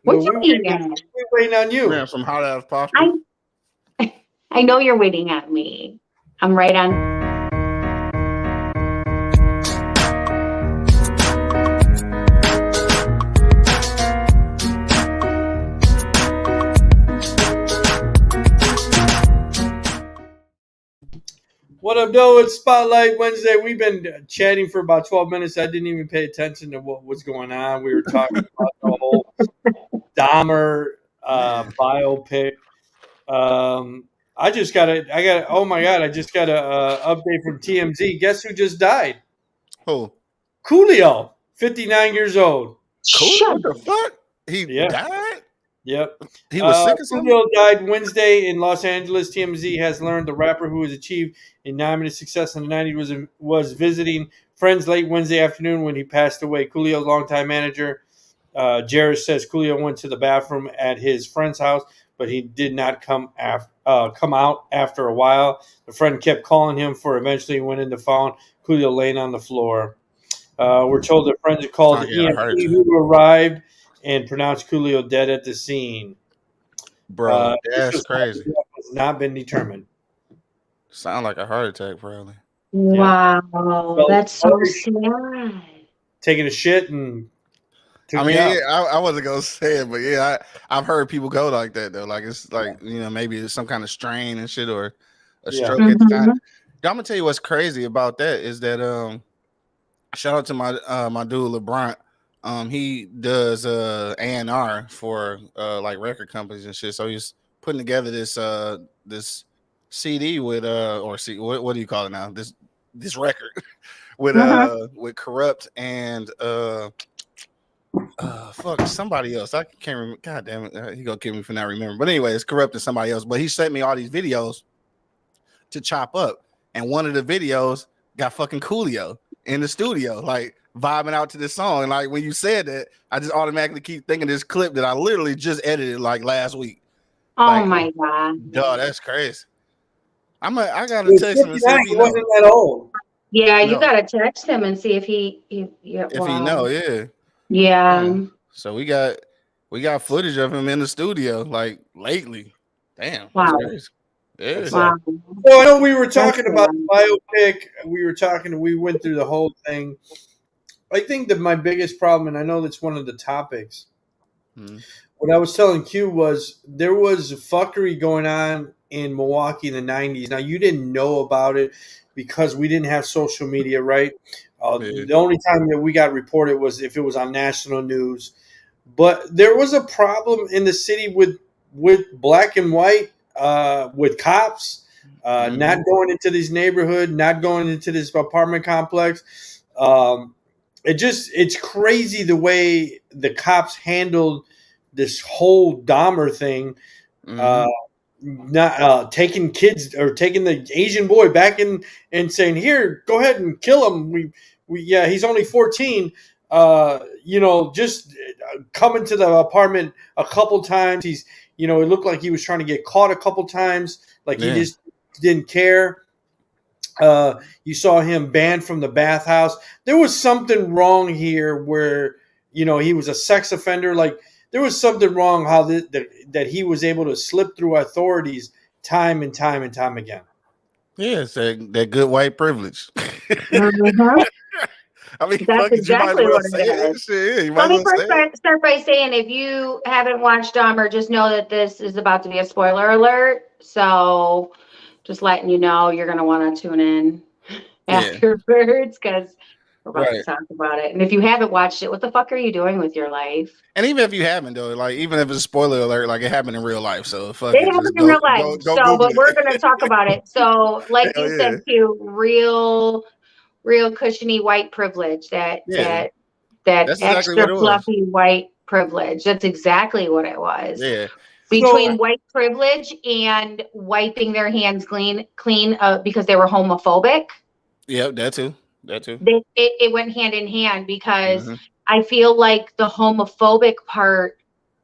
What Well, you waiting at? we're waiting on you. Man, some hot ass pasta. I know you're waiting at me. I'm right on. What up, though? It's Spotlight Wednesday. We've been chatting for about 12 minutes. I didn't even pay attention to what was going on. We were talking about the whole Dahmer biopic. I just got oh my God, I just got a update from TMZ. Guess who just died? Who? Coolio, 59 years old. What the fuck? He Yeah. died? Yep. He was sick or something? Coolio died Wednesday in Los Angeles. TMZ has learned the rapper who has achieved a 9-minute success in the 90s was visiting friends late Wednesday afternoon when he passed away. Coolio's longtime manager, Jared, says Coolio went to the bathroom at his friend's house, but he did not come out after a while. The friend kept calling him for eventually went in the phone. Coolio laying on the floor. We're told that friends called the EMT who arrived and pronounced Coolio dead at the scene. Bro, that's crazy. Has not been determined. Sound like a heart attack, probably. Wow, that's so sad. Taking a shit and. I mean, yeah, I wasn't gonna say it, but yeah, I've heard people go like that though. Like it's like maybe it's some kind of strain and shit or a stroke at the time. I'm gonna tell you what's crazy about that is that shout out to my dude LeBron. He does A&R for like record companies and shit. So he's putting together this CD with what do you call it now? This record with Corrupt and fuck somebody else. I can't remember. God damn it, he gonna kill me for not remembering. But anyway, it's Corrupt and somebody else. But he sent me all these videos to chop up, and one of the videos got fucking Coolio in the studio, like vibing out to this song. And like when you said that, I just automatically keep thinking this clip that I literally just edited like last week. Oh my God. Dog, that's crazy. I gotta text him and see if he wasn't that old. Yeah, you gotta text him and see if he know, yeah. Yeah. So we got footage of him in the studio like lately. Damn. Wow. That's crazy. Yeah. Wow. So I know we were talking about the biopic. We went through the whole thing. I think that my biggest problem, and I know that's one of the topics, what I was telling Q was there was fuckery going on in Milwaukee in the 90s. Now, you didn't know about it because we didn't have social media, right? The only time that we got reported was if it was on national news. But there was a problem in the city with black and white, with cops not going into this neighborhood, not going into this apartment complex. It's crazy the way the cops handled this whole Dahmer thing. Not taking kids or taking the Asian boy back in and saying, "Here, go ahead and kill him." He's only 14. Just coming to the apartment a couple times. He's, it looked like he was trying to get caught a couple times. Like he just didn't care. You saw him banned from the bathhouse. There was something wrong here where, he was a sex offender. Like there was something wrong how that he was able to slip through authorities time and time and time again. Yeah, it's that good white privilege. I mean, that's exactly what it is. Let me first start by saying, if you haven't watched Dahmer, just know that this is about to be a spoiler alert. So just letting you know, you're going to want to tune in afterwards because we're about to talk about it. And if you haven't watched it, what the fuck are you doing with your life? And even if you haven't, though, like even if it's a spoiler alert, like it happened in real life. So it happened in real life. But we're going to talk about it. So like you said, Q, real cushiony white privilege, that extra fluffy white privilege. That's exactly what it was. Yeah. Between white privilege and wiping their hands clean because they were homophobic. Yeah, that too. It went hand in hand because I feel like the homophobic part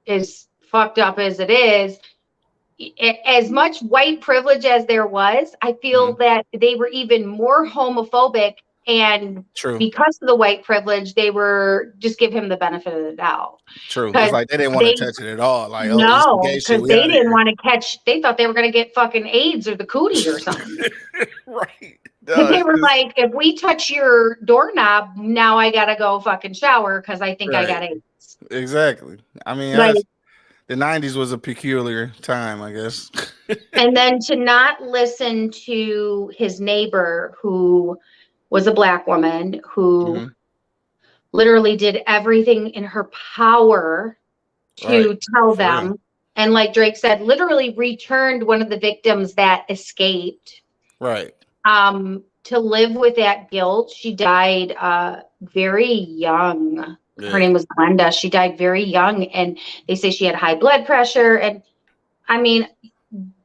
is fucked up as it is. As much white privilege as there was, I feel that they were even more homophobic And True. because of the white privilege, they were just give him the benefit of the doubt. True. It's like they didn't want to touch it at all. Like, no, because they didn't want to catch. They thought they were going to get fucking AIDS or the cootie or something. Right. No, they were like, if we touch your doorknob, now I got to go fucking shower because I think I got AIDS. Exactly. I mean, the 90s was a peculiar time, I guess. And then to not listen to his neighbor, who was a black woman, who literally did everything in her power to tell them. And like Drake said, literally returned one of the victims that escaped. Right. To live with that guilt. She died very young. Her name was Glenda. She died very young, and they say she had high blood pressure. And I mean,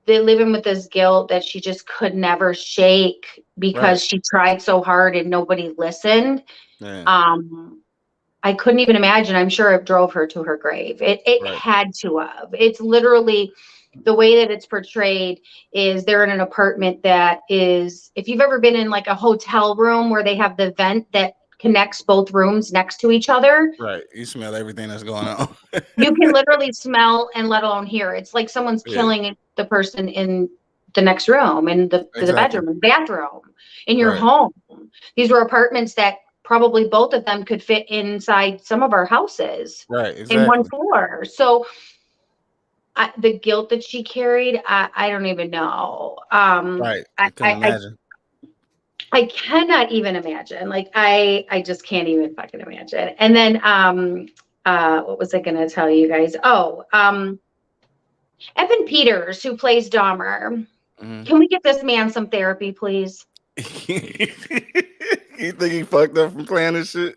they're living with this guilt that she just could never shake because she tried so hard and nobody listened. I couldn't even imagine. I'm sure it drove her to her grave. It had to have. It's literally the way that it's portrayed is they're in an apartment that is, if you've ever been in like a hotel room where they have the vent that connects both rooms next to each other. Right. You smell everything that's going on. You can literally smell and let alone hear. It's like someone's killing the person in the next room, in the bedroom, and bathroom, in your home. These were apartments that probably both of them could fit inside some of our houses. In one floor. So the guilt that she carried, I don't even know. I can imagine. I cannot even imagine. Like I just can't even fucking imagine. And then what was I gonna tell you guys? Evan Peters, who plays Dahmer. Can we get this man some therapy, please? You think he fucked up from playing this shit?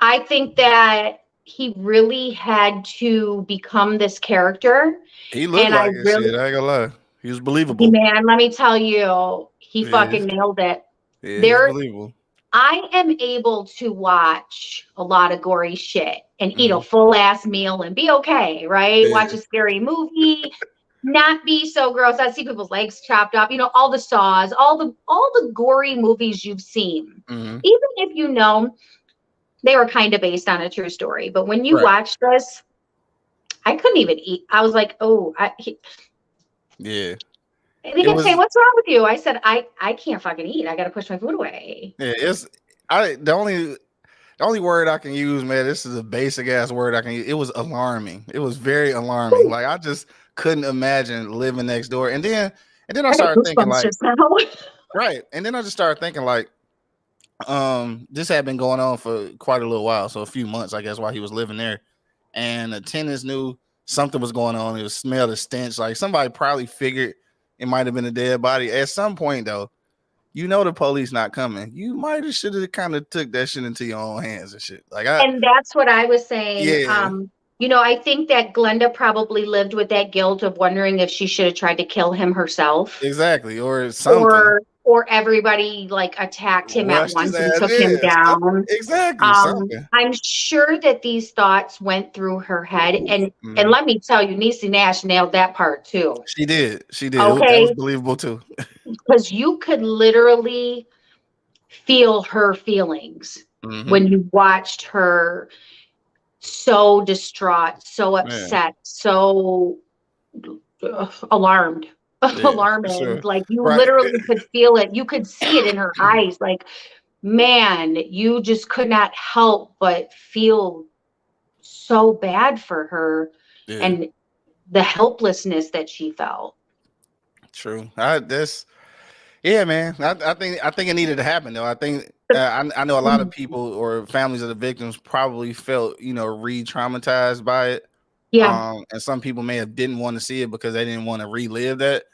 I think that he really had to become this character. He looked like it, shit. I ain't gonna lie. He was believable. Man, let me tell you, he fucking nailed it. Believable. I am able to watch a lot of gory shit and eat a full ass meal and be okay, right? Watch a scary movie, not be so gross. I see people's legs chopped off, all the saws, all the gory movies you've seen. Even if you know they were kind of based on a true story, but when you watch this, I couldn't even eat. I was like, And they kept saying, "What's wrong with you?" I said, I can't fucking eat. I got to push my food away. The only word I can use, man, this is a basic ass word I can use. It was alarming. It was very alarming. Like I just couldn't imagine living next door. And then I started thinking like, And then I just started thinking like, this had been going on for quite a little while. So a few months, I guess, while he was living there. And the tenants knew something was going on. It was smelled a stench. Like somebody probably figured it might have been a dead body. At some point, though, the police not coming. You might have should have kind of took that shit into your own hands and shit. And that's what I was saying. I think that Glenda probably lived with that guilt of wondering if she should have tried to kill him herself. Exactly, or something. Or everybody like attacked him at once and took him down. Exactly. I'm sure that these thoughts went through her head, and let me tell you, Niecy Nash nailed that part too. She did. Okay, that was believable too. Because you could literally feel her feelings when you watched her so distraught, so upset, so alarmed. Alarming. Sure. Like you literally could feel it. You could see it in her eyes. Like, man, you just could not help but feel so bad for her and the helplessness that she felt. True. Man. I think it needed to happen though. I think I know a lot of people or families of the victims probably felt, re-traumatized by it. Yeah. And some people may have didn't want to see it because they didn't want to relive that.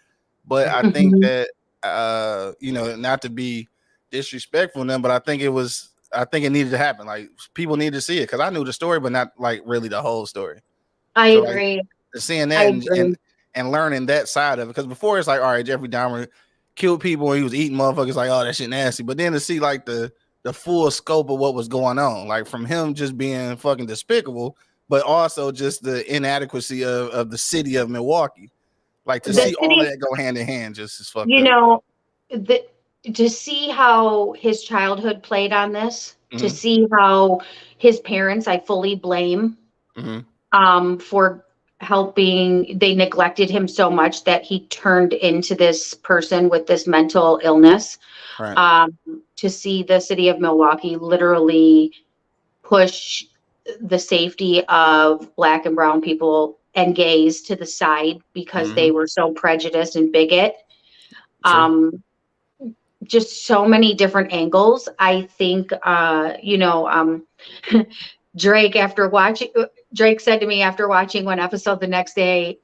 But I think that not to be disrespectful to them, but I think it needed to happen. Like people need to see it because I knew the story, but not like really the whole story. I agree. Like, seeing that and learning that side of it, because before it's like, all right, Jeffrey Dahmer killed people and he was eating motherfuckers, like, oh, that shit nasty. But then to see like the full scope of what was going on, like from him just being fucking despicable, but also just the inadequacy of the city of Milwaukee. Like to see all that go hand in hand just as fucked up. to see how his childhood played on this, to see how his parents, I fully blame, for helping. They neglected him so much that he turned into this person with this mental illness. Right. To see the city of Milwaukee literally push the safety of Black and brown people and gays to the side because they were so prejudiced and bigot. Just so many different angles. I think, Drake said to me after watching one episode the next day,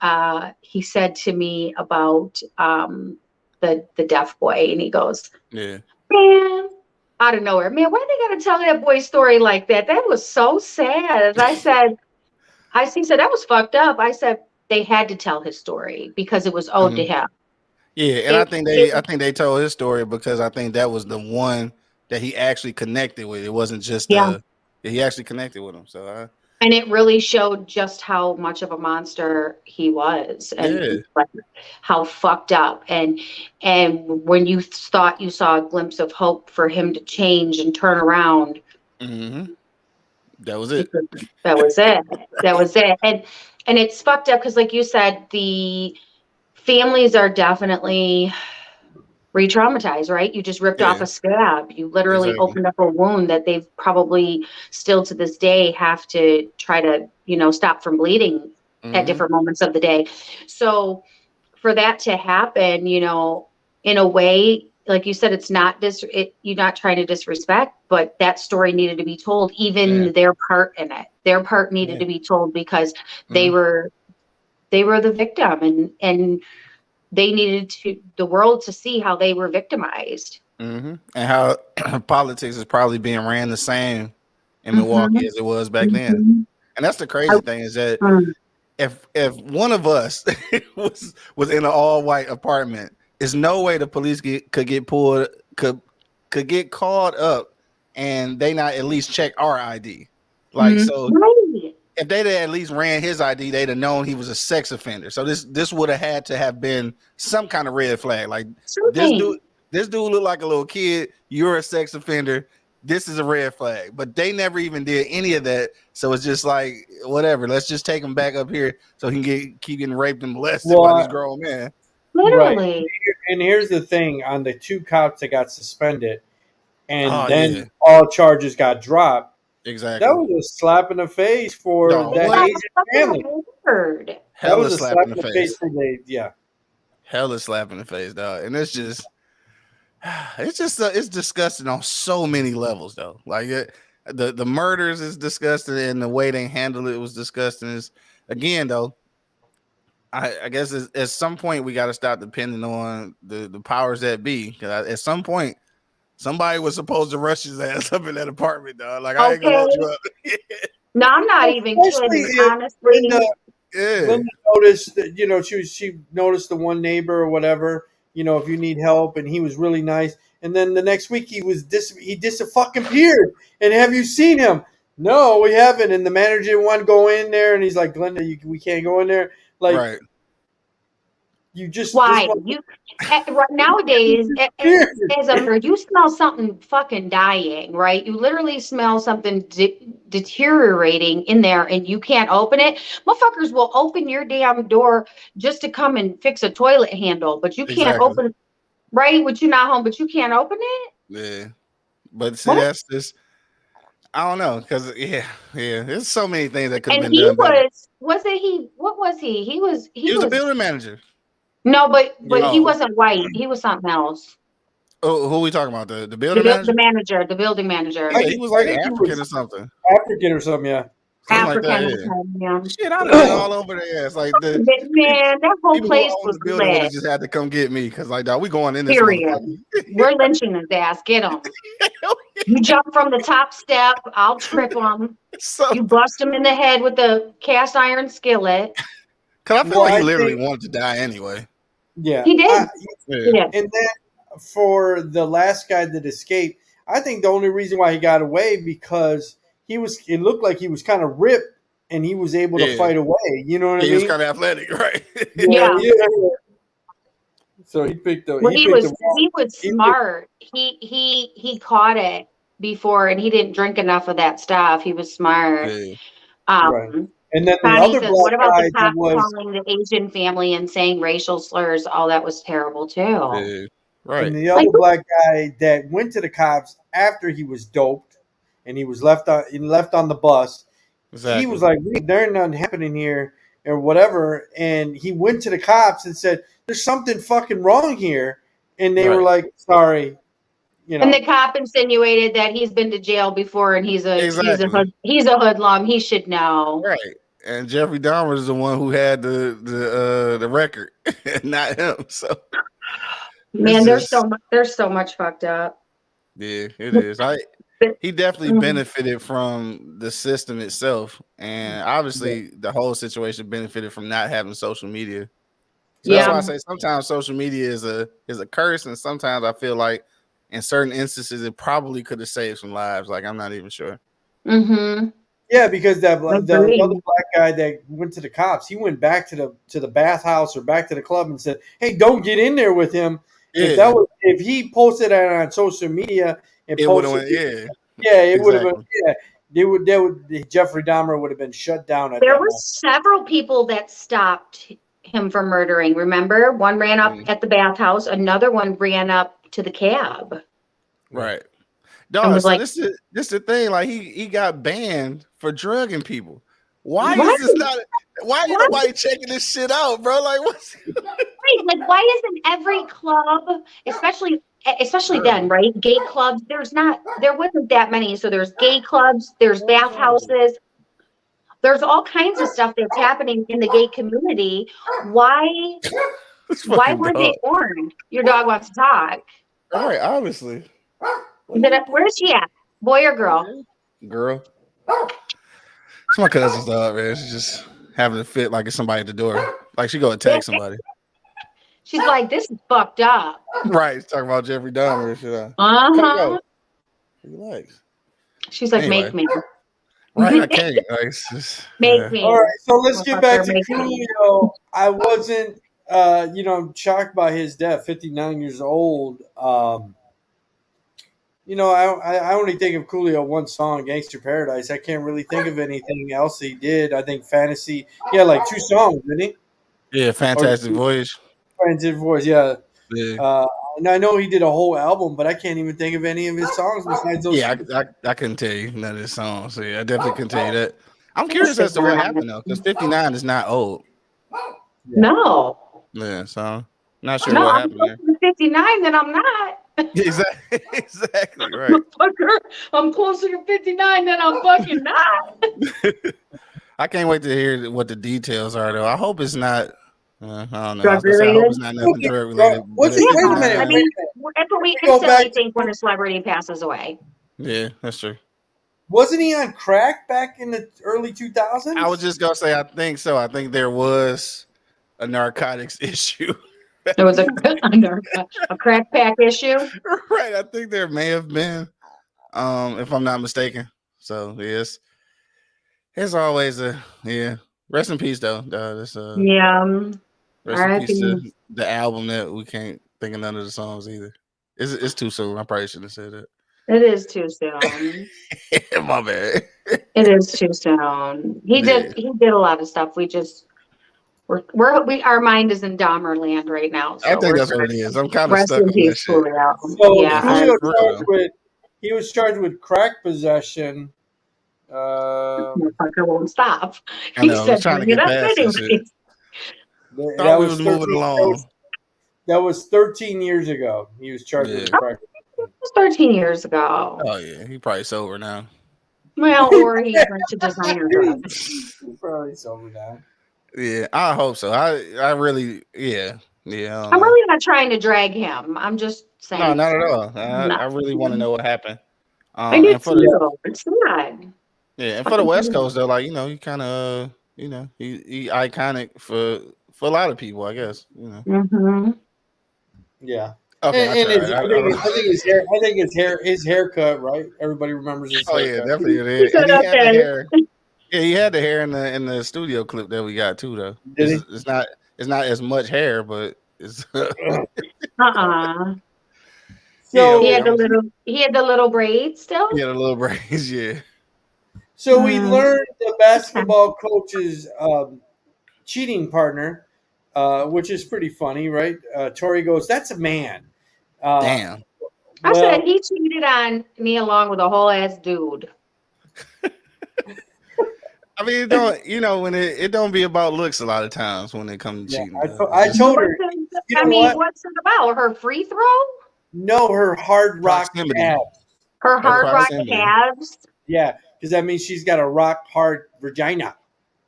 he said to me about the deaf boy, and he goes, "Yeah, man, out of nowhere, man, why they gotta tell that boy's story like that? That was so sad." He said, that was fucked up. I said, they had to tell his story because it was owed to him. Yeah, and I think they told his story because I think that was the one that he actually connected with. It wasn't just he actually connected with him. So and it really showed just how much of a monster he was, and how fucked up. And when you thought you saw a glimpse of hope for him to change and turn around, that was it. That was it. And it's fucked up because, like you said, the families are definitely re-traumatized, right? You just ripped off a scab. You literally opened up a wound that they've probably still to this day have to try to, stop from bleeding at different moments of the day. So for that to happen, in a way, like you said, it's not you're not trying to disrespect, but that story needed to be told. Even their part in it, their part needed to be told because they were the victim, and they needed the world to see how they were victimized. And how politics is probably being ran the same in Milwaukee as it was back then. And that's the crazy thing is that if one of us was in an all-white apartment, there's no way the police could get get called up and they not at least check our ID. Like so if they'd at least ran his ID, they'd have known he was a sex offender. So this would have had to have been some kind of red flag. Like this dude looked like a little kid. You're a sex offender. This is a red flag. But they never even did any of that. So it's just like whatever. Let's just take him back up here so he can keep getting raped and molested by this grown man. Literally. Right. And here's the thing: on the 2 cops that got suspended, and then all charges got dropped. Exactly. That was a slap in the face for that Asian family. Hell is a slap in the face. Hell is slap in the face, dog. And it's disgusting on so many levels, though. Like the murders is disgusting, and the way they handle it was disgusting. Is again, though. I guess at some point we got to stop depending on the powers that be. Because at some point, somebody was supposed to rush his ass up in that apartment, dog. Like, I ain't gonna let you up. No, I'm not even kidding, honestly. Linda noticed that, she noticed the one neighbor or whatever, if you need help, and he was really nice. And then the next week he disappeared. And have you seen him? No, we haven't. And the manager didn't want to go in there, and he's like, Glenda, we can't go in there. Like, right. You just why nowadays as a bird, you smell something fucking dying, right? You literally smell something deteriorating in there, and you can't open it. Motherfuckers will open your damn door just to come and fix a toilet handle, but you can't open it, right? When you're not home, but you can't open it. Yeah, but see, that's just. I don't know, because there's so many things that could have been done better. What was he? He was a building manager. No, but he wasn't white. He was something else. Oh, who are we talking about? The building manager? The building manager. Yeah, he was like African or something. African or something, yeah. African, yeah. Shit, I done all over their ass. Like that whole place was building would have just had to come get me because like, dog, we going in this. Period. We're lynching his ass. Get him. You jump from the top step. I'll trip him. You bust him in the head with the cast iron skillet. Because I feel like he literally wanted to die anyway. Yeah, he did. And then for the last guy that escaped, I think the only reason why he got away because it looked like he was kind of ripped and he was able to fight away. You know what I mean? He was kind of athletic, right? Yeah. So he picked the. Well, he was smart. He caught it before, and he didn't drink enough of that stuff. He was smart. Yeah. Right. And then the Connie other says, black "What about guy the that cop was calling the Asian family and saying racial slurs? Oh, that was terrible too." Yeah. Right. And the other black guy that went to the cops after he was doped and he was left on the bus. Exactly. He was like, "There's nothing happening here," or whatever. And he went to the cops and said, "There's something fucking wrong here." And they were like, "Sorry." You know. And the cop insinuated that he's been to jail before and he's a hoodlum. He should know. Right. And Jeffrey Dahmer is the one who had the record, not him. So man, there's so much fucked up. Yeah, it is. He definitely benefited from the system itself, and obviously the whole situation benefited from not having social media. So that's why I say sometimes social media is a curse, and sometimes I feel like in certain instances it probably could have saved some lives. Like I'm not even sure. Mm-hmm. Yeah, because the other black guy that went to the cops, he went back to the bathhouse or back to the club and said, "Hey, don't get in there with him." Yeah. If he posted that on social media, it would have went. It would have been. Yeah, Jeffrey Dahmer would have been shut down. There were several people that stopped him from murdering. Remember, one ran up at the bathhouse, another one ran up to the cab. Right. Dog, so this is the thing. Like he got banned for drugging people. Why is this not? Why ain't nobody checking this shit out, bro? Like what's right? Like why isn't every club, especially then, right? Gay clubs. There wasn't that many. So there's gay clubs. There's bathhouses. There's all kinds of stuff that's happening in the gay community. Why were they warned? Your dog wants to talk. All right, obviously. Where's she at? Boy or girl? Girl. It's my cousin's dog, man. She's just having a fit like it's somebody at the door. Like she go attack somebody. She's like, this is fucked up. Right. She's talking about Jeffrey Dahmer and shit. Uh-huh. Relax. She's like, make me. Right, I can't. Like, make me. All right, so let's get back to Coolio. I wasn't shocked by his death, 59 years old. I only think of Coolio one song, Gangster Paradise. I can't really think of anything else he did. I think Fantasy. Yeah, like 2 songs, didn't he? Yeah, Fantastic Voyage. Fantastic Voyage, yeah. And I know he did a whole album, but I can't even think of any of his songs besides those. Yeah, I couldn't tell you none of his songs. So yeah, I definitely couldn't tell you that. I'm curious as to what happened though, because 59 is not old. Yeah. No. Yeah, so not sure what happened there. 59, then I'm not. Exactly right. I'm closer to 59 than I'm fucking not. I can't wait to hear what the details are though. I hope it's not. I don't know. Drug related? I hope it's not nothing drug related. Wait a minute. I mean, that's what we instantly think when a celebrity passes away. Yeah, that's true. Wasn't he on crack back in the early 2000s? I was just gonna say I think so. I think there was a narcotics issue. There was a crack pack issue. Right. I think there may have been, if I'm not mistaken. So yes. It's always Rest in peace though. Rest in peace to the album that we can't think of none of the songs either. It's too soon. I probably shouldn't have said that. It is too soon. My bad. It is too soon. He did a lot of stuff. Our mind is in Dahmer land right now. So I think that's what it is. I'm kind of stuck on that shit. So he was charged with crack possession. Motherfucker won't stop. I know, I'm trying to get past this shit. Thought we was moving along. That was 13 years ago. He was charged with crack. It was 13 years ago. Oh yeah, he probably sober now. Well, or he went to designer drugs. He's probably sober now. Yeah, I hope so. I really, I'm really not trying to drag him. I'm just saying. No, not at all. I really want to know what happened. I do too. It's sad. Yeah, and for the West Coast though, like he kind of, he iconic for a lot of people, I guess. Mm-hmm. Yeah. Okay. I think his haircut, right? Everybody remembers his haircut. Oh yeah, definitely it is. And he had the hair. Yeah, he had the hair in the studio clip that we got too, though. It's not as much hair, but So he had the little braids still. He had a little braids, yeah. So we learned the basketball coach's cheating partner, which is pretty funny, right? Tori goes, "That's a man." Damn. I said he cheated on me along with a whole ass dude. I mean, it don't, when it don't be about looks a lot of times when it comes to cheating. I told her. What's it about? Her free throw? No, her hard rock calves. Her hard rock calves? Yeah, because that means she's got a rock hard vagina.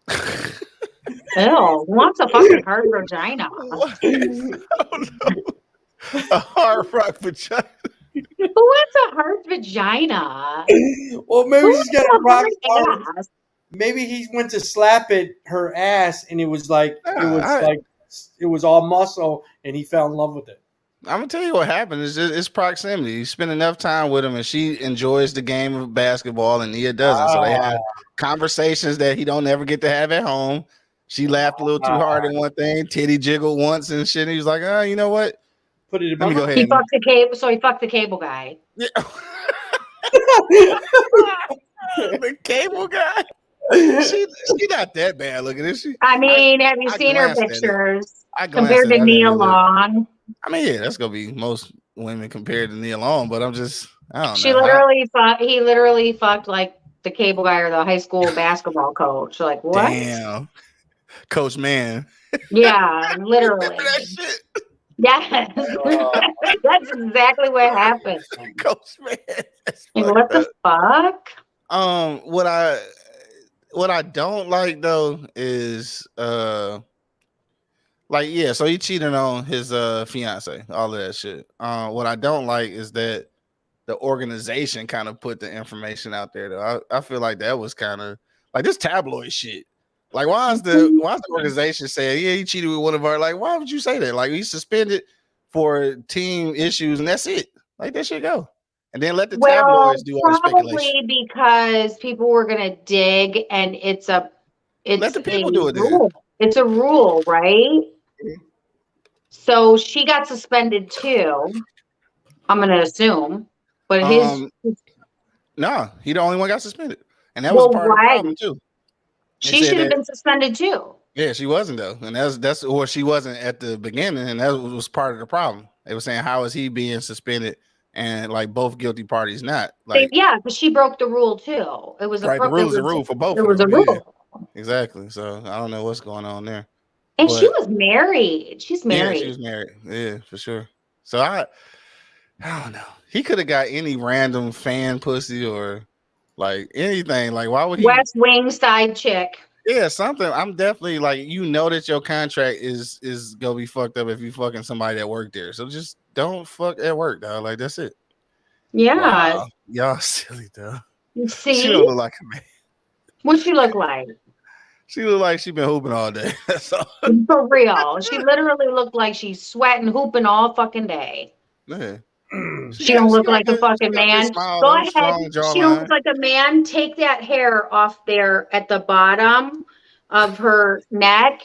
Ew, who wants a fucking hard vagina? What? Oh, no. A hard rock vagina. Who wants a hard vagina? Well, maybe she's got a rock hard. Maybe he went to slap her ass, and it was it was all muscle, and he fell in love with it. I'm gonna tell you what happened. It's proximity. You spend enough time with him, and she enjoys the game of basketball, and Nia doesn't. So they have conversations that he don't ever get to have at home. She laughed a little too hard at one thing, titty jiggled once and shit. And he was like, "Oh, you know what? Put it. Let me go ahead." He fucked the cable, so he fucked the cable guy. Yeah. The cable guy. She not that bad looking, is she? I mean, have you seen her pictures compared to Nia Long? I mean, yeah, that's gonna be most women compared to Nia Long, but I don't know. He literally fucked like the cable guy or the high school basketball coach. Like what? Damn, Coach Man. Yeah, literally. That shit. Yes, that's exactly what happened. Coach Man. Like, what the fuck? What I don't like though is so he cheated on his fiance, all of that shit. What I don't like is that the organization kind of put the information out there though. I feel like that was kind of like this tabloid shit. Like why is the organization saying, yeah, he cheated with one of our, like, why would you say that? Like he's suspended for team issues and that's it. Like that shit go. And then let the tabloids do all the speculation. Probably because people were gonna dig, and it's let the people do it. Rule. It's a rule, right? So she got suspended too. I'm gonna assume, but no, he the only one got suspended, and that was part of the problem too. She should have been suspended too. Yeah, she wasn't though, and that's or she wasn't at the beginning, and that was part of the problem. They were saying, how is he being suspended? And like both guilty parties not like because she broke the rule too. It was the rule is a rule for both. It was a rule. Yeah. Exactly. So I don't know what's going on there. And she was married. She's married. Yeah, she was married. Yeah, for sure. So I don't know. He could have got any random fan pussy or like anything. Like why would he? West Wing side chick. Yeah, something. I'm definitely like, that your contract is gonna be fucked up if you fucking somebody that worked there. So just don't fuck at work, dog. Like that's it. Yeah. Wow. Y'all silly, dog. See? She don't look like a man. What she look like? She look like she been hooping all day. So. For real. She literally looked like she's sweating, hooping all fucking day. Yeah. She don't look like a fucking man. Go ahead. She don't look like a man. Take that hair off there at the bottom of her neck.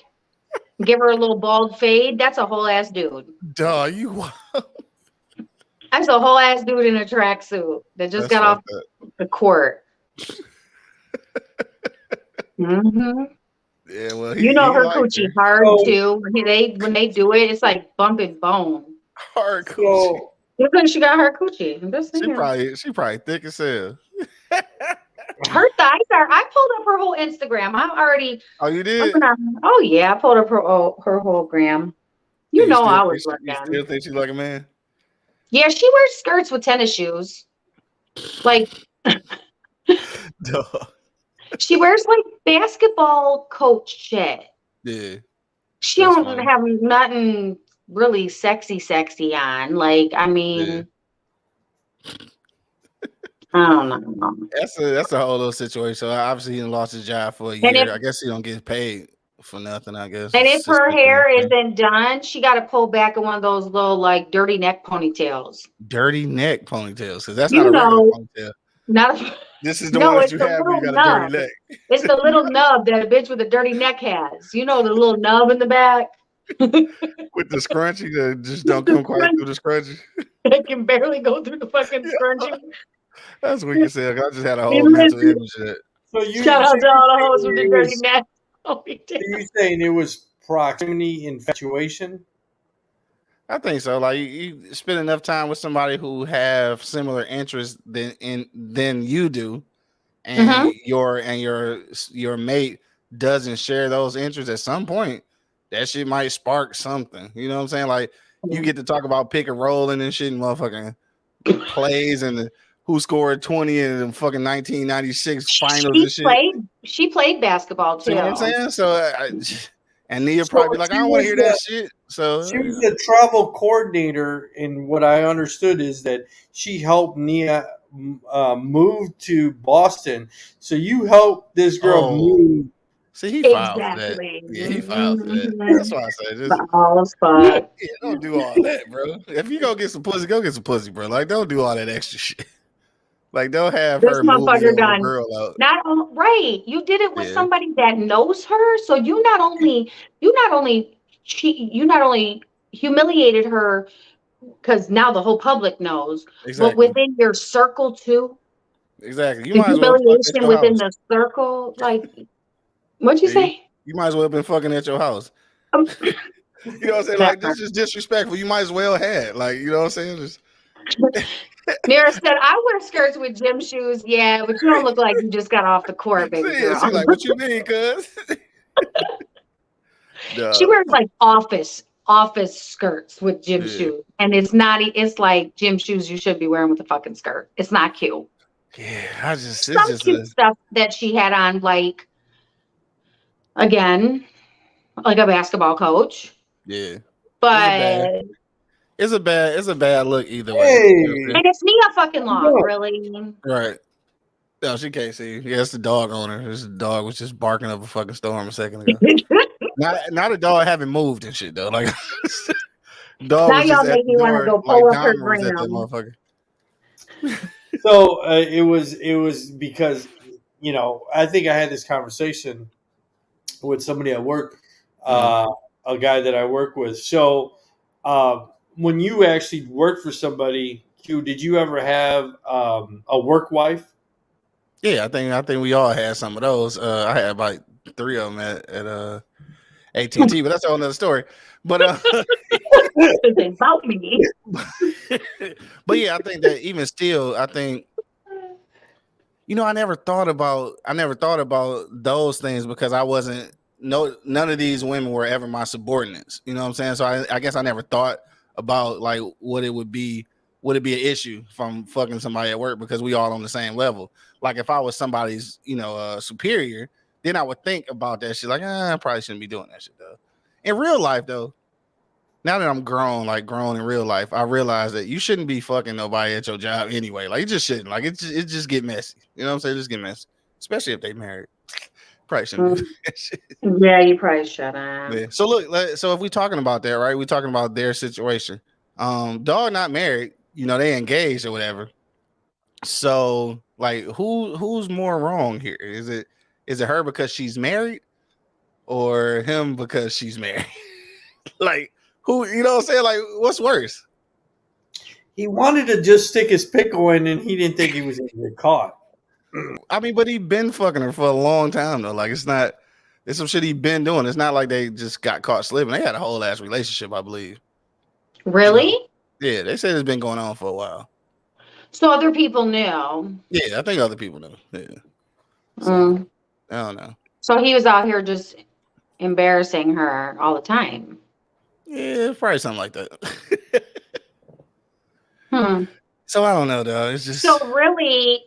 Give her a little bald fade. That's a whole ass dude. Duh, you. That's a whole ass dude in a tracksuit that just got off the court. Mm-hmm. Yeah, well, her coochie hard too. When they do it, it's like bumping bone. Hard coochie. You think she got her coochie? She probably thick as hell. Her thighs are. I pulled up her whole Instagram. I'm already. Oh, you did? Oh yeah, I pulled up her whole gram. You know I was looking. You still think she's like a man? Yeah, she wears skirts with tennis shoes. Like. Duh. She wears like basketball coach shit. Yeah. She don't have nothing really sexy on. Like, I mean, I don't know. That's a whole little situation. So obviously he lost his job for a year. I guess he don't get paid for nothing, I guess. And if her hair isn't done, she got to pull back in one of those little like dirty neck ponytails. Dirty neck ponytails, because that's not a regular ponytail. This is the one that you have when you got a dirty neck. It's the little nub that a bitch with a dirty neck has. You know, the little nub in the back. With the scrunchie that just don't come quite through the scrunchie. I can barely go through the fucking scrunchie. That's what you can say. I just had a whole mental image of that. So Shout out to all the hoes with the dirty neck. Oh, you're saying it was proximity infatuation? I think so. Like you spend enough time with somebody who have similar interests than you do, and your mate doesn't share those interests. At some point, that shit might spark something. You know what I'm saying? Like you get to talk about pick and rolling and shit, and motherfucking plays and who scored 20 in the fucking 1996 finals and shit. She played basketball too. See what I'm saying? So and Nia probably like, I don't want to hear that shit. So she was the travel coordinator, and what I understood is that she helped Nia move to Boston. So you helped this girl move. See, he filed for that. Yeah, he filed for that. That's why I say just don't do all that, bro. If you go get some pussy, bro. Like, don't do all that extra shit. Like, don't have this her motherfucker done. Girl out. Right. You did it with somebody that knows her. So you not only humiliated her because now the whole public knows, but within your circle too. Exactly. You the might as well humiliation within the circle. Like, what'd you say? You might as well have been fucking at your house. You know what I'm saying? Like, this is disrespectful. You might as well have. Like, you know what I'm saying? Just Mira said, I wear skirts with gym shoes. Yeah, but you don't look like you just got off the court, baby girl. She's like, what you mean, cuz? She wears like office skirts with gym shoes. And it's like gym shoes you should be wearing with a fucking skirt. It's not cute. Yeah, some cute stuff that she had on, like, again, like a basketball coach. Yeah. But it's a bad look either way. Hey. And it's Nia fucking Long, really. Right. No, she can't see. Yeah, it's the dog owner. This dog was just barking up a fucking storm a second ago. not a dog having moved and shit though. Like dog now was y'all just make me want to go pull up her motherfucker. So it was because, you know, I think I had this conversation with somebody at work, a guy that I work with. So when you actually worked for somebody, Q, did you ever have a work wife? Yeah, I think we all had some of those. I had like 3 of them at AT&T, but that's a whole nother story. But about me. But yeah, I think that even still, I think, you know, I never thought about those things because none of these women were ever my subordinates. You know what I'm saying? So I guess I never thought about like would it be an issue from fucking somebody at work because we all on the same level. Like if I was somebody's, you know, superior, then I would think about that shit. Like, I probably shouldn't be doing that shit though. In real life though, now that I'm grown in real life, I realize that you shouldn't be fucking nobody at your job anyway. Like, you just shouldn't. Like, it just get messy. You know what I'm saying? Just get messy, especially if they married. Probably shouldn't do that shit. Yeah, you probably shouldn't. Yeah. So look, so if we're talking about that, right? We're talking about their situation. Dog not married. You know, they engaged or whatever. So, like, who's more wrong here? Is it her because she's married, or him because she's married? Like. Who, you know what I'm saying? Like, what's worse? He wanted to just stick his pickle in, and he didn't think he was going to get caught. I mean, but he been fucking her for a long time, though. Like, it's some shit he been doing. It's not like they just got caught slipping. They had a whole ass relationship, I believe. Really? So, yeah, they said it's been going on for a while. So other people knew? Yeah, I think other people knew. Yeah. So, I don't know. So he was out here just embarrassing her all the time. Yeah, probably something like that. So I don't know, though. It's just so really,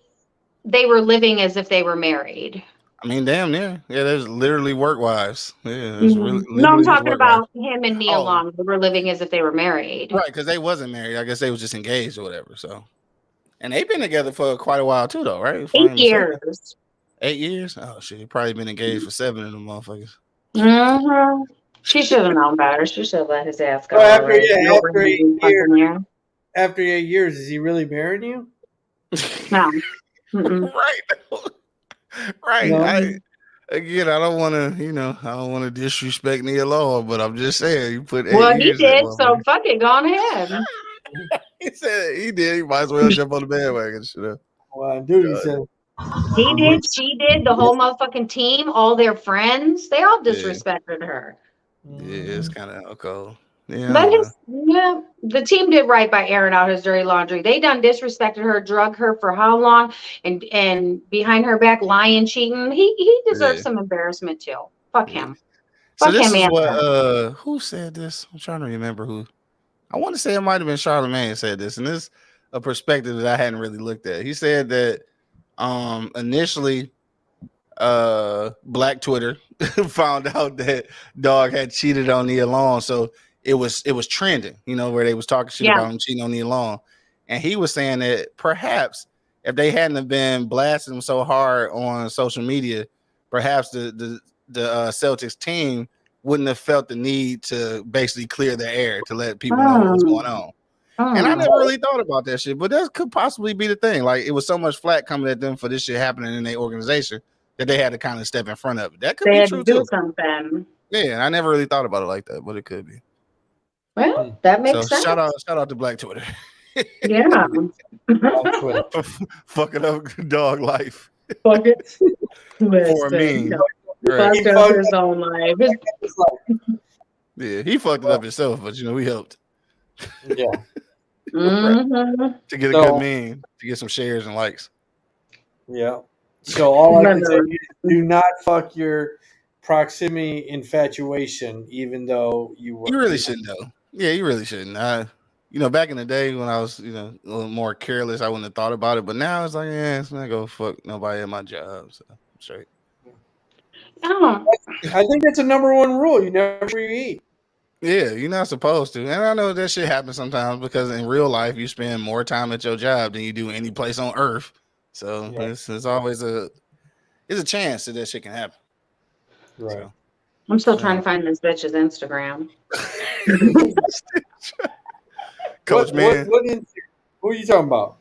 they were living as if they were married. I mean, damn near. Yeah, there's literally work wives. Yeah, no, I'm talking about him and Nia Long. They were living as if they were married, right? Because they wasn't married. I guess they was just engaged or whatever. So, and they've been together for quite a while too, though, right? 8 years. 8 years? Oh shit, he probably been engaged for 7 of them motherfuckers. She should have known better. She should have let his ass go. After 8 years, is he really marrying you? No. Right. Right. No. Again, I don't want to disrespect Nia Long, but I'm just saying you put 8 Well, he years in that did, so motherfucker. fuck it, go on ahead. He said he did. He might as well jump on the bandwagon. Shit. Well, dude, he said. He did, she did, the whole motherfucking team, all their friends, they all Yeah. disrespected her. Yeah, it's kind of cold. Yeah, But the team did right by airing out his dirty laundry. They done disrespected her, drug her for how long, and behind her back lying, cheating. He deserves some embarrassment too. Fuck him. So Fuck this him, is man. what who said this? I'm trying to remember who. I want to say it might have been Charlamagne said this, and this is a perspective that I hadn't really looked at. He said that initially Black Twitter found out that Dog had cheated on Nia Long, so it was trending, where they was talking shit about him cheating on Nia Long, and he was saying that perhaps if they hadn't have been blasting him so hard on social media, perhaps the Celtics team wouldn't have felt the need to basically clear the air to let people know what was going on. And I never really thought about that shit, but that could possibly be the thing. Like, it was so much flack coming at them for this shit happening in their organization that they had to kind of step in front of it. That could be true too. Something. Yeah, I never really thought about it like that, but it could be. Well, that makes sense. Shout out to Black Twitter. Yeah. Fucking up Dog life. Fuck it. For me. Right. Fucked up his own life. Yeah, he fucked it up himself, but we helped. Yeah. To get a good meme, to get some shares and likes. Yeah. So all I can say is do not fuck your proximity infatuation, even though you really shouldn't though. Yeah, you really shouldn't. Back in the day when I was, a little more careless, I wouldn't have thought about it. But now it's like, it's not go fuck nobody at my job. So I'm straight. I think that's a number one rule. You never eat. Yeah, you're not supposed to. And I know that shit happens sometimes because in real life you spend more time at your job than you do any place on earth. So it's always a chance that shit can happen. Right. So, I'm still trying to find this bitch's Instagram. Coach Man. Who are you talking about?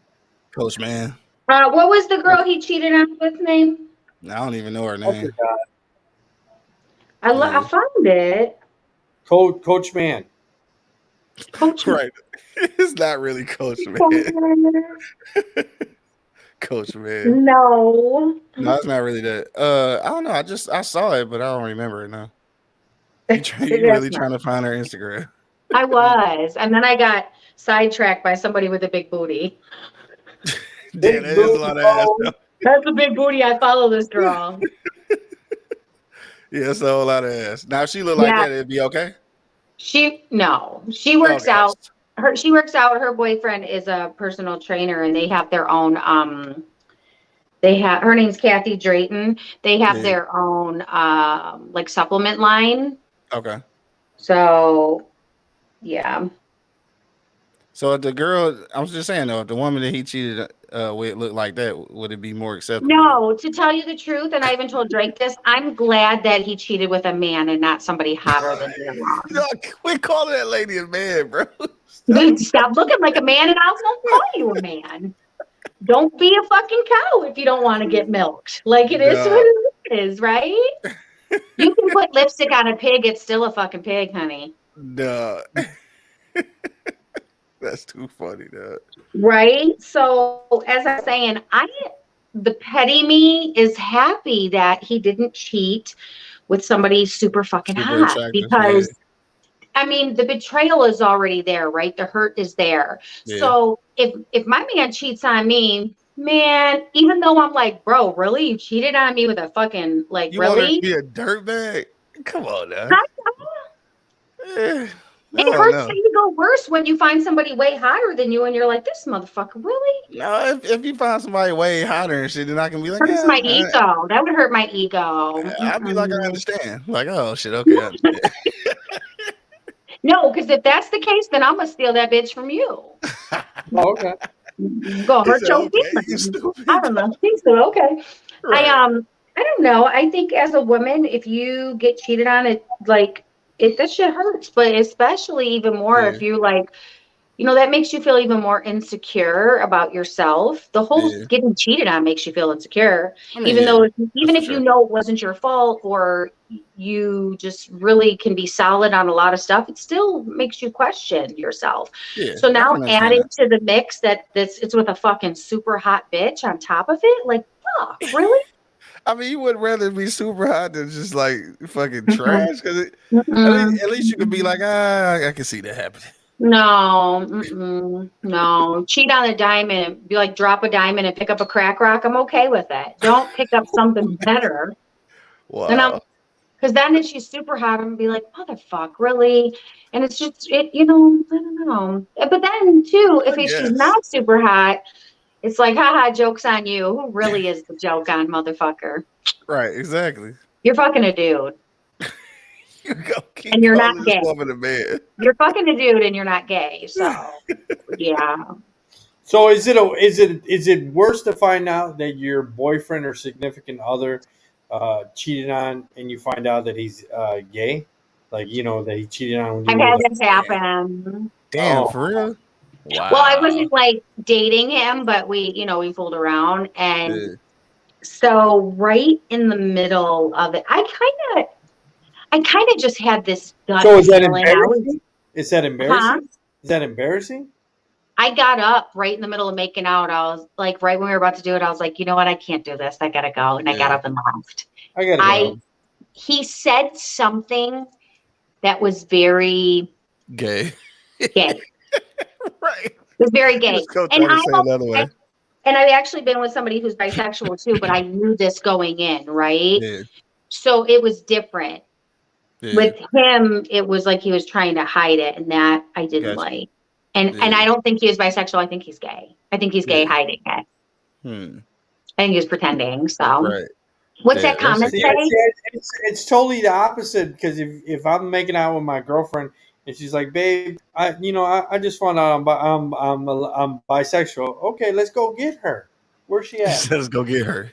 Coach Man. What was the girl he cheated on with name? I don't even know her name. I found it. Coach Man. Coach right. It's not really Coach Man. Coach Man. No, it's not really that. I don't know. I saw it, but I don't remember it now. You really trying to find her Instagram? I was, and then I got sidetracked by somebody with a big booty. Damn, that is a lot of ass. That's a big booty. I follow this girl. Yeah, it's a whole lot of ass. Now, if she look like that, it'd be okay. She works out. She works out. Her boyfriend is a personal trainer, and they have their own. Her name's Kathy Drayton. They have their own like supplement line. Okay. So, yeah. So the girl, I was just saying though, if the woman that he cheated with looked like that, would it be more acceptable? No, to tell you the truth, and I even told Drake this, I'm glad that he cheated with a man and not somebody hotter than him. No, we calling that lady a man, bro. Stop looking like a man and I won't call you a man. Don't be a fucking cow if you don't want to get milked. Like it is what it is, right? You can put lipstick on a pig, it's still a fucking pig, honey. No. That's too funny, though. Right? So, as I'm saying, the petty me is happy that he didn't cheat with somebody super fucking hot because, I mean, the betrayal is already there, right? The hurt is there. Yeah. So, if my man cheats on me, man, even though I'm like, bro, really? You cheated on me with a fucking, like, you really? You want to be a dirtbag? Come on, now. It hurts to go worse when you find somebody way hotter than you and you're like, this motherfucker, really? No, if you find somebody way hotter and shit, then I can be like, hurts my ego. That would hurt my ego. I'd be like, I understand. Like, oh shit, okay. I understand. No, because if that's the case, then I'm gonna steal that bitch from you. Okay. Go hurt your feelings. I don't know. Think so. Okay. Right. I don't know. I think as a woman, if you get cheated on, it like that shit hurts, but especially even more if you like that makes you feel even more insecure about yourself. The whole getting cheated on makes you feel insecure, even if you know it wasn't your fault, or you just really can be solid on a lot of stuff, it still makes you question yourself. So now adding to the mix that it's with a fucking super hot bitch on top of it, like, fuck, really? I mean, you would rather be super hot than just like fucking trash, because at least you could be like, I can see that happening. No, no. Cheat on a diamond. Be like, drop a diamond and pick up a crack rock. I'm okay with it. Don't pick up something better. Wow. Because then if she's super hot, I'm gonna be like, motherfuck, really? And it's just I don't know. But then too, if she's not super hot, it's like, haha, joke's on you. Who really is the joke on, motherfucker? Right, exactly. You're fucking a dude. And you're not gay. You're fucking a dude and you're not gay. So yeah. So is it worse to find out that your boyfriend or significant other cheated on, and you find out that he's gay? Like, that he cheated on you? I've had this happen. Damn, for real? Wow. Well, I wasn't like dating him, but we fooled around, and so right in the middle of it, I kind of just had this gut. So is that embarrassing? Is that embarrassing? Huh? Is that embarrassing? I got up right in the middle of making out. I was like, right when we were about to do it, I was like, you know what? I can't do this. I gotta go. And I got up and left. I gotta go. He said something that was very gay. Right. It was very gay. And I've actually been with somebody who's bisexual too, but I knew this going in, right? Yeah. So it was different. Yeah. With him, it was like he was trying to hide it, and that I didn't like. And I don't think he was bisexual. I think he's gay. I think he's gay hiding it. I think he was pretending. So what's that comment say? It's totally the opposite, because if I'm making out with my girlfriend and she's like, babe, I just found out I'm bisexual. Okay, let's go get her. Where's she at? Let's go get her.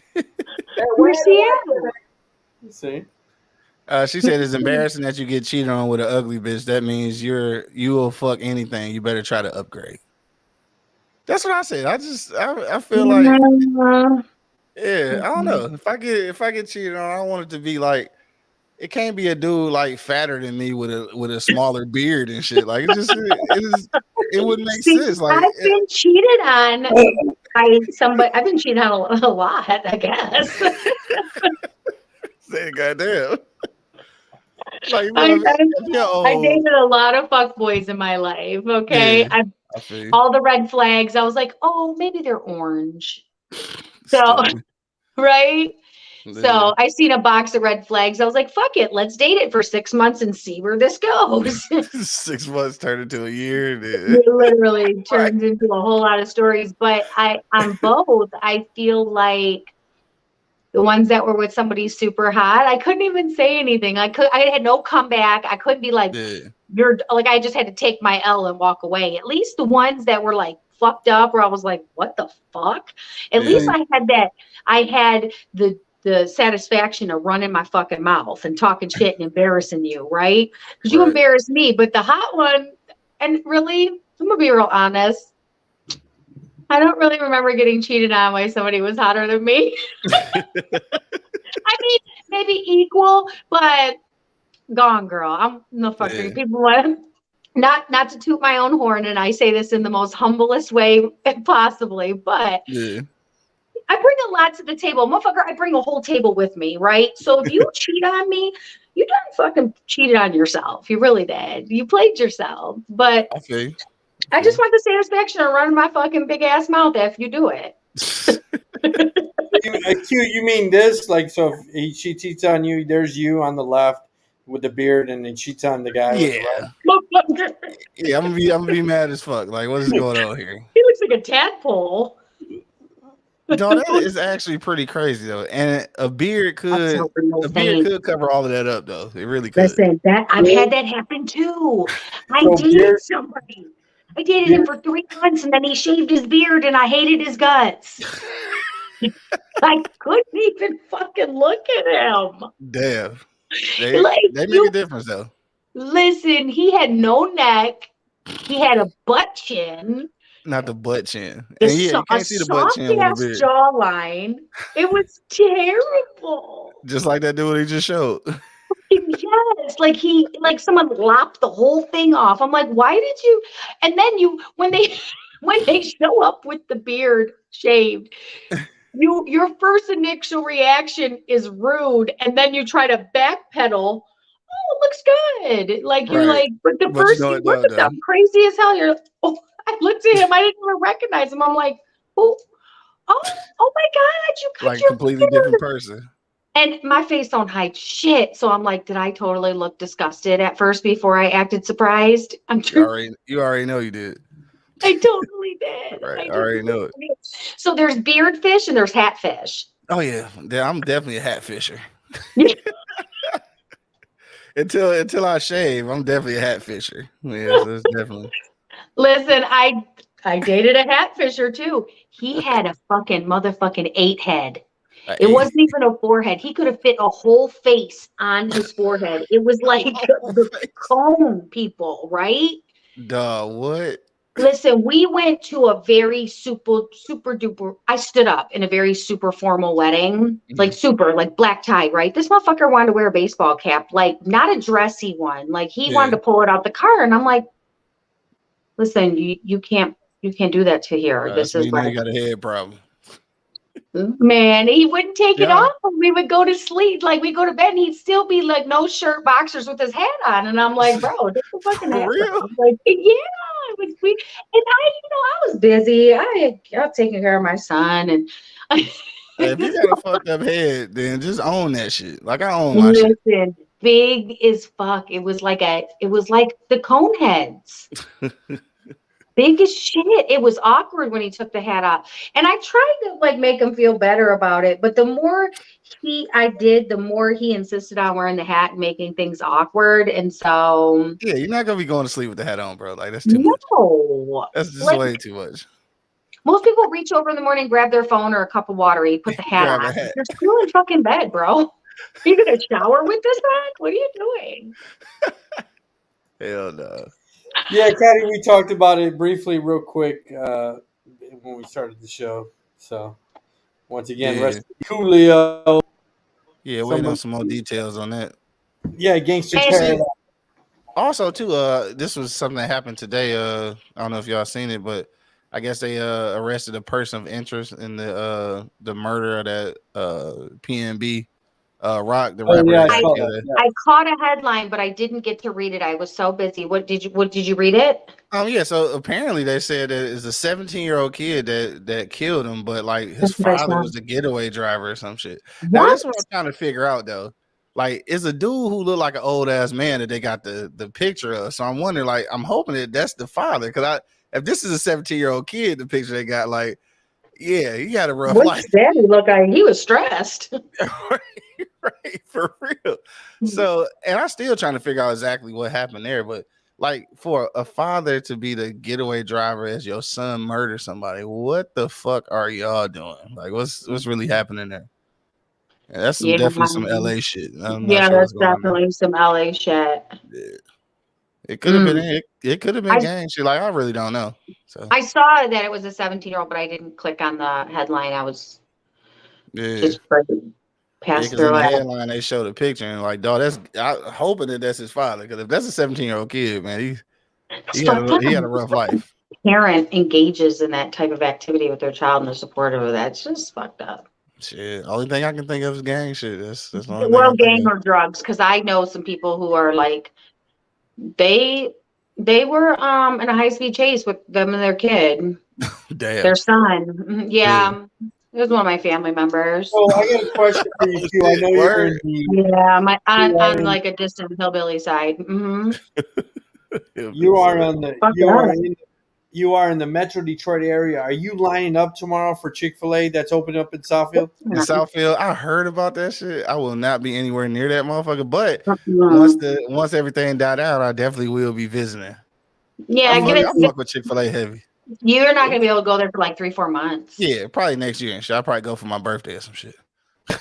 Where's she at? You see. She said it's embarrassing that you get cheated on with an ugly bitch. That means you will fuck anything. You better try to upgrade. That's what I said. I feel like, I don't know. If I get cheated on, I don't want it to be like, it can't be a dude like fatter than me with a smaller beard and shit. Like it wouldn't make sense. Like, I've been cheated on by somebody. I've been cheated on a lot, I guess. Say goddamn. Like, I dated a lot of fuckboys in my life. Okay, all the red flags. I was like, oh, maybe they're orange. So, right. Yeah. So I seen a box of red flags. I was like, fuck it, let's date it for 6 months and see where this goes. 6 months turned into a year. It literally turns into a whole lot of stories. But on both, I feel like the ones that were with somebody super hot, I couldn't even say anything. I had no comeback. I couldn't be like, you're like, I just had to take my L and walk away. At least the ones that were like fucked up, where I was like, what the fuck? At least I had that. I had the satisfaction of running my fucking mouth and talking shit and embarrassing you, right? Because you embarrassed me. But the hot one, and really, I'm gonna be real honest, I don't really remember getting cheated on by somebody who was hotter than me. I mean, maybe equal, but gone, girl. I'm no fucking people want not to toot my own horn, and I say this in the most humblest way possibly, but I bring a lot to the table. Motherfucker, I bring a whole table with me, right? So if you cheat on me, you done fucking cheated on yourself. You really did. You played yourself. But I just want the satisfaction of running my fucking big ass mouth after you do it. You mean this? Like, so if she cheats on you, there's you on the left with the beard, and then cheats on the guy. Yeah, I'm gonna be mad as fuck. Like, what is going on here? He looks like a tadpole. No, that is actually pretty crazy though, and a beard could cover all of that up though. It really could. Listen, I've had that happen too. I dated somebody. I dated him for 3 months, and then he shaved his beard, and I hated his guts. I couldn't even fucking look at him. Damn, they make a difference though. Listen, he had no neck. He had a butt chin. Not the butt chin. The And yeah, you can't see the butt chin with a beard. jawline. It was terrible. Just like that dude he just showed. Yes, like someone lopped the whole thing off. I'm like, why did you? And then when they show up with the beard shaved, your first initial reaction is rude, and then you try to backpedal. Oh, it looks good. Like you're like, but the first you look at them crazy as hell. You're I looked at him, I didn't even recognize him. I'm like, oh my God, you cut like your completely beard. different person. And my face don't hide shit. So I'm like, did I totally look disgusted at first before I acted surprised? You already know you did. I totally did. Right. I already know it. So there's beard fish and there's hat fish. Oh yeah. I'm definitely a hat fisher. Until I shave, I'm definitely a hat fisher. Yeah, so it's definitely. Listen, I dated a hat fisher too. He had a fucking motherfucking 8 head. It wasn't even a forehead. He could have fit a whole face on his forehead. It was like the cone people, right? Duh, what? Listen, we went to a very super duper. I stood up in a very super formal wedding, like black tie, right? This motherfucker wanted to wear a baseball cap, like not a dressy one. Like he wanted to pull it out the car, and I'm like, listen, you can't do that to here. This is like, you got a head problem. Man, he wouldn't take it off when we would go to sleep. Like we go to bed and he'd still be like no shirt, boxers with his hat on. And I'm like, bro, this is fucking hat. I'm like, yeah, it was weird. And I was busy. I was taking care of my son and if you got a fucked up head, then just own that shit. Like I own my shit. Big as fuck. It was like the cone heads. Big as shit. It was awkward when he took the hat off. And I tried to like make him feel better about it. But the more I did, the more he insisted on wearing the hat and making things awkward. And so yeah, you're not gonna be going to sleep with the hat on, bro. Like that's too much. That's just way too much. Most people reach over in the morning, grab their phone or a cup of water, you put the hat on. You're still in fucking bed, bro. Are you gonna shower with this on? What are you doing? Hell no. Yeah, Caddy, we talked about it briefly, real quick, when we started the show. So, once again, rest in Coolio. Yeah, waiting on some more details on that. Yeah, Gangster Paradise. Also, too, this was something that happened today. I don't know if y'all seen it, but I guess they arrested a person of interest in the murder of that PNB. Rock, the rapper. Yeah, I caught a headline, but I didn't get to read it. I was so busy. What did you read it? Yeah. So apparently they said that it's a 17-year-old kid that killed him, but like his father was the getaway driver or some shit. Now that's what I'm trying to figure out though. Like, it's a dude who looked like an old ass man that they got the picture of. So I'm wondering, like, I'm hoping that that's the father, because if this is a 17-year-old kid, the picture they got, like, yeah, he had a rough life. Daddy looked like he was stressed. Right, for real. So, and I'm still trying to figure out exactly what happened there, but like for a father to be the getaway driver as your son murder somebody, what the fuck are y'all doing? Like, what's really happening there? Yeah, that's definitely some LA shit. Yeah, sure that's definitely some LA shit. Yeah. It could have been it could have been gang shit. Like, I really don't know. So I saw that it was a 17-year-old, but I didn't click on the headline. I was just passed through in the headline they showed a picture and like, dog, I'm hoping that that's his father, because if that's a 17-year-old kid, man, he had a rough life. Parent engages in that type of activity with their child and they're supportive of that. It's just fucked up. Shit, only thing I can think of is gang shit. That's gang or drugs, because I know some people who are like, they were in a high-speed chase with them and their kid. Damn. Their son. Yeah. It was one of my family members. Oh, I got a question for you too. I know you're in the on like a distant hillbilly side. Mm-hmm. You are in the Metro Detroit area. Are you lining up tomorrow for Chick-fil-A that's opening up in Southfield? In Southfield, I heard about that shit. I will not be anywhere near that motherfucker. But once everything died out, I definitely will be visiting. Yeah, I fuck with Chick-fil-A heavy. You're not gonna be able to go there for like 3-4 months. Yeah, probably next year and shit. I'll probably go for my birthday or some shit. I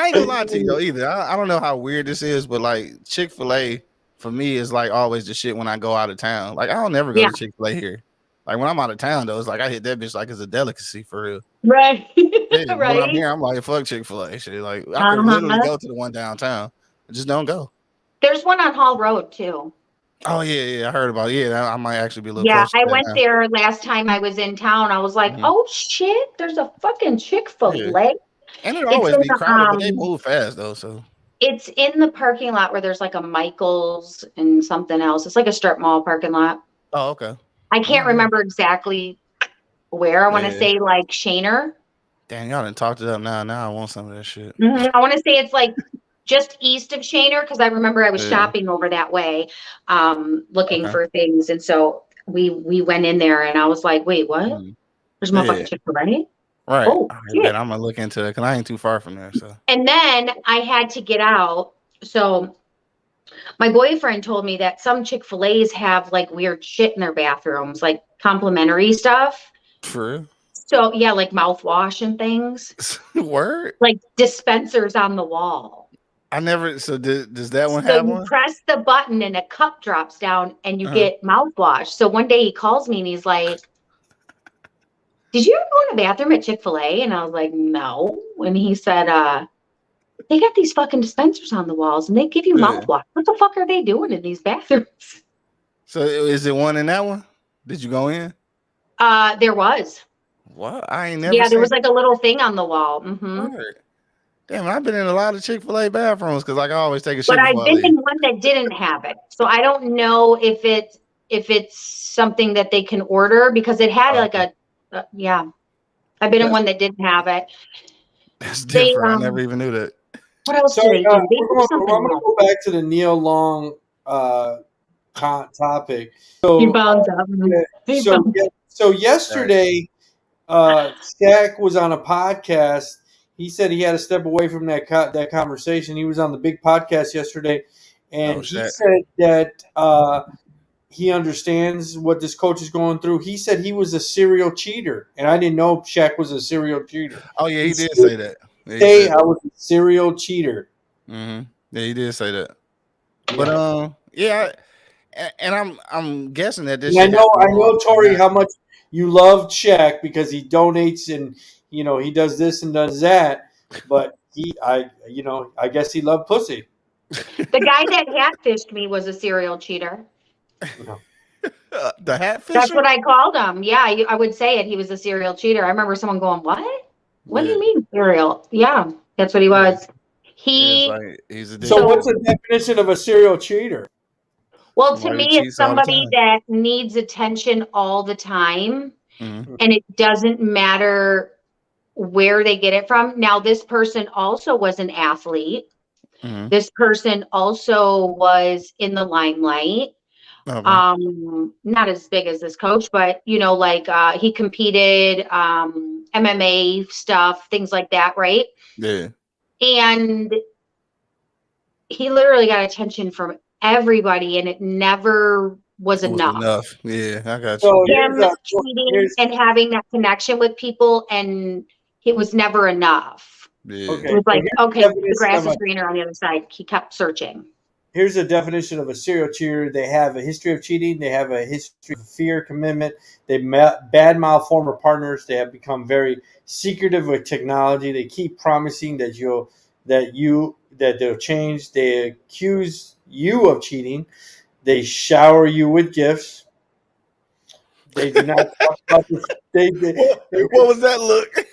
ain't gonna lie to you though either. I don't know how weird this is, but like Chick-fil-A for me is like always the shit when I go out of town. Like I don't never go to Chick-fil-A here. Like when I'm out of town though, it's like I hit that bitch like it's a delicacy for real. Right. Yeah, Right. when I'm here, I'm like fuck Chick-fil-A shit. Like I could literally go to the one downtown. I just don't go. There's one on Hall Road too. Oh yeah, I heard about it. Yeah, I might actually be a little close. Yeah, I went there last time I was in town. I was like, oh shit, there's a fucking Chick-fil-A. Yeah. And it always be crowded, but they move fast though. So it's in the parking lot where there's like a Michael's and something else. It's like a strip mall parking lot. Oh, okay. I can't remember exactly where. I want to say like Shaner. Damn, y'all didn't talk to them now. Now I want some of that shit. I want to say it's like just east of Shaner because I remember I was shopping over that way, looking for things, and so we went in there, and I was like, wait, what? There's motherfucking Chick-fil-A. Right. Oh, shit. I'm gonna look into it because I ain't too far from there. So. And then I had to get out. So my boyfriend told me that some Chick-fil-A's have like weird shit in their bathrooms, like complimentary stuff. True. So yeah, like mouthwash and things. Word. Like dispensers on the wall. I never. So does that one have one? So you press the button and a cup drops down and you get mouthwash. So one day he calls me and he's like, did you ever go in the bathroom at Chick-fil-A? And I was like, no. And he said, they got these fucking dispensers on the walls and they give you mouthwash. What the fuck are they doing in these bathrooms? So is it one in that one? Did you go in? There was. What? I ain't never. Yeah, there was like a little thing on the wall. Damn, I've been in a lot of Chick-fil-A bathrooms because like, I always take a shit. But I've been in one that didn't have it. So I don't know if it's something that they can order because it had like a I've been in one that didn't have it. That's different. I never even knew that. What else do they do? I'm going to go back to the Neil Long topic. So yesterday, Shaq was on a podcast. He said he had to step away from that conversation. He was on the big podcast yesterday, and he said that he understands what this coach is going through. He said he was a serial cheater, and I didn't know Shaq was a serial cheater. Oh yeah, he did say that. I was a serial cheater. Yeah, he did say that. But and I'm guessing that this. I know, Tori, how much you love Shaq because he donates and he does this and does that. But I guess he loved pussy. The guy that hatfished me was a serial cheater. The hatfish. That's what I called him. Yeah, I would say it. He was a serial cheater. I remember someone going, "What? What do you mean serial?" Yeah, that's what he was. He's a so what's the definition of a serial cheater? Well, to me, it's somebody that needs attention all the time, and it doesn't matter where they get it from. Now, this person also was an athlete. This person also was in the limelight. Not as big as this coach, but he competed, MMA stuff, things like that, right? Yeah. And he literally got attention from everybody, and it never was enough. Yeah, I got you. Him cheating and having that connection with people, and it was never enough. Yeah. It was like, okay, the grass is greener on the other side. He kept searching. Here's a definition of a serial cheater. They have a history of cheating. They have a history of fear, commitment. They badmouth former partners. They have become very secretive with technology. They keep promising that they'll change. They accuse you of cheating. They shower you with gifts. They do not talk about what was that look?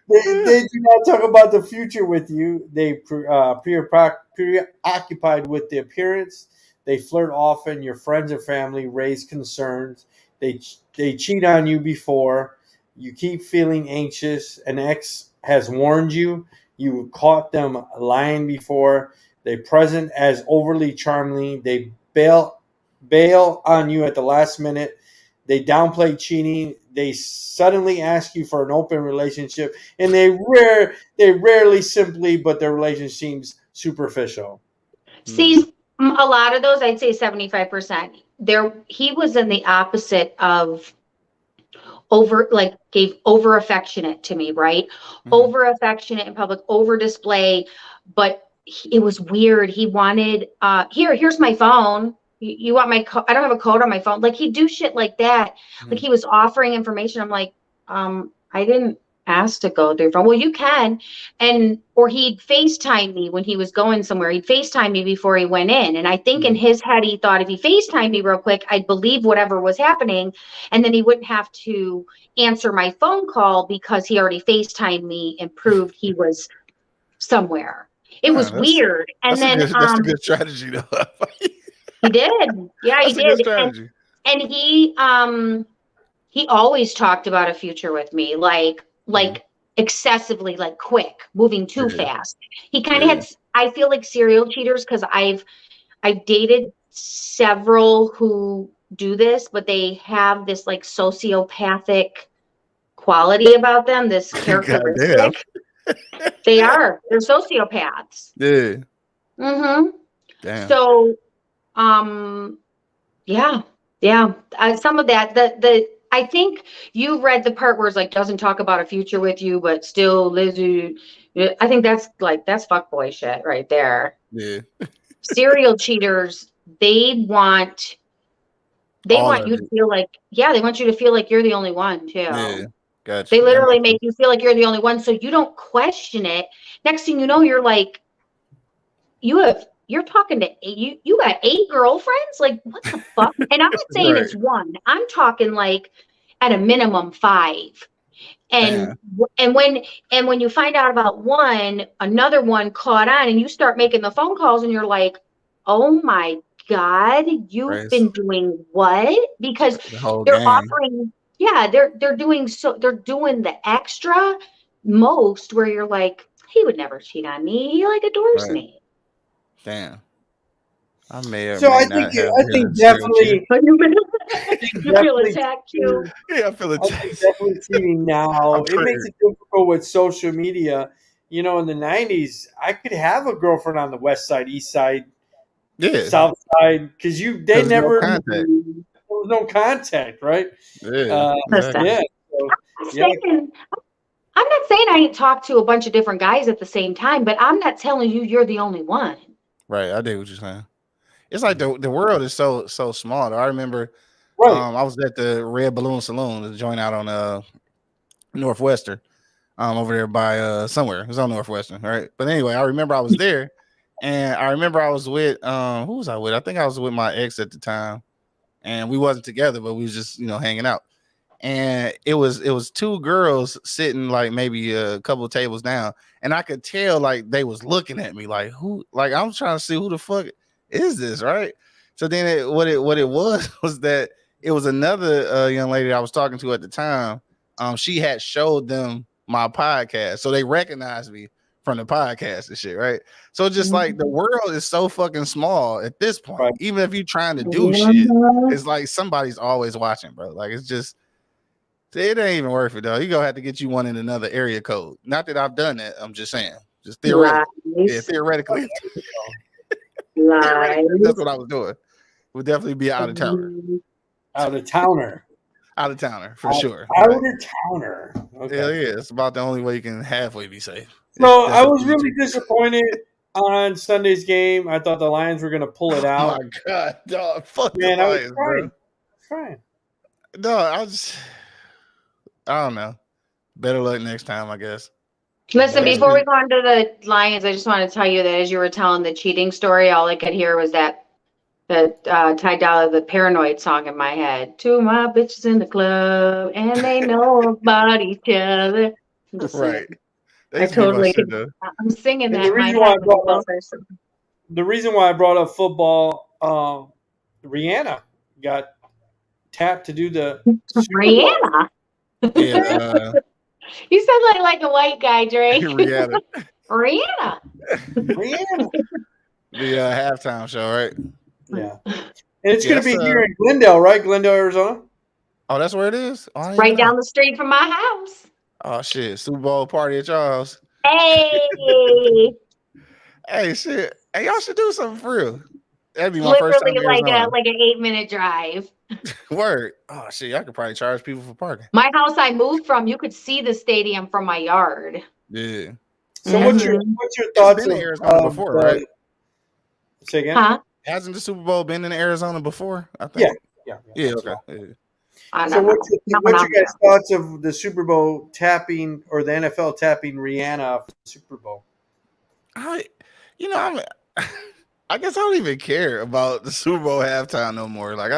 They do not talk about the future with you. They preoccupied with the appearance. They flirt often. Your friends and family raise concerns. They cheat on you before. You keep feeling anxious. An ex has warned you. You caught them lying before. They present as overly charming. They bail on you at the last minute. They downplay cheating. They suddenly ask you for an open relationship, and they rarely simply, but their relationship seems superficial. See, a lot of those, I'd say 75%. He was in the opposite of gave over affectionate to me, right? Over affectionate in public, over display, but it was weird. He wanted, here's my phone. You want my I don't have a code on my phone. Like he'd do shit like that. Like he was offering information. I'm like, I didn't ask to go through your phone. Well, you can. Or he'd FaceTime me when he was going somewhere. He'd FaceTime me before he went in. And I think in his head, he thought if he FaceTimed me real quick, I'd believe whatever was happening. And then he wouldn't have to answer my phone call because he already FaceTimed me and proved he was somewhere. It was weird. And then that's a good strategy though. he did. Yeah, he did. And he always talked about a future with me, like excessively, like quick, moving too fast. He kind of had, I feel like serial cheaters, because I've dated several who do this, but they have this like sociopathic quality about them, this characteristic. They're sociopaths. Yeah. Mm-hmm. Damn. So, yeah. Some of that, I think you read the part where it's like doesn't talk about a future with you, but still lives you. I think that's fuckboy shit right there. Yeah. Serial cheaters, they want you to feel like, they want you to feel like you're the only one too. Yeah. Gotcha. They literally make you feel like you're the only one, so you don't question it. Next thing you know, you're like, you're talking to you got 8 girlfriends? Like, what the fuck? And I'm not saying it's one. I'm talking like at a minimum 5. And when you find out about one, another one caught on, and you start making the phone calls, and you're like, oh my God, you've been doing what? Because they're offering, they're doing the extra most where you're like, he would never cheat on me. He like adores me. Damn. I may or so may I not think have I think definitely you feel attacked too. Yeah, I feel attacked. Definitely cheating now. It makes it difficult with social media. You know, in the 90s, I could have a girlfriend on the west side, east side, south side, because they never there was no contact, right? Yeah. I'm not saying I ain't talked to a bunch of different guys at the same time, but I'm not telling you you're the only one. Right, I dig what you're saying. It's like the world is so small. I remember I was at the Red Balloon Saloon, the joint out on Northwestern, over there by somewhere. It was on Northwestern, right? But anyway, I remember I was there, and I remember I was with who was I with? I think I was with my ex at the time, and we wasn't together, but we was just hanging out. And it was 2 girls sitting like maybe a couple of tables down, and I could tell like they was looking at me like, who, like I'm trying to see who the fuck is this, right? So then what it was that it was another young lady I was talking to at the time. She had showed them my podcast, so they recognized me from the podcast and shit, right? So just like the world is so fucking small at this point. Even if you're trying to do shit, it's like somebody's always watching, bro. Like it's just. It ain't even worth it, though. You're going to have to get you one in another area code. Not that I've done that. I'm just saying. Just theoretically. Yeah, theoretically. That's what I was doing. Would definitely be out of towner. Out of towner. Out of towner, for sure. Out of towner. Okay. Hell yeah. It's about the only way you can halfway be safe. So I was really disappointed on Sunday's game. I thought the Lions were going to pull it out. Oh, my God. Dog. Fuck the Lions, bro. Fine. No, I don't know. Better luck next time, I guess. Listen, before we go on to the Lions, I just want to tell you that as you were telling the cheating story, all I could hear was that Ty Dolla, the Paranoid song in my head. 2 of my bitches in the club, and they know about each other. Right. I totally could. I'm singing that. The reason why I brought up football, Rihanna got tapped to do the Rihanna. Yeah, you sound like a white guy, Drake. Rihanna. The halftime show, right? Yeah. And it's going to be here in Glendale, right? Glendale, Arizona. Oh, that's where it is? Oh, right down the street from my house. Oh, shit. Super Bowl party at y'all house. Hey. Hey, shit. Hey, y'all should do something for real. That'd be my first time in Arizona. Like an 8-minute drive. Word. Oh, shit. I could probably charge people for parking. My house I moved from, you could see the stadium from my yard. Yeah. So what's your thoughts been in Arizona before, right? Say again? Huh? Hasn't the Super Bowl been in Arizona before? I think. Yeah. Okay. So what's your guys' thoughts of the Super Bowl tapping or the NFL tapping Rihanna for the Super Bowl? I guess I don't even care about the Super Bowl halftime no more. Like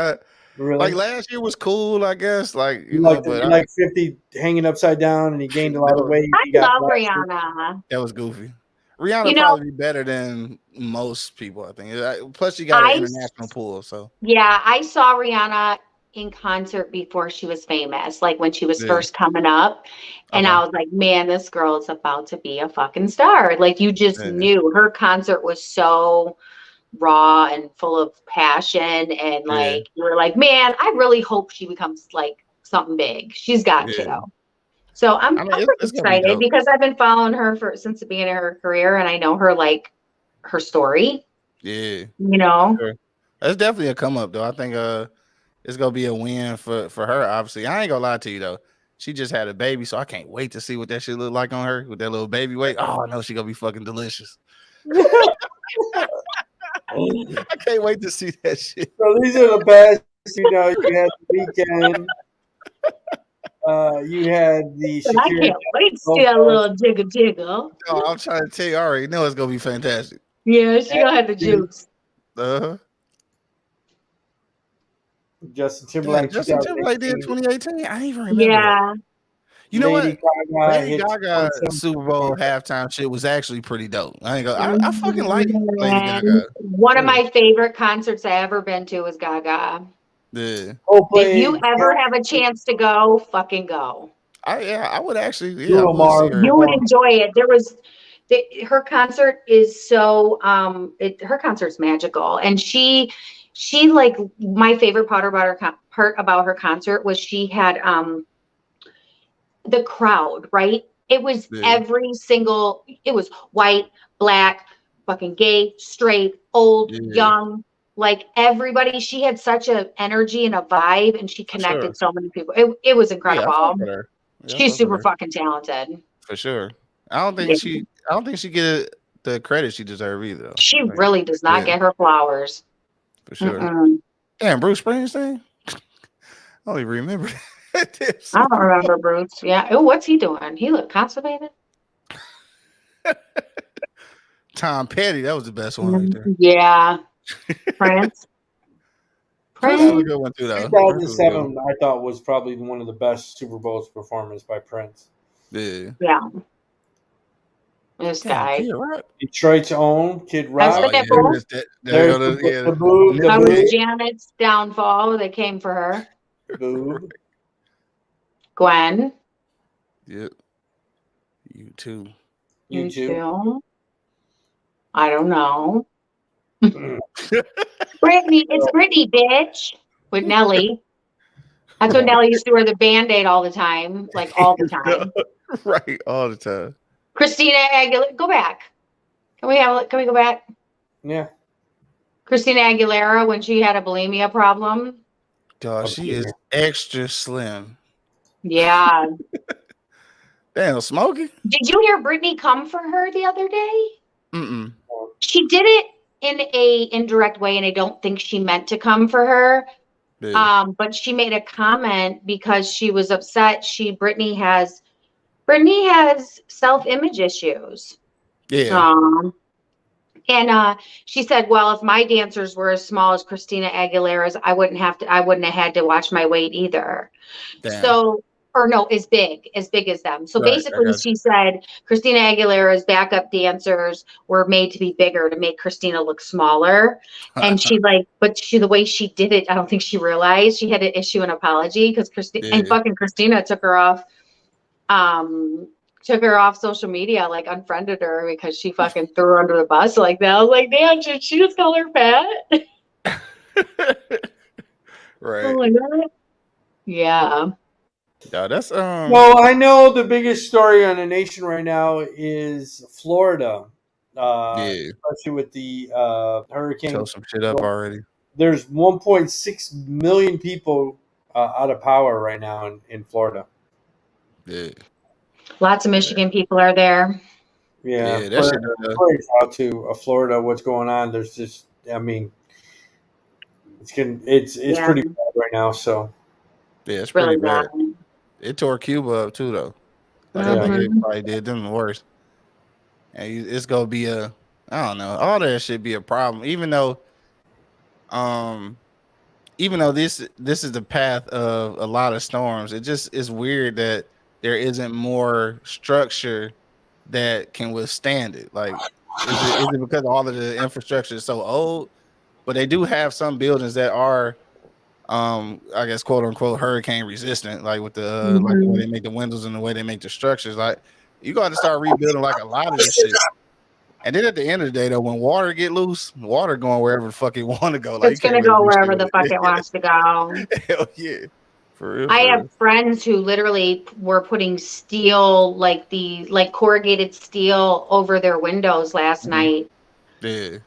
last year was cool, I guess. Like but 50 hanging upside down and he gained a lot of weight. I love Rihanna. That was goofy. Rihanna probably be better than most people, I think. Plus, she got an international pool. So yeah, I saw Rihanna in concert before she was famous, like when she was first coming up, and I was like, man, this girl is about to be a fucking star. Like you just knew her concert was so raw and full of passion, and like you were like, man, I really hope she becomes like something big. She's got to. So I'm pretty excited because I've been following her since the beginning of her career, and I know her her story. Yeah, Sure. That's definitely a come up though. I think it's gonna be a win for her. Obviously, I ain't gonna lie to you though. She just had a baby, so I can't wait to see what that shit look like on her with that little baby weight. Oh, I know she gonna be fucking delicious. I can't wait to see that shit. So these are the best. You had the weekend. You had the security. I can't wait to see a little jiggle. No, I'm trying to tell you, I already know it's gonna be fantastic. Yeah, she gonna have the juice. Justin Timberlake. Justin Timberlake did 2018. I didn't even remember. Yeah. You know Lady Gaga Super Bowl halftime shit was actually pretty dope. I fucking like Lady Gaga. One of my favorite concerts I ever been to was Gaga. Yeah. If you ever have a chance to go, fucking go. I would actually. You would enjoy it. Her concert is so her concert's magical, and she like my favorite part about her concert was she had the crowd, right? It was every single. It was white, black, fucking gay, straight, old, young. Like everybody, she had such an energy and a vibe, and she connected so many people. It was incredible. She's super fucking talented. For sure. I don't think she get the credit she deserves either. She really does not get her flowers. For sure. Damn, Bruce Springsteen. I don't even remember. I don't remember Bruce. Yeah. Oh, what's he doing? He looked constipated. Tom Petty, that was the best one right there. Yeah. Prince. Prince was a good one too, though. 2007, I thought was probably one of the best Super Bowls performances by Prince. Yeah. This guy. Detroit's own Kid Rock. That was Janet's downfall. They came for her. Boob. Gwen. Yep. You too. You too. I don't know. Brittney, it's Brittney, bitch. With Nelly. That's what Nelly used to wear the Band-Aid all the time. Like all the time. Right, all the time. Christina Aguilera, go back. Can we go back? Yeah. Christina Aguilera when she had a bulimia problem. God, she is extra slim. Yeah. Damn, Smokey. Did you hear Brittney come for her the other day? Mm-mm. She did it in a indirect way, and I don't think she meant to come for her. Yeah. But she made a comment because she was upset. Brittney has self-image issues. Yeah. And she said, well, if my dancers were as small as Christina Aguilera's, I wouldn't have had to watch my weight either. Damn. So, or no, as big as them. So basically she said Christina Aguilera's backup dancers were made to be bigger to make Christina look smaller. And the way she did it, I don't think she realized she had to issue an apology because Christina took her off social media, like unfriended her because she fucking threw her under the bus like that. I was like, damn, should she just call her fat? Right. Oh my God. Yeah. Yeah, that's Well, I know the biggest story on the nation right now is Florida. Especially with the hurricane. Tell some shit up already. There's 1.6 million people out of power right now in Florida. Yeah. Lots of Michigan people are there. Yeah, that shit. prayers out to Florida. What's going on? There's just, I mean, it's pretty bad right now. So yeah, it's really pretty bad. bad. It tore Cuba up too, though. Like I think it probably did them the worst. And it's gonna be I don't know. All that should be a problem, even though this is the path of a lot of storms. It just is weird that there isn't more structure that can withstand it. Like, is it because all of the infrastructure is so old? But they do have some buildings that are, I guess, quote unquote, hurricane resistant. Like with the like the way they make the windows and the way they make the structures. Like, you got to start rebuilding like a lot of this shit. And then at the end of the day, though, when water get loose, water going wherever the fuck it want to go. Like, It's gonna go wherever the fuck it wants to go. Hell yeah, for real. I have friends who literally were putting steel, like corrugated steel, over their windows last night. Yeah.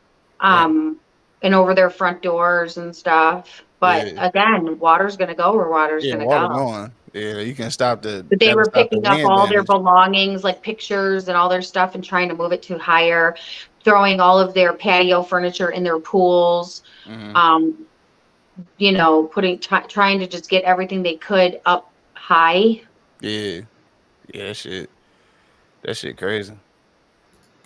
And over their front doors and stuff. But again, water's gonna go where water's gonna go. Going. Yeah, you can stop the. But they were picking up all their belongings, like pictures and all their stuff, and trying to move it to higher, throwing all of their patio furniture in their pools. You know, trying to just get everything they could up high. Yeah, that shit crazy.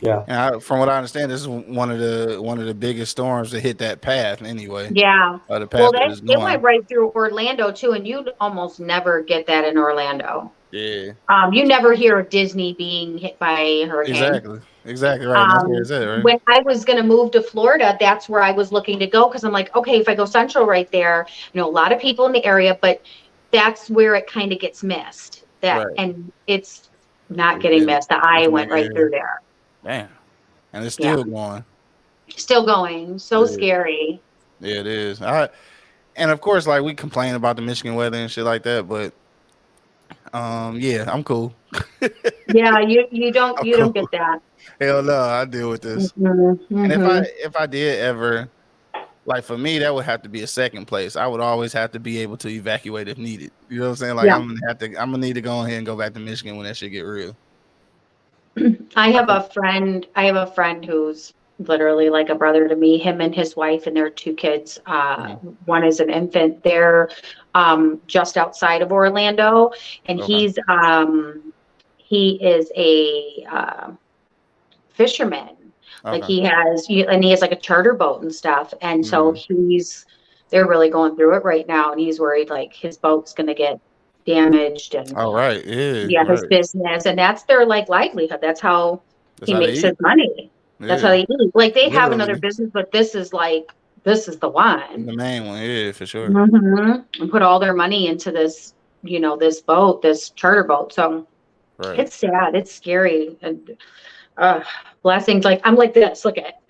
Yeah. And from what I understand, this is one of the biggest storms that hit that path anyway. Yeah. The path it went right through Orlando too, and you'd almost never get that in Orlando. Yeah. You never hear of Disney being hit by a hurricane. Exactly right. That's where it's at, right? When I was going to move to Florida, that's where I was looking to go, because I'm like, okay, if I go central right there, you know, a lot of people in the area, but that's where it kind of gets missed. And it's not getting missed. The eye went right through there. Damn. And it's still going. Still going. So scary. Yeah, it is. And of course, like, we complain about the Michigan weather and shit like that, but I'm cool. Yeah, you don't get that. Hell no, I deal with this. And if I did ever, like, for me, that would have to be a second place. I would always have to be able to evacuate if needed. You know what I'm saying? Like, I'm gonna need to go ahead and go back to Michigan when that shit get real. I have a friend who's literally like a brother to me, him and his wife and their 2 kids. One is an infant. They're just outside of Orlando, and he is a fisherman. Like he has like a charter boat and stuff. And so they're really going through it right now, and he's worried like his boat's going to get damaged, and his business, and that's their like livelihood. That's how he makes his money. That's how they eat. Like, they have another business, but this is the one, the main one. For sure. And put all their money into this, you know, this boat, this charter boat. So it's sad, it's scary, and blessings. Like, I'm like this, look at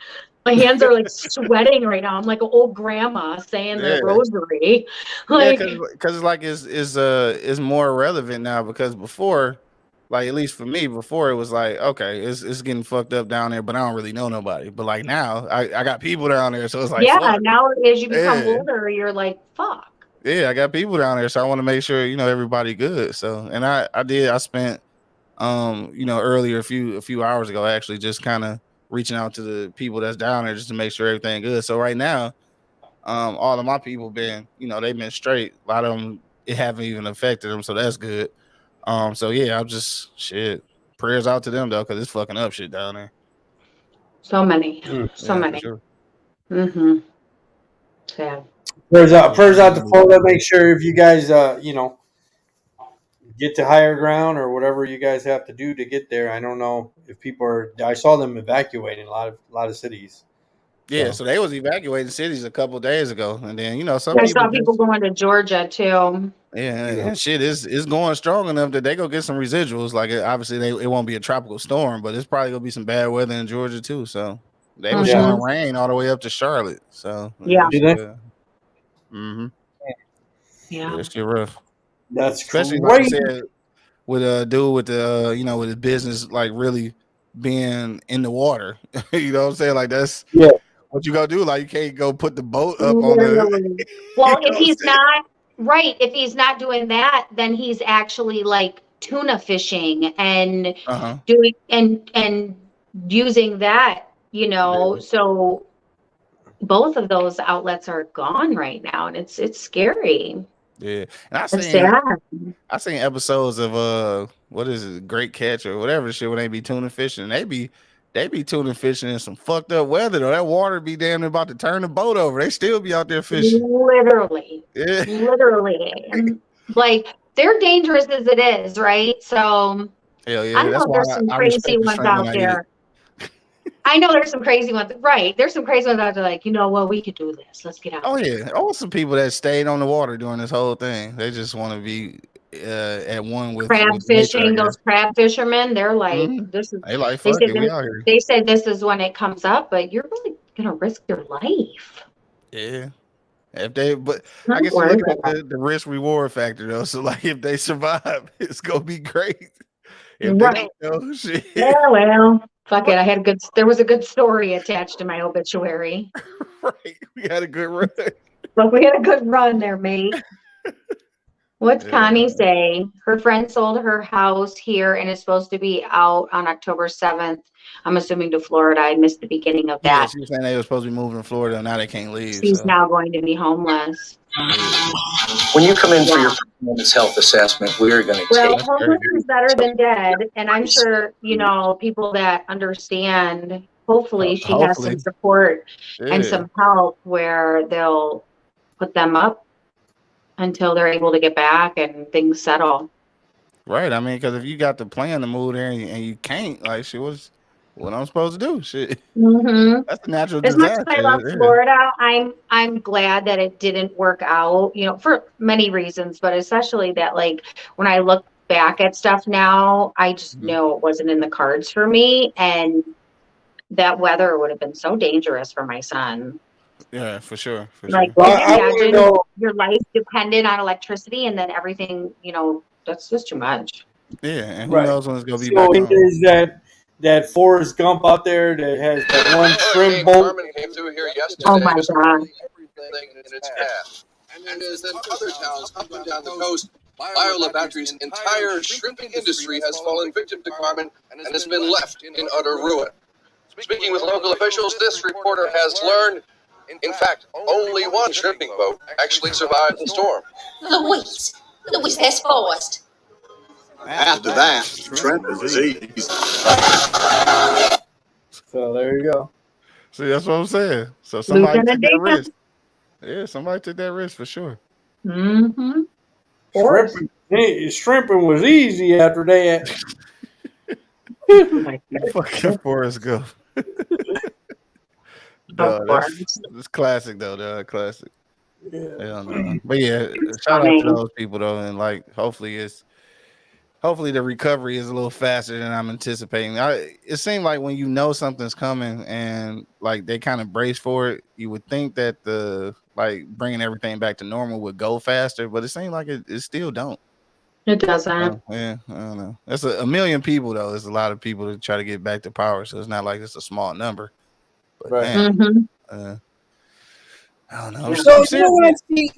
my hands are like sweating right now. I'm like an old grandma saying the rosary. Like, because like is more relevant now, because before, like, at least for me, before it was like, okay, it's getting fucked up down there, but I don't really know nobody. But like now, I got people down there, so it's like, fuck. Now as you become older, you're like, fuck. Yeah, I got people down there, so I want to make sure, you know, everybody good. So, and I spent earlier a few hours ago, actually, just kind of reaching out to the people that's down there just to make sure everything good. So right now, all of my people been, you know, they've been straight. A lot of them, it haven't even affected them, so that's good. So yeah, I'm just prayers out to them though, because it's fucking up shit down there. So many. Sure. Sad. Prayers out to Florida. Make sure if you guys get to higher ground or whatever you guys have to do to get there. I don't know if people are. I saw them evacuating a lot of cities. Yeah, so they was evacuating cities a couple of days ago, and then, you know, I saw people going to Georgia too. Yeah, and shit is going strong enough that they go get some residuals. Like, obviously it won't be a tropical storm, but it's probably gonna be some bad weather in Georgia too. So they were showing rain all the way up to Charlotte. So yeah, it's still rough. That's especially crazy. Like I said, with a dude with the with his business like really being in the water. You know what I'm saying? Like, that's what you gonna do. Like, you can't go put the boat up on the. Well, if he's not if he's not doing that, then he's actually like tuna fishing and doing and using that, so both of those outlets are gone right now, and it's scary. Yeah, and It's sad. I seen episodes of what is it, Great Catch or whatever shit when they be tuna fishing. They be tuna fishing in some fucked up weather though. That water be damn near about to turn the boat over. They still be out there fishing. Literally. Yeah. Literally. And like they're dangerous as it is, right? So hell yeah. I know there's some crazy ones out there. I know there's some crazy ones, right? There's some crazy ones out there like, we could do this. Let's get out. Oh yeah. I want some people that stayed on the water during this whole thing. They just want to be at one with crab fishing. Those crab fishermen, they're like, this is. They like, fuck it, we out here. They said this is when it comes up, but you're really gonna risk your life. Yeah. I guess you look at the risk reward factor though. So like, if they survive, it's gonna be great. If right. They don't, shit. Yeah, well, fuck it. There was a good story attached to my obituary. Right. We had a good run. But we had a good run there, mate. What's Connie say? Her friend sold her house here and is supposed to be out on October 7th. I'm assuming to Florida. I missed the beginning of that. Yeah, she was saying they were supposed to be moving to Florida, and now they can't leave. She's now going to be homeless. When you come in for your performance health assessment, we are going to take. Well, homeless is better than dead, and I'm sure people that understand. Hopefully, she has some support and some help where they'll put them up until they're able to get back and things settle. Right. I mean, because if you got the plan to move there and you can't, like, shit, what I'm supposed to do? Shit. That's a natural disaster. As much as I love Florida, I'm glad that it didn't work out, for many reasons, but especially that, like, when I look back at stuff now, I just know it wasn't in the cards for me, and that weather would have been so dangerous for my son. Yeah, for sure. Like, can you imagine your life dependent on electricity and then everything, that's just too much. Yeah, and who knows when it's going to be back home. There's that Forrest Gump out there that has that one shrimp boat. Came through here yesterday. Oh my God. Everything in its path. And as in other towns up and down the coast, Biola Battery's entire shrimping industry has fallen victim to Carmen and has been left in utter ruin. Speaking with local officials, this reporter has learned, in fact, only one shrimping boat actually survived the storm. Louise, that's Forrest. After that, shrimp is easy. So there you go. See, that's what I'm saying. So somebody took that risk. Yeah, somebody took that risk for sure. Shrimping was easy after that. Fucking Forrest Gump. It's classic though. Classic. Yeah. But yeah, shout out to those people though, and like hopefully the recovery is a little faster than I'm anticipating. It seemed like when you know something's coming and like they kind of brace for it, you would think that the bringing everything back to normal would go faster, but it seemed like it still don't. It doesn't. Yeah, I don't know. That's a million people though. There's a lot of people to try to get back to power, so it's not like it's a small number. But man, I don't know. So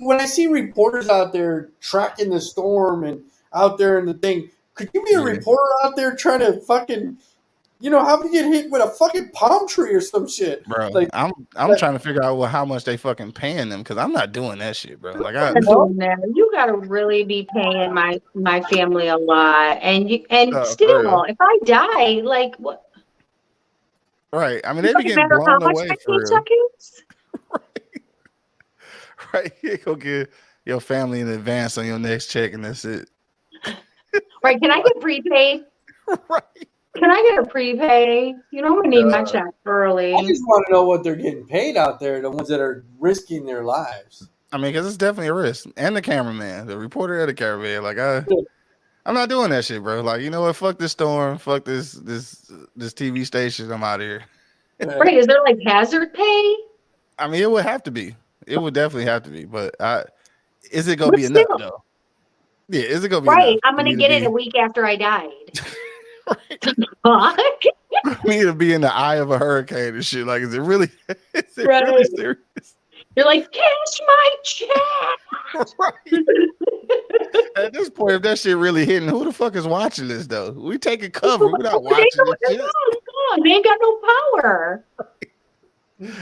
when I see reporters out there tracking the storm and out there in the thing, could you be a reporter out there trying to fucking, how do you get hit with a fucking palm tree or some shit? Bro, like, I'm trying to figure out how much they fucking paying them, because I'm not doing that shit, bro. Like you gotta really be paying my family a lot, and still, if I die, like what? Right. I mean, they be getting blown away for real. Right. You go get your family in advance on your next check, and that's it. Right. Can I get prepaid? Right. Can I get a prepay? I'm gonna need my check early. I just want to know what they're getting paid out there, the ones that are risking their lives. I mean, because it's definitely a risk. And the cameraman, the reporter and the cameraman. Like, I'm not doing that shit, bro. Like, you know what? Fuck this storm. Fuck this TV station. I'm out of here. Right. Is there like hazard pay? I mean, it would have to be. It would definitely have to be. But is it going to be enough, though? Yeah, is it going to be enough? I'm going to get it a week after I died. Right. I mean, to be in the eye of a hurricane and shit. Like, is it really serious? You're like, cash my check. Right. At this point, if that shit really hitting, who the fuck is watching this though? We taking cover. We're not watching this shit. on. They ain't got no power.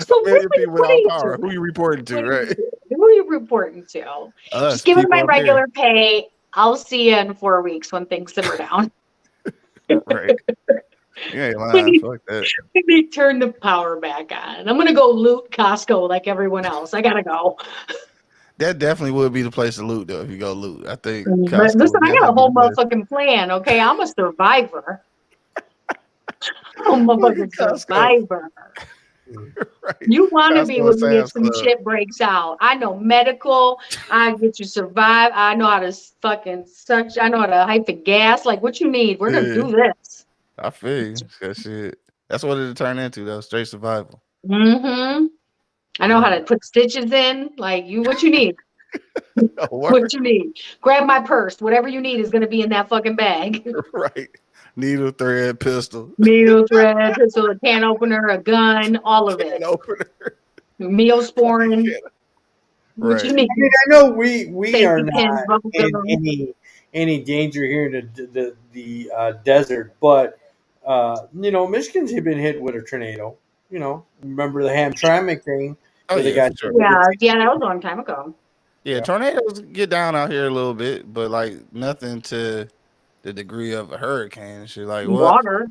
So Million really, people what are without you power. doing? Who you reporting to, right? Who are you reporting to? Us, Just give me my people up here. regular pay. I'll see you in 4 weeks when things simmer down. Right. You ain't lying. Fuck that. They turn the power back on. I'm gonna go loot Costco like everyone else. I gotta go. That definitely would be the place to loot, though. If you go loot, I think. But Costco listen, would I got a definitely whole be the place. motherfucking plan. Okay, I'm a survivor. I'm a Look at motherfucking Costco. survivor. Right. You want to be Costco with me if Sam's some Club. shit breaks out. I know medical. I get you survive. I know how to fucking such. I know how to hyphen gas. Like what you need. We're gonna do this. I feel you. That shit. That's what it'll turn into, though. Straight survival. Mm-hmm. I know how to put stitches in. Like you, what you need. What you need. Grab my purse. Whatever you need is gonna be in that fucking bag. Right. Needle, thread, pistol. Needle thread, pistol, a can opener, a gun, all of it. Can opener. Mealsporin. What you Right. need. I mean, I know we Safety are pins, not bubble in gum. any danger here in the desert, but Michigan's been hit with a tornado. Remember the Hamtramck thing? Oh, where they yeah, got for sure. Yeah, that was a long time ago. Yeah, tornadoes get down out here a little bit, but like nothing to the degree of a hurricane and shit. Like what? Water.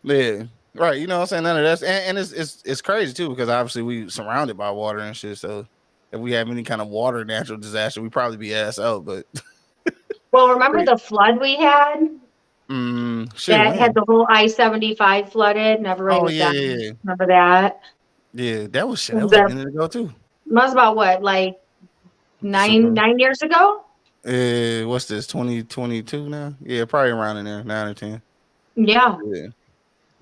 Yeah, right. You know what I'm saying? None of that. And it's crazy too because obviously we surrounded by water and shit. So if we have any kind of water natural disaster, we'd probably be ass out. But Well, remember the flood we had? shit, That when? had the whole I-75 flooded and everybody was yeah, dying. yeah. Remember that? Yeah, that was shit. That Was was a that- minute ago too. That was about what, like nine years ago? What's this? 2022 now? Yeah, probably around in there, 9 or 10. Yeah. Yeah.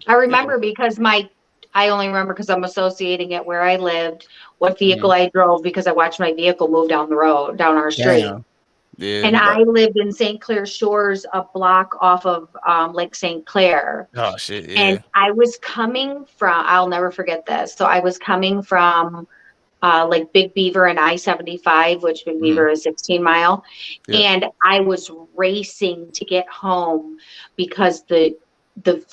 I remember because I only remember because I'm associating it where I lived, what vehicle I drove because I watched my vehicle move down the road, down our street. Damn. Yeah. And I lived in St. Clair Shores, a block off of Lake St. Clair. Oh shit, yeah. And I was coming from, I'll never forget this. So I was coming from like Big Beaver and I-75, which Big Beaver is 16 mile. Yeah. And I was racing to get home because the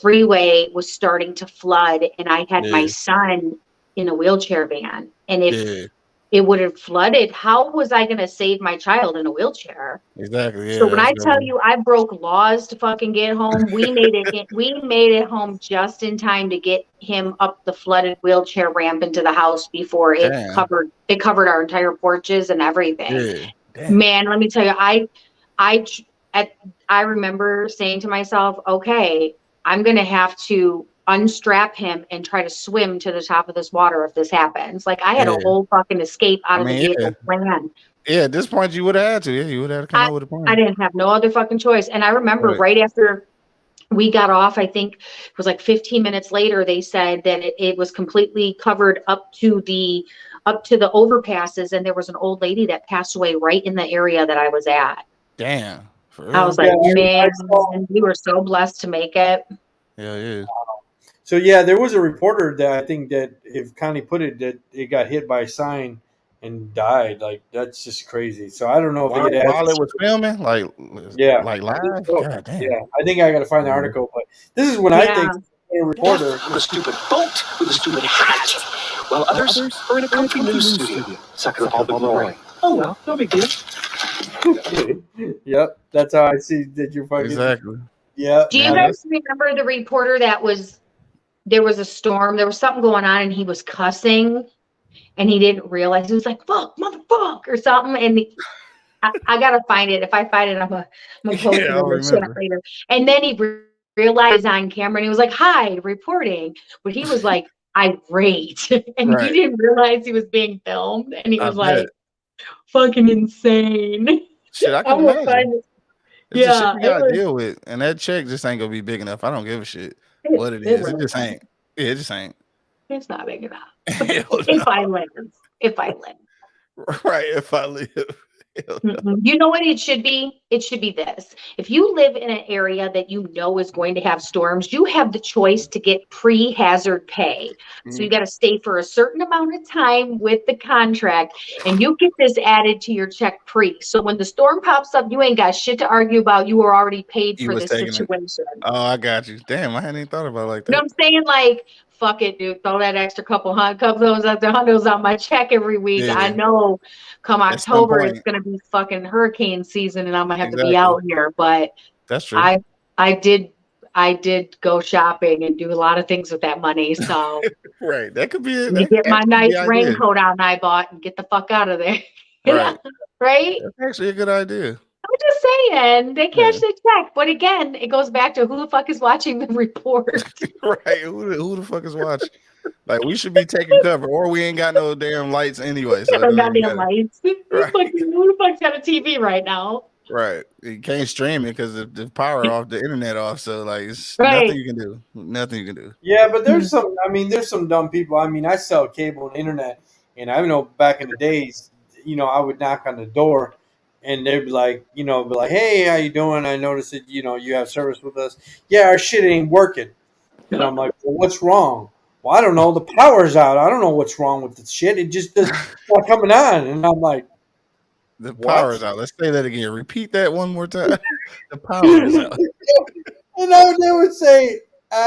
freeway was starting to flood and I had my son in a wheelchair van. And if it would have flooded, how was I going to save my child in a wheelchair? Exactly. Yeah, So when I tell you I broke laws to fucking get home, we made it home just in time to get him up the flooded wheelchair ramp into the house before it covered our entire porches and everything. Yeah. Man, let me tell you, I remember saying to myself, okay, I'm going to have to unstrap him and try to swim to the top of this water if this happens. Like I had a whole fucking escape out of the vehicle plan. Yeah, at this point you would have had to. Yeah, you would have to come up with a plan. I didn't have no other fucking choice. And I remember right after we got off, I think it was like 15 minutes later, they said that it was completely covered up to the overpasses, and there was an old lady that passed away right in the area that I was at. Damn. I was like, man, we were so blessed to make it. Yeah. So yeah, there was a reporter that I think that, if Connie put it, that it got hit by a sign and died. Like that's just crazy. So I don't know if while it was filming, like live. God damn. Yeah, I think I got to find the article, but this is when I think a reporter with a stupid boat with a stupid hat, while others are in a comfy news studio, sucking up all the glory. Oh well, no big deal. Yep, that's how I see that you're fucking. Exactly. Yeah. Do you guys remember the reporter there was a storm, there was something going on, and he was cussing, and he didn't realize. He was like, "Fuck, motherfucker," or something. And I gotta find it. If I find it, I'm gonna post it later. And then he realized on camera, and he was like, "Hi, reporting," but he was like irate, and he didn't realize he was being filmed, and he was like, "Fucking insane." Shit, I can imagine. It's the shit you gotta deal with, and that check just ain't gonna be big enough. I don't give a shit what it is. It just ain't. Yeah, it just ain't. It's not big enough. If I live. Right, if I live. You know what it should be? It should be this. If you live in an area that you know is going to have storms, you have the choice to get pre-hazard pay. So you got to stay for a certain amount of time with the contract, and you get this added to your check pre. So when the storm pops up, you ain't got shit to argue about. You were already paid for this situation. Oh, I got you. Damn, I hadn't even thought about it like that. You know what I'm saying? Like, fuck it, dude. Throw that extra couple hundos on my check every week. Yeah. I know come October it's gonna be fucking hurricane season and I'm gonna have to be out here. But that's true. I did go shopping and do a lot of things with that money. So right. That could be it. You get my nice raincoat out and I bought and get the fuck out of there. Right. Right? That's actually a good idea. I'm just saying they cash the check, but again, it goes back to who the fuck is watching the report. Right? Who the fuck is watching? Like we should be taking cover, or we ain't got no damn lights anyway. So goddamn lights. Right. Who the fuck's got a TV right now? Right, you can't stream it because the power off, the internet off. So like, it's nothing you can do. Nothing you can do. Yeah, but there's some. I mean, there's some dumb people. I mean, I sell cable and internet, and I know back in the days, I would knock on the door. And they'd be like, hey, how you doing? I noticed that, you have service with us. Yeah, our shit ain't working. And I'm like, well, what's wrong? Well, I don't know. The power's out. I don't know what's wrong with the shit. It just doesn't start coming on. And I'm like, the power's out. Let's say that again. Repeat that one more time. The power is out. And I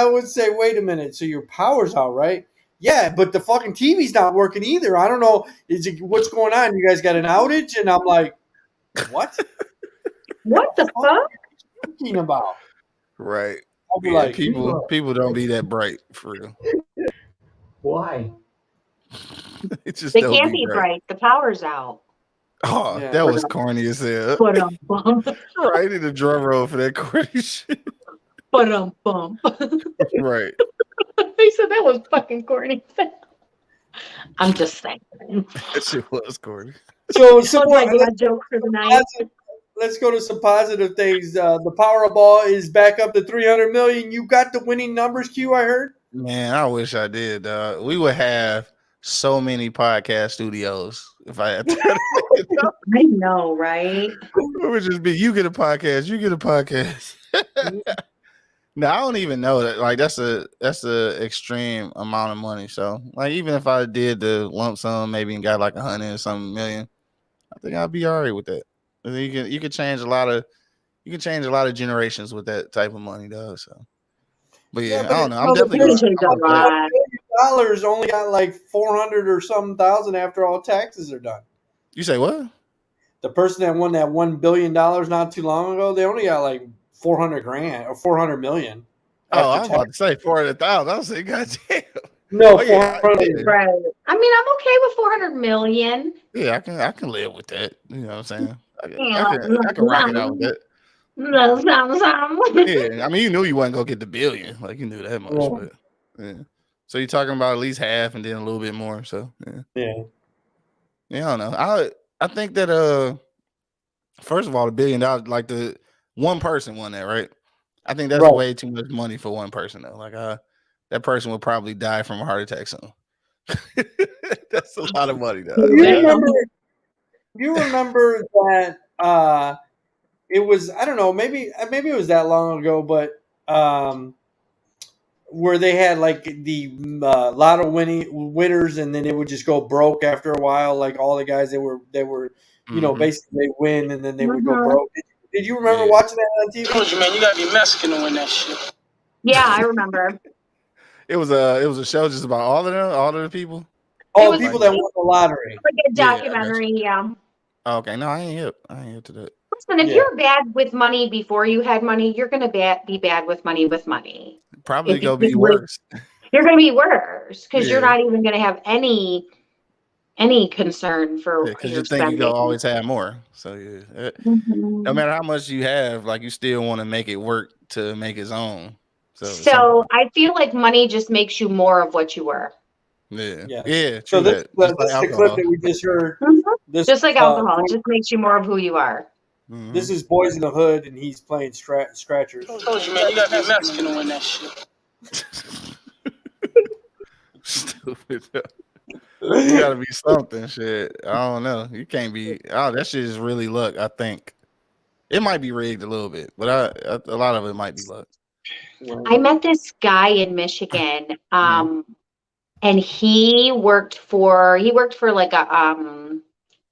would say, wait a minute. So your power's out, right? Yeah, but the fucking TV's not working either. I don't know. What's going on? You guys got an outage? And I'm like, what? What the fuck? What are you talking about? Right. I'll be like, people don't be that bright for real. Why? They can't be bright. The power's out. Oh, yeah, that was corny as hell. Right, I need a drum roll for that corny shit. Right. They said that was fucking corny. I'm just saying. That shit was corny. So joke for the night. Let's go to some positive things. The Powerball is back up to 300 million. You got the winning numbers, Q, I heard? Man, I wish I did. We would have so many podcast studios if I had to. I know, right? It would just be you get a podcast, you get a podcast. No, I don't even know that. Like that's a extreme amount of money. So like even if I did the lump sum maybe and got like 100 or something million, I think I'd be all right with that. You can change a lot of generations with that type of money, though. So, but I don't know. I'm definitely dollars only got like 400 or something thousand after all taxes are done. You say what? The person that won that $1 billion not too long ago, they only got like 400 grand or 400 million. Oh, I was about to say 400,000. I was saying, goddamn. No, right. I mean, I'm okay with 400 million. Yeah, I can live with that. You know what I'm saying? I can rock it out with that. Yeah, I mean, you knew you wasn't gonna get the billion, like you knew that much. Yeah. But, yeah. So you're talking about at least half, and then a little bit more. So yeah. I don't know. I think that first of all, $1 billion, like the one person won that, right? I think that's way too much money for one person though. Like that person would probably die from a heart attack soon. That's a lot of money though. You remember that it was, I don't know, maybe it was that long ago, but where they had like the lotto winners, and then it would just go broke after a while. Like all the guys they were basically they win and then they would go broke. Did you remember watching that on TV? I told you, man, you gotta be Mexican to win that shit. Yeah, I remember. It was a show just about all of the people. All the people that won the lottery. Like a documentary, yeah. Okay, no, I ain't hip to that. Listen, if you're bad with money before you had money, you're gonna be bad with money with money. Probably gonna be worse. You're gonna be worse because you're not even gonna have any concern for because you think you're gonna always have more. So no matter how much you have, like you still want to make it work to make its own. So I feel like money just makes you more of what you were. Yeah. So this is the clip that we just heard. Just like alcohol, it just makes you more of who you are. Mm-hmm. This is Boys in the Hood, and he's playing Scratchers. I told you, man, you gotta be Mexican to win that shit. Stupid. You gotta be something. Shit, I don't know. You can't be. Oh, that shit is really luck. I think it might be rigged a little bit, but a lot of it might be luck. I met this guy in Michigan, and he worked for like a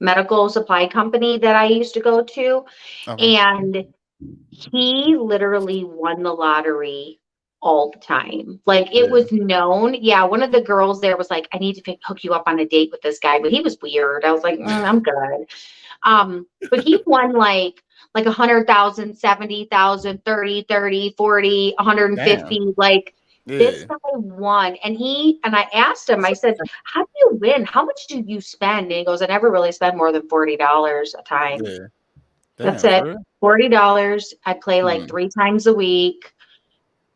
medical supply company that I used to go to, and he literally won the lottery all the time. Like it was known. Yeah, one of the girls there was like, I need to hook you up on a date with this guy, but he was weird. I was like, I'm good. But he won like 100,000, 70,000, 30, 40, 150. Damn. Like this guy won. And I asked him, I said, how do you win? How much do you spend? And he goes, I never really spend more than $40 a time. Yeah. That's it. $40. I play like 3 times a week.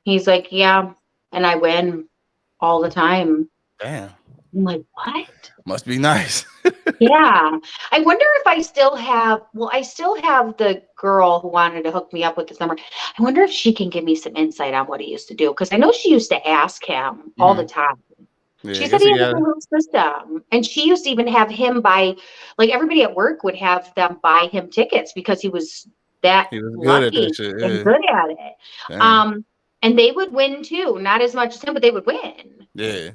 He's like, yeah. And I win all the time. Damn. I'm like, what? Must be nice. Yeah. I wonder if I still have the girl who wanted to hook me up with this number. I wonder if she can give me some insight on what he used to do. Because I know she used to ask him all the time. Yeah, she said he had a whole system. And she used to even have him buy, like everybody at work would have them buy him tickets because he was lucky good at that shit. and good at it. Damn. And they would win too. Not as much as him, but they would win. Yeah.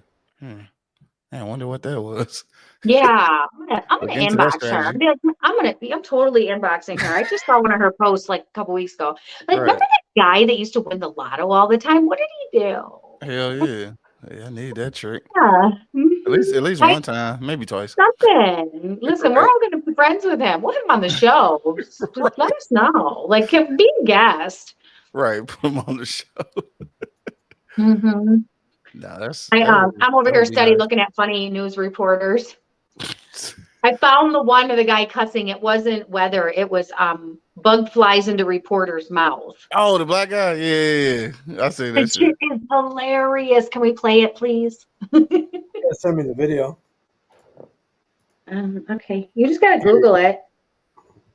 I wonder what that was. Yeah, I'm gonna inbox her. I'm totally inboxing her. I just saw one of her posts like a couple weeks ago. Like, remember that guy that used to win the lotto all the time? What did he do? Hell yeah. I need that trick. Yeah. At least one time, maybe twice. Something. Listen, we're all gonna be friends with him. We'll have him on the show. Just let us know. Like, be a guest. Right, put him on the show. No, I'm over here studying, looking at funny news reporters. I found the one of the guy cussing. It wasn't weather. It was bug flies into reporter's mouth. Oh, the black guy? Yeah. I see that shit. It is hilarious. Can we play it, please? Send me the video. Okay. You just got to Google it.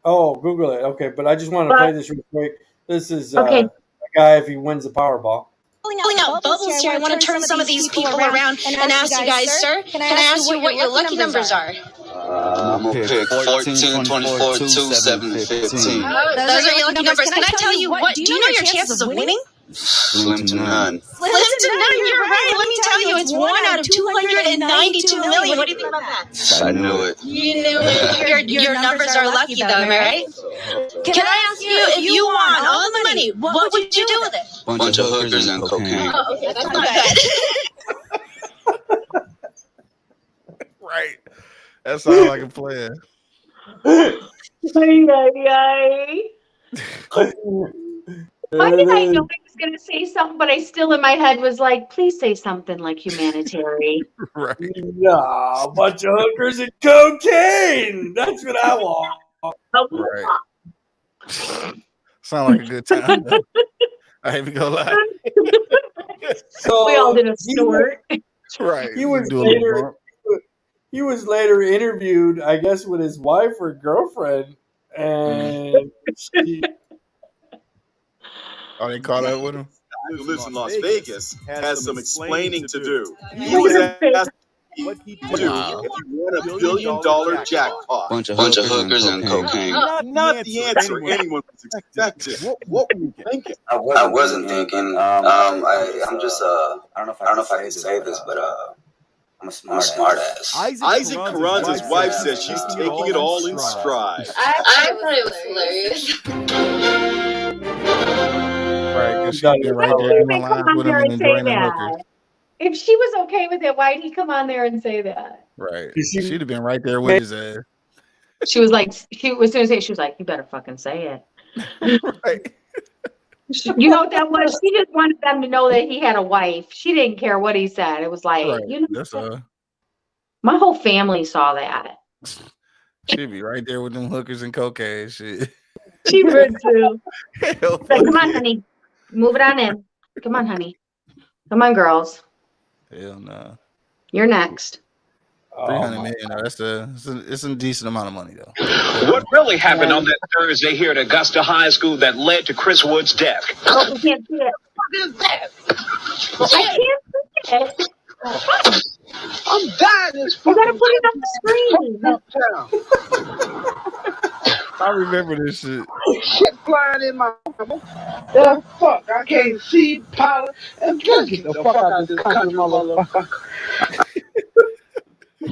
Oh, Google it. Okay, but I just want to play this real quick. This is a guy if he wins the Powerball. Pulling out bubbles here. I want to turn some of these people around and ask you guys, sir, can I ask you what your lucky numbers are? I'm going to pick 14, 24, 2, 7, 15. Those are your lucky numbers. Can I tell you what? Do you know your chances of winning? Slim to none. Slim to none, you're right. Let me tell you, it's 1 out of 292 million. What do you think about that? I knew it. You knew it. Your numbers are lucky, though, am I right? Can I ask you, if you won all the money, what would you do with it? Bunch of hookers and cocaine. Oh, okay, that's not good. Right. That sounds like a plan. Why did I know I was going to say something, but I still in my head was like, please say something like humanitarian. Right. Nah, a bunch of hookers and cocaine. That's what I want. Right. Sound like a good time. I ain't even gonna lie. So we all did a snort. Right. He was later interviewed, I guess, with his wife or girlfriend, and she. Oh, they caught up with him? Who lives in Las Vegas has some explaining to do. He was asked what he do if he won $1 billion jackpot. Bunch of hookers and cocaine. Not the answer anyone was expecting. What were you thinking? I wasn't thinking. I'm just I don't know if I can say this, but I'm a smart ass. Isaac Carranza's wife says she's taking it all in stride. I thought it was hilarious. Right, because she'd been right there doing lines with him and enjoying the hookers. If she was okay with it, why'd he come on there and say that? Right. She'd have been right there with his ass. She was like, she was going to say, she was like, you better fucking say it. Right. You know what that was? She just wanted them to know that he had a wife. She didn't care what he said. It was like, you know, that's my whole family saw that. She'd be right there with them hookers and cocaine shit. She would too. Like, come on, honey. Move it on in. Come on, honey. Come on, girls. Hell no. You're next. 300 million. It's a decent amount of money, though. What really happened on that Thursday here at Augusta High School that led to Chris Wood's death? Oh, we can't see it. What is that? I can't see it. I'm dying this You gotta fucking put it on the screen. I remember this shit. shit flying in my mouth. The fuck? I can't see power. And just get the fuck out of this country, motherfucker.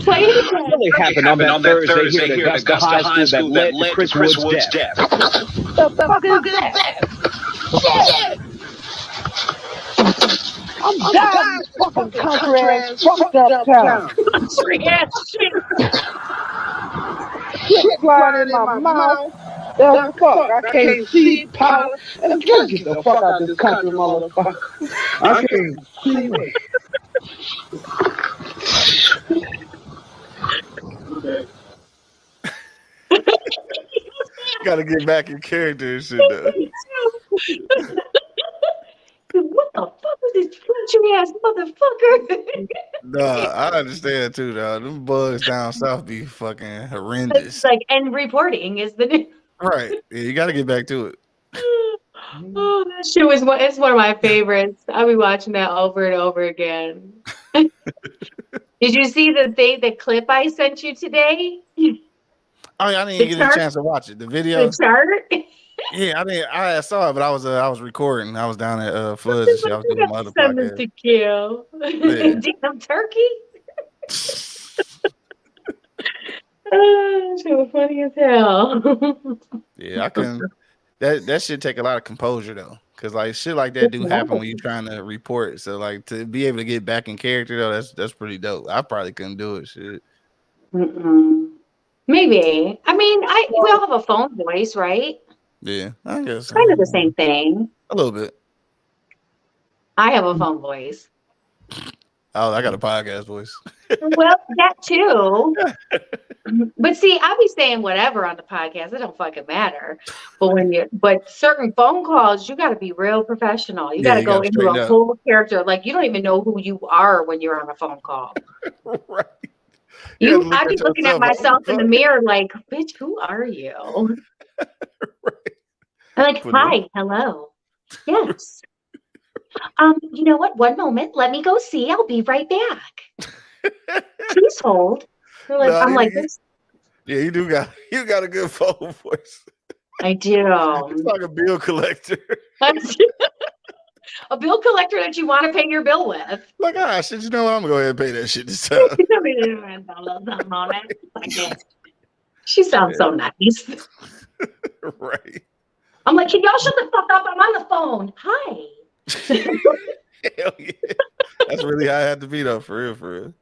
Play it again. What really happened on that Thursday here at Augusta High School that led to Chris Wood's death? The fuck is that? Shit! I'm dying this fucking country ass fucked up town. Country ass shit. Shit flying in my mouth. The fuck? I can't see power. And just get the fuck out of this country, motherfucker. I can't see it. Gotta get back in character and shit, though. What the fuck was this country ass motherfucker? Nah, I understand too, though. Them bugs down south be fucking horrendous. It's like, and reporting is the new. Right. Yeah, you gotta get back to it. Oh, that shit was it's one of my favorites. I'll be watching that over and over again. Did you see the clip I sent you today? Oh, yeah, I didn't even get a chance to watch it. The video. The chart? Yeah, I saw it, but I was recording. I was down at Floods and shit. I was doing my other Send podcast. to kill. Yeah. Damn turkey. Oh, so funny as hell. Yeah, I couldn't. That shit take a lot of composure though, because like shit like that do happen when you're trying to report. So like to be able to get back in character though, that's pretty dope. I probably couldn't do it. Shit. Maybe. I mean, we all have a phone voice, right? Yeah, I guess It's kind of the same thing. a little bit. I have a phone voice. Oh, I got a podcast voice. Well, that too. But see, I'll be saying whatever on the podcast. It don't fucking matter. But certain phone calls, you got to be real professional. You got to go into a whole character. Like you don't even know who you are when you're on a phone call. Right. I'd be looking at myself in the mirror like, bitch, who are you? Right. I'm like, hi, hello. Yes. You know what? One moment. Let me go see. I'll be right back. Please hold. Like, I'm like this. Yeah, you got a good phone voice. I do. It's like a bill collector. A bill collector that you want to pay your bill with. Like, shit, you know what? I'm gonna go ahead and pay that shit this time. She sounds so nice. Right. I'm like, can y'all shut the fuck up? I'm on the phone. Hi. Hell yeah. That's really how I had to be though, for real.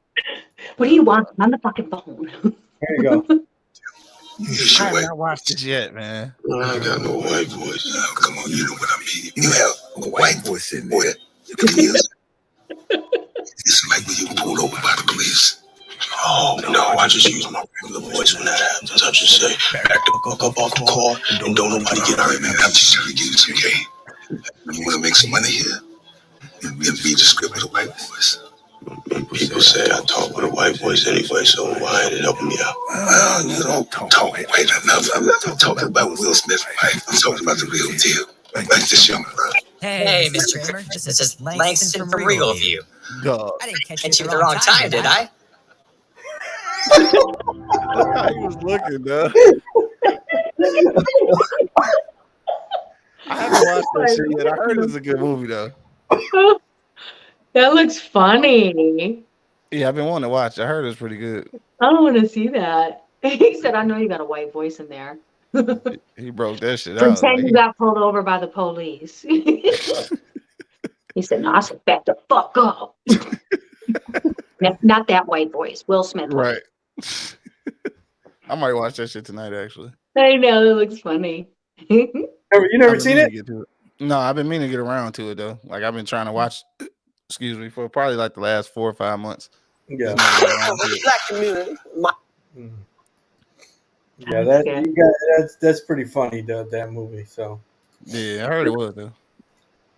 What do you want? I'm on the fucking phone. There you go. I have not watched it yet, man. I got no white voice. Oh, come on, you know what I mean. You have a white voice in there. It's like when you pulled over by the police. Oh, no, I just use my regular voice when that happens. I just say, back the fuck up off the car and don't nobody get hurt, man. I'm just trying to give you some game. You want to make some money here? And be descriptive with a white voice. People say I talk with a white voice anyway, so why ain't it helping me out? Well, you don't talk white enough. I'm not talking about Will Smith's wife. I'm talking about the real deal. Like this young brother. Hey, Mr. Kramer, this is Langston from Real View. God. I didn't catch you at the wrong time, did I? Look how he was looking, though. I haven't watched that shit yet. I heard it's a good movie, though. That looks funny. Yeah, I've been wanting to watch. I heard it's pretty good. I don't want to see that. He said, I know you got a white voice in there. He broke that shit out. Pretend you got pulled over by the police. He said, no, I said, back the fuck up. Not that white voice. Will Smith. Right. I might watch that shit tonight, actually. I know. It looks funny. You never seen it? No, I've been meaning to get around to it, though. Like, I've been trying to watch, for probably like the last 4 or 5 months. Yeah. Black community. Yeah, that's pretty funny, that movie. So yeah, I heard it was though,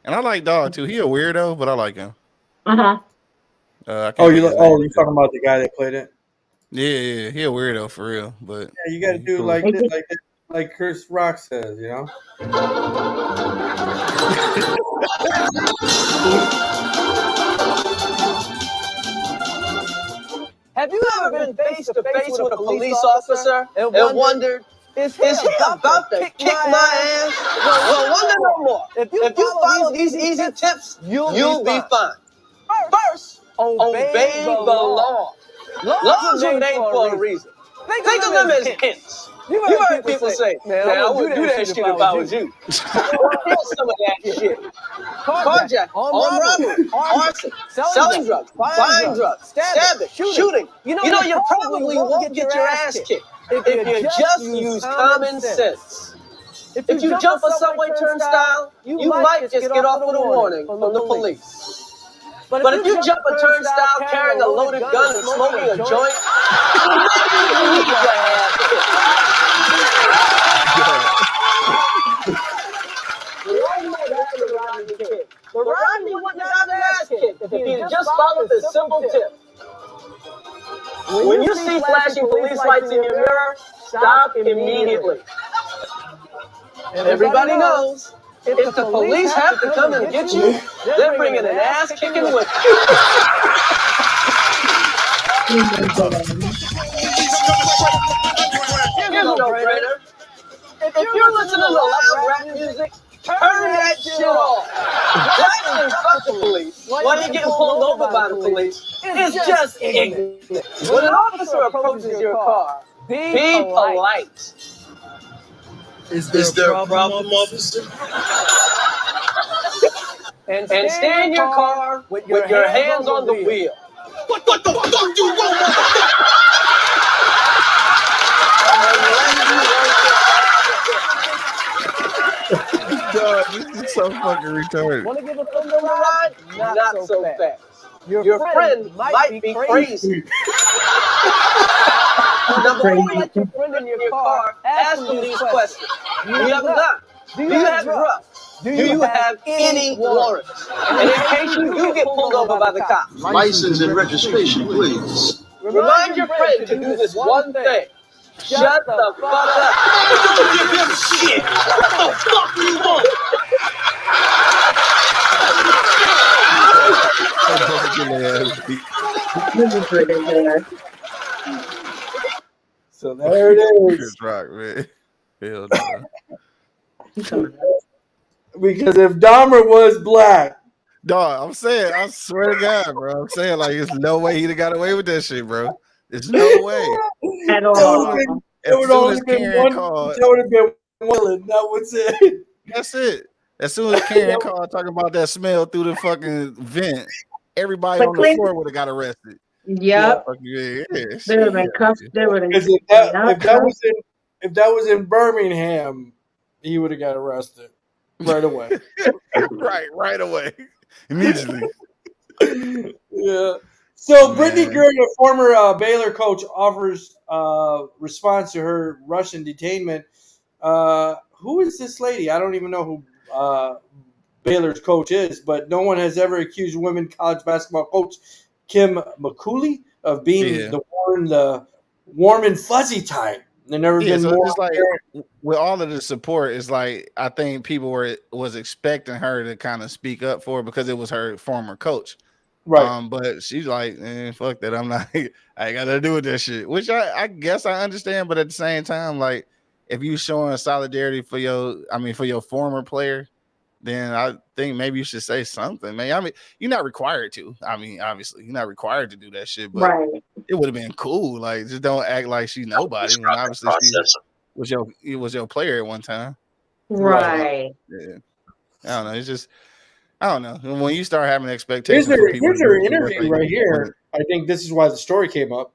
and I like Dog too. He a weirdo, but I like him. You talking about the guy that played it? Yeah, he a weirdo for real. But yeah, you got to do like Chris Rock says, you know. Have you ever been face to face with a police officer and wondered, is he about to kick my ass? Well, wonder no more. If you follow these easy tips, you'll be fine. First, obey the law. Laws are made for a reason. Think of them as hints. You heard people say, man, I wouldn't do that shit if I was you. Here's some of that shit. Carjacking, armed robbery, arson, selling drugs, buying drugs, stabbing, shooting. You know, you probably won't get your ass kicked if you just use common sense. If you jump a subway turnstile, you might just get off with a warning from the police. But if you jump a turnstile carrying a loaded gun and smoking a joint, you need your ass kicked. But Rodney wouldn't have gotten his ass kicked if he had just followed the simple tip. When you see flashing police lights in your mirror, stop immediately. And everybody knows, if the police have to come and get you, they're bringing an ass kicking with you. Here's a no-brainer. If you're listening to loud rap music, turn that shit off. Flashing fuck the police while you're getting pulled over by the police is just ignorant. When an officer approaches your car, be polite. Is there a problem, officer? And stay in your car with your hands on the wheel. What the fuck you want, Dog, this is so fucking retarded. Want to give a friend a ride? Not so fast. Your friend might be crazy. Now, before you let your friend in your car, ask them these questions. Do you have a gun? Do you have drugs? Do you have any warrants? And in case you do get pulled over by the cops, License and registration, please. remind your friend to do this one thing. Shut the fuck up. Give him shit. What the fuck do you want? So there it is. Rock, man. Hell no. Because if Dahmer was black, dog, I'm saying, I swear to God, bro. I'm saying, like, there's no way he'd have got away with that shit, bro. There's no way. At all. It would only been one. That would have been one. That was it. That's it. As soon as Karen called talking about that smell through the fucking vent, everybody on the floor would have got arrested. Yep. Yeah, They would have been cuffed. They would have. If that was in Birmingham, he would have got arrested right away. right away, immediately. Yeah. So Brittney Griner, former Baylor coach, offers response to her Russian detainment. Who is this lady? I don't even know who Baylor's coach is, but no one has ever accused women college basketball coach Kim McCooley of being the warm and fuzzy type. There never been so more. Just like with all of the support, it's like I think people was expecting her to kind of speak up for it because it was her former coach. Right. But she's like, fuck that. I'm not, I ain't got to do with that shit, which I guess I understand. But at the same time, like, if you showing solidarity for your former player, then I think maybe you should say something, man. I mean, you're not required to. I mean, obviously, you're not required to do that shit, but it would have been cool. Like, just don't act like she's nobody. And obviously, she was your player at one time. Right. Yeah. I don't know. It's just, I don't know. When you start having expectations, here's her interview right here. I think this is why the story came up.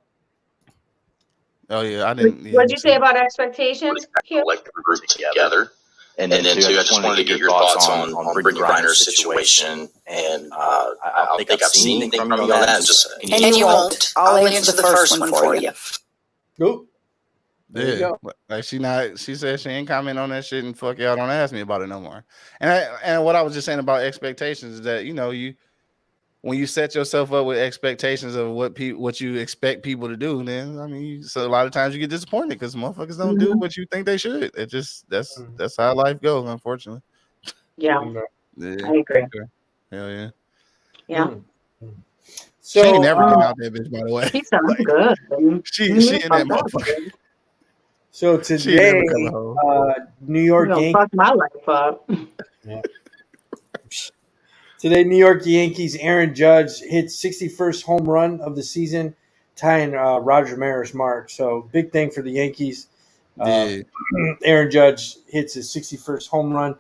Oh yeah, I didn't. What'd you say about expectations? Like the group together. And then too, I just wanted to get your thoughts on Brittney Griner's situation. And I don't think I've seen anything from you on that. And you won't. I'll answer the first one for you. Nope. Yeah, like she said she ain't comment on that shit, and fuck y'all don't ask me about it no more. And what I was just saying about expectations is that, you know, when you set yourself up with expectations of what you expect people to do, then I mean, so a lot of times you get disappointed because motherfuckers don't do what you think they should. It just that's how life goes, unfortunately. Yeah. I agree. Hell yeah. Yeah. So she ain't never getting out that bitch, by the way. He sounds Like, good. she in that motherfucker. So today, New York Yankees. Fuck my life up. Yeah. Today, New York Yankees Aaron Judge hit 61st home run of the season, tying Roger Maris' mark. So big thing for the Yankees. Aaron Judge hits his 61st home run.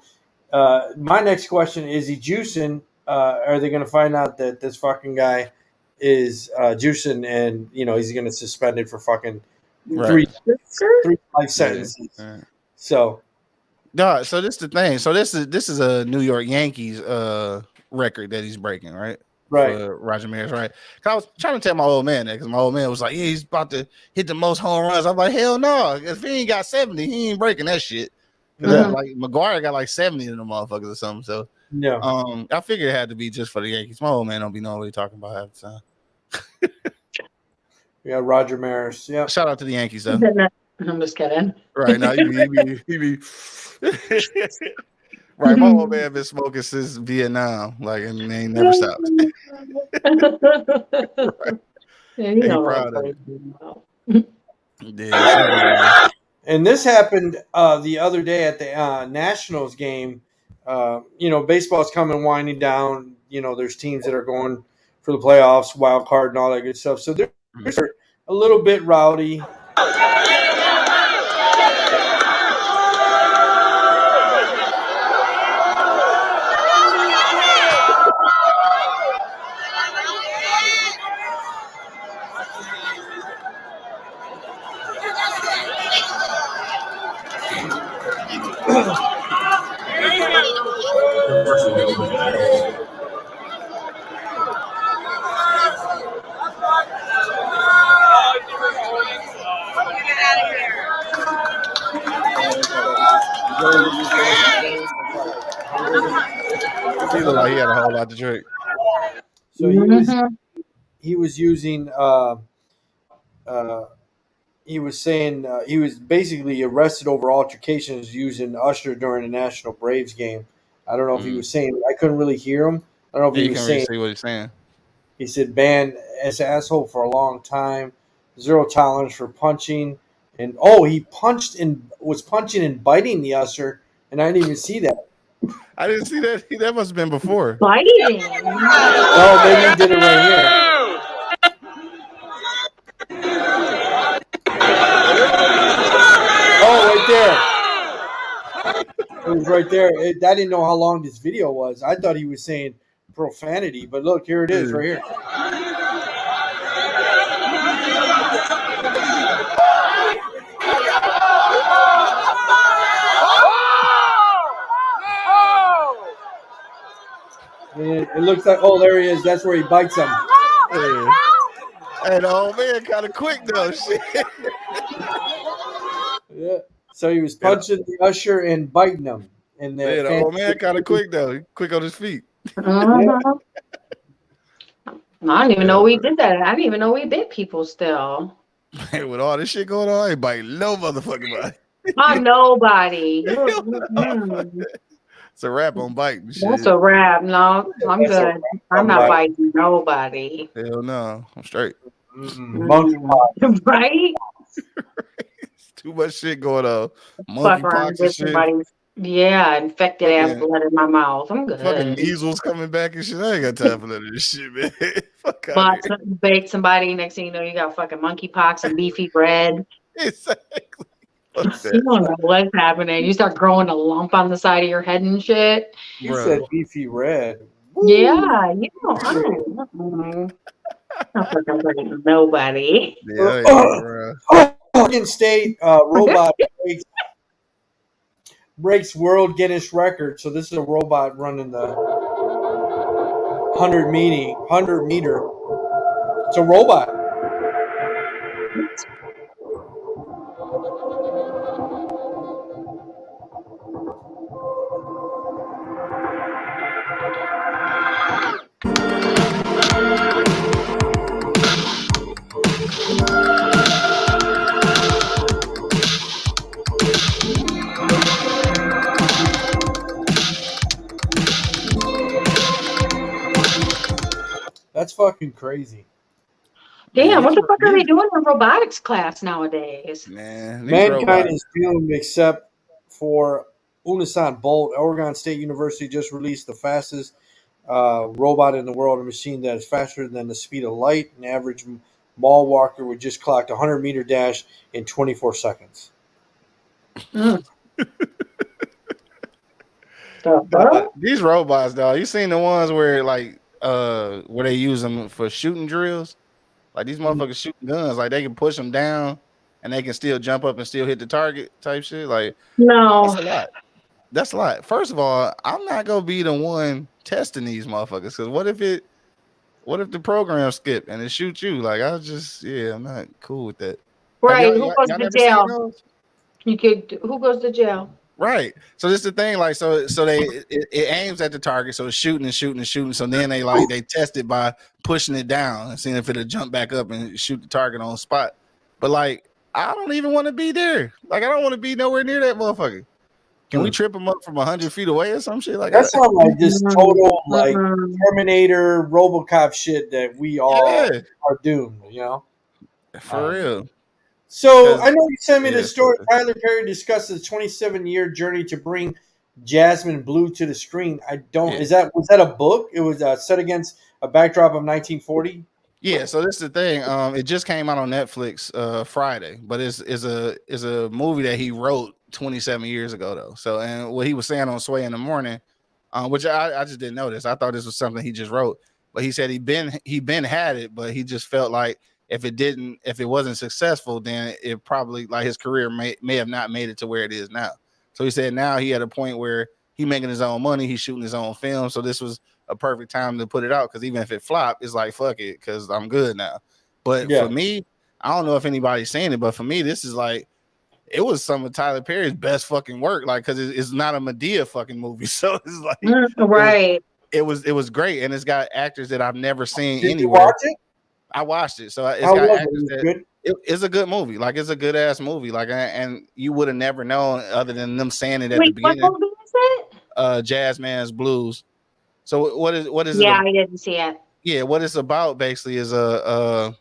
My next question is he juicing? Are they going to find out that this fucking guy is juicing and, he's going to suspend it for fucking three life sentences? Yeah. So this is the thing. So this is a New York Yankees record that he's breaking, right? Right. For Roger Maris, right? Cause I was trying to tell my old man that because my old man was like, yeah, he's about to hit the most home runs. I'm like, hell no. If he ain't got 70, he ain't breaking that shit. Like McGuire got like 70 of them motherfuckers or something. So I figured it had to be just for the Yankees. My old man don't be knowing what he's talking about half the time. Yeah, Roger Maris. Yeah. Shout out to the Yankees though. I'm just kidding. Right now, he be right. My old man been smoking since Vietnam, like, and they ain't never stopped. Right. Yeah, he proud of it. Yeah. And this happened the other day at the Nationals game. Baseball's coming winding down. There's teams that are going for the playoffs, wild card, and all that good stuff. So they're a little bit rowdy. He looked like he had a whole lot to drink. So he was using he was saying he was basically arrested over altercations using Usher during the National Braves game. I don't know if he was saying, I couldn't really hear him. I don't know if he was saying. Really see what he's saying. He said, banned as an asshole for a long time, zero tolerance for punching. And he was punching and biting the Usher, and I didn't even see that. I didn't see that. That must have been before. Biting. Oh, maybe he did it right here. Right there. It was right there. I didn't know how long this video was. I thought he was saying profanity, but look, here it is right here. And it looks like, there he is. That's where he bites him. Hey, the old man kind of quick though. Shit. Yeah. So he was punching the Usher and biting him. And the old man kind of quick though. Quick on his feet. I don't even know we did that. I didn't even know we bit people still. Man, with all this shit going on, I ain't biting no motherfucking body. Nobody. It's a wrap on biting shit. That's a wrap. No, I'm good. I'm not biting nobody. Hell no. I'm straight. Right? Too much shit going on. Monkeypox and shit. Yeah, infected ass blood in my mouth. I'm good. Fucking measles coming back and shit. I ain't got time for none of this shit, man. Fuck bake somebody. Next thing you know, you got fucking monkeypox and beefy bread. Exactly. You don't know what's happening. You start growing a lump on the side of your head and shit. You said beefy red. Woo. Yeah, I don't fucking biting nobody. Oregon State robot breaks world Guinness record. So this is a robot running the 100 meter. It's a robot. That's fucking crazy. Damn, what the fuck are they doing in robotics class nowadays? Man, mankind is doomed except for Usain Bolt. Oregon State University just released the fastest robot in the world, a machine that is faster than the speed of light. An average mall walker would just clock a 100-meter dash in 24 seconds. These robots, dog. You seen the ones where where they use them for shooting drills? Like these motherfuckers shooting guns, like they can push them down and they can still jump up and still hit the target type shit. Like, no, that's a lot. That's a lot. First of all, I'm not gonna be the one testing these motherfuckers, because what if the program skip and it shoots you? Like, I'm not cool with that. Right? Who goes to jail? Who goes to jail? Right. So this is the thing, like, so it aims at the target, so it's shooting and shooting and shooting. So then they test it by pushing it down and seeing if it'll jump back up and shoot the target on spot. But like, I don't even want to be there. Like, I don't want to be nowhere near that motherfucker. Can we trip him up from 100 feet away or some shit like that? That sounds like just total like Terminator, RoboCop shit that we all are doomed. You know, for real. So I know you sent me the story. Tyler Perry discusses 27-year journey to bring Jasmine Blue to the screen. I don't. Was that a book? It was set against a backdrop of 1940. Yeah. So this is the thing. It just came out on Netflix Friday, but it's a movie that he wrote 27 years ago though. So, and what he was saying on Sway in the Morning, which I just didn't notice. I thought this was something he just wrote, but he said he been had it, but he just felt like if it wasn't successful, then it probably, like, his career may have not made it to where it is now. So he said now he at a point where he making his own money, he's shooting his own film. So this was a perfect time to put it out, because even if it flopped, it's like, fuck it, because I'm good now. But for me, I don't know if anybody's saying it, but for me, this is like, it was some of Tyler Perry's best fucking work, like, because it's not a Medea fucking movie. So it's like, right. It was great, and it's got actors that I've never seen Did anywhere. you watch it? I watched it, so it's How got was actors that it's a good movie. Like, it's a good ass movie. Like, and you would have never known other than them saying it at the beginning. What movie is it? Jazzman's Blues. So what is it? Yeah, I didn't see it. Yeah, what it's about basically is a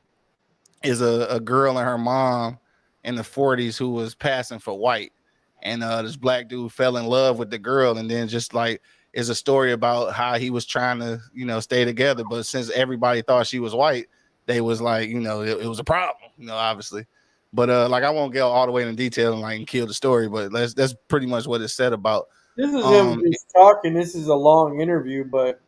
girl and her mom in the 40s who was passing for white, and this black dude fell in love with the girl, and then just like is a story about how he was trying to stay together, but since everybody thought she was white, they was like, it was a problem, obviously. But like, I won't go all the way into detail and like kill the story, but that's pretty much what it's said about. This is him just talking. This is a long interview, but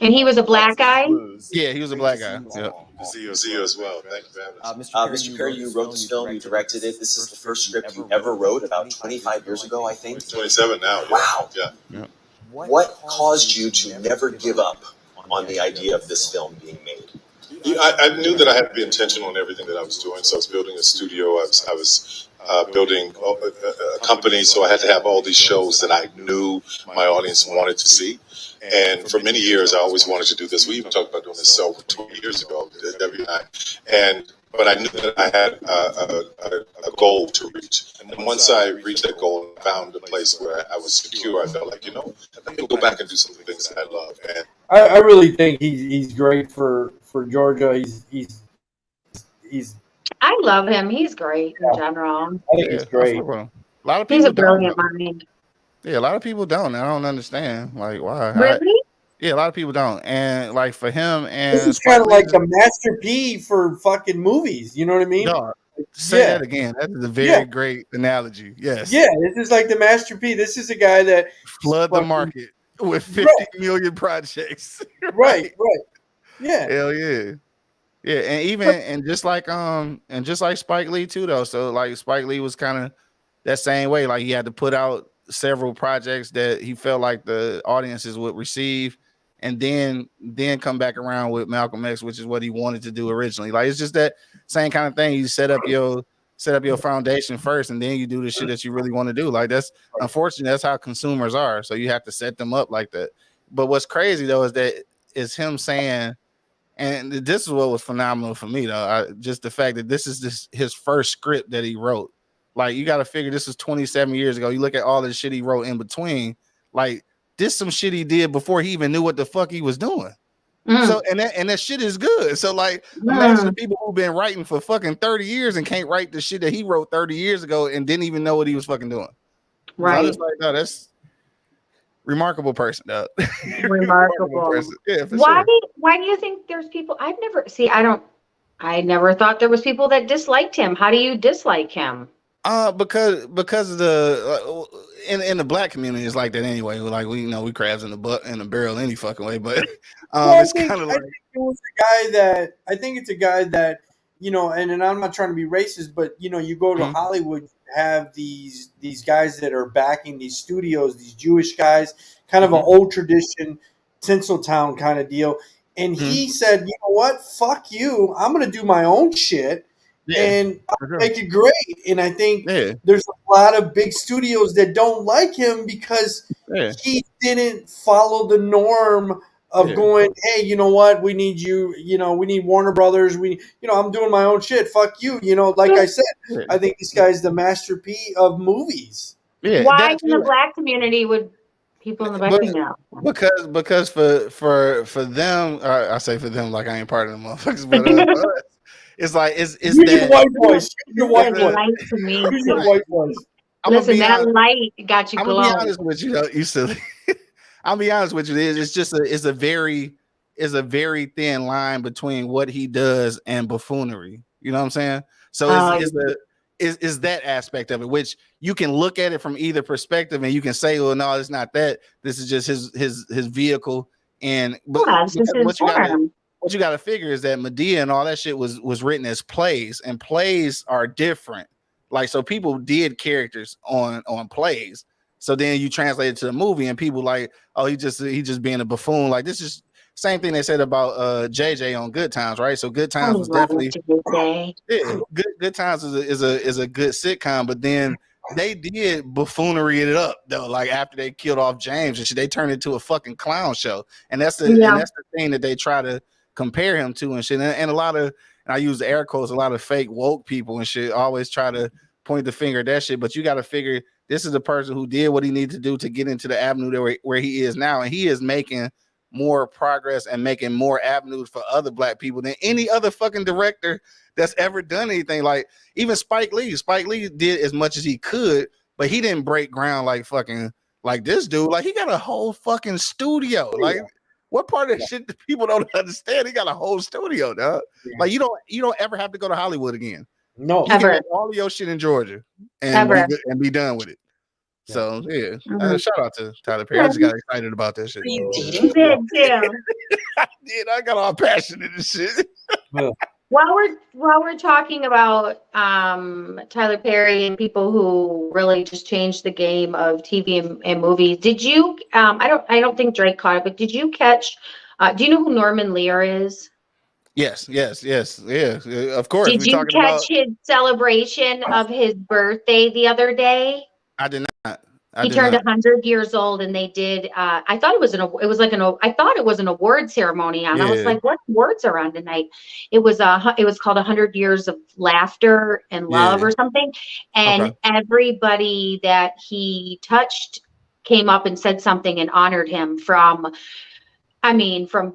and he was a black guy. Yeah, he was a black guy. Yeah. See you as well. Thank you for having us. Mr. Perry, you wrote this film, you directed it. This is the first script you ever wrote, about 25 years ago, I think. 27 now. Yeah. Wow. Yeah. What caused you to never give up on the idea of this film being made? I knew that I had to be intentional in everything that I was doing. So I was building a studio. I was building a company. So I had to have all these shows that I knew my audience wanted to see. And for many years, I always wanted to do this. We even talked about doing this so 20 years ago, Debbie and I. But I knew that I had a goal to reach. And once I reached that goal and found a place where I was secure, I felt like, I can go back and do some things that I love. And I really think he's great for Georgia. He's. I love him. He's great in general. I think he's great. A lot of people He's a brilliant mind. Yeah, a lot of people don't. I don't understand, like, why. Really? Yeah, a lot of people don't. And like, for him, and this is kind of like a Master P for fucking movies. You know what I mean? No, say that again. That is a very great analogy. Yes. Yeah, this is like the Master P. This is a guy that flood the market with 50 million projects. Right. Yeah. Hell yeah. Yeah, and just like Spike Lee too, though. So like, Spike Lee was kind of that same way. Like, he had to put out several projects that he felt like the audiences would receive, and then come back around with Malcolm X, which is what he wanted to do originally. Like, it's just that same kind of thing. You set up your foundation first, and then you do the shit that you really want to do. Like, that's unfortunately, that's how consumers are. So you have to set them up like that. But what's crazy though is him saying, and this is what was phenomenal for me though, just the fact that this is his first script that he wrote. Like, you got to figure this was 27 years ago. You look at all the shit he wrote in between. Like, this some shit he did before he even knew what the fuck he was doing. So and that shit is good. So like imagine the people who've been writing for fucking 30 years and can't write the shit that he wrote 30 years ago and didn't even know what he was fucking doing. Right. So I was like, no, that's remarkable person, dog. Remarkable person. Yeah, for why sure. why do you think there's people I never thought there was people that disliked him. How do you dislike him? Because of the in the black community it's like that anyway. Like we crabs in the barrel any fucking way, but it's kind of like I think it was a guy that I think it's a guy that and I'm not trying to be racist, but you go to Hollywood, you have these guys that are backing these studios, these Jewish guys, kind of an old tradition, Tinseltown kind of deal. And he said, you know what, fuck you, I'm gonna do my own shit. And make it great. And I think there's a lot of big studios that don't like him because he didn't follow the norm of going, hey, you know what? We need you. We need Warner Brothers. I'm doing my own shit. Fuck you. Like I said, I think this guy's the masterpiece of movies. Yeah. Why in the black community would people in the black community know? Because for them, I say for them like I ain't part of the motherfuckers, but it's like it's that white voice. Your white voice. Light to me. Your white voice. Listen, that light got you glowing. I'm gonna be honest with you, you silly. I'll be honest with you. It's just a very thin line between what he does and buffoonery. You know what I'm saying? So is that aspect of it, which you can look at it from either perspective, and you can say, well, no, it's not that. This is just his vehicle, and what you got to figure is that Medea and all that shit was written as plays, and plays are different. Like, so people did characters on plays. So then you translate it to the movie, and people like, oh, he just being a buffoon. Like, this is same thing they said about JJ on Good Times, right? So Good Times was definitely Good Times is a good sitcom, but then they did buffoonery it up though. Like after they killed off James and shit, they turned it into a fucking clown show, and that's the thing that they try to compare him to and shit. And a lot of, and I use the air quotes, a lot of fake woke people and shit always try to point the finger at that shit. But you got to figure this is a person who did what he needed to do to get into the avenue where he is now, and he is making more progress and making more avenues for other black people than any other fucking director that's ever done anything. Like even Spike Lee did as much as he could, but he didn't break ground like fucking like this dude. Like he got a whole fucking studio. Like what part of shit that people don't understand? He got a whole studio, dog. Like you don't ever have to go to Hollywood again. No, you can make all of your shit in Georgia and be done with it. So shout out to Tyler Perry. I just got excited about that shit. You did too. I did. I got all passionate and shit. While we're talking about Tyler Perry and people who really just changed the game of TV and movies, did you? I don't think Drake caught it, but did you catch? Do you know who Norman Lear is? Yes, yeah, of course. Did you catch his celebration of his birthday the other day? I did not. He turned 100 years old, and they did. I thought it was an award ceremony on. I was like, what awards are on tonight? It was called 100 Years of Laughter and Love or something. And everybody that he touched came up and said something and honored him from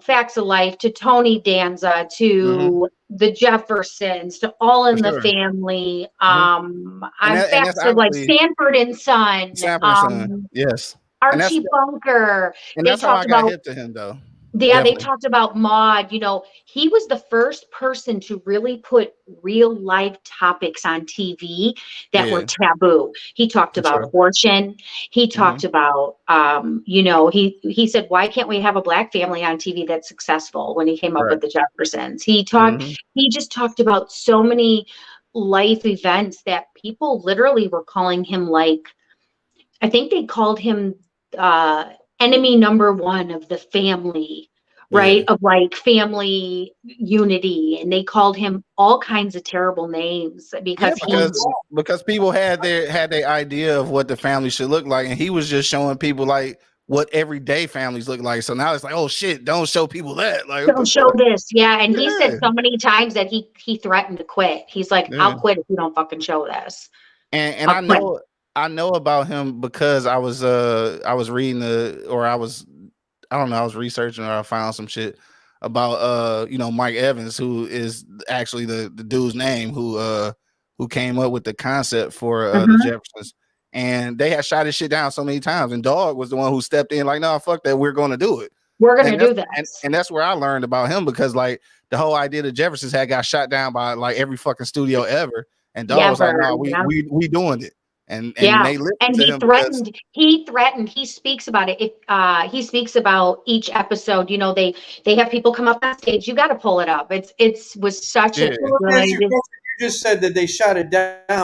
Facts of Life to Tony Danza to the Jeffersons to All in the Family. Facts of Life, Sanford and Son. Yes. Archie Bunker. And that's how I got hip to him, though. They talked about Maude. He was the first person to really put real life topics on TV that were taboo. He talked about abortion. He talked about, he said, why can't we have a black family on TV that's successful when he came up with the Jeffersons? He just talked about so many life events that people literally were calling him I think they called him, enemy number one of the family, right? Of family unity. And they called him all kinds of terrible names because people had their idea of what the family should look like. And he was just showing people like what everyday families look like. So now it's like, oh shit, don't show people that. Like, don't show this. Yeah. And he said so many times that he threatened to quit. He's like, I'll quit if you don't fucking show this. And I know about him because I was reading I was researching or I found some shit about Mike Evans, who is actually the dude's name who came up with the concept for the Jeffersons. And they had shot his shit down so many times. And Dog was the one who stepped in like, no, fuck that. We're going to do it. We're going to do this. And that's where I learned about him, because like the whole idea that Jeffersons had got shot down by like every fucking studio ever. And Dog was like, no, we doing it. And they listened to him he threatened. He speaks about it. He speaks about each episode. They have people come up on stage. You got to pull it up. It was such a good. You just said that they shot it down.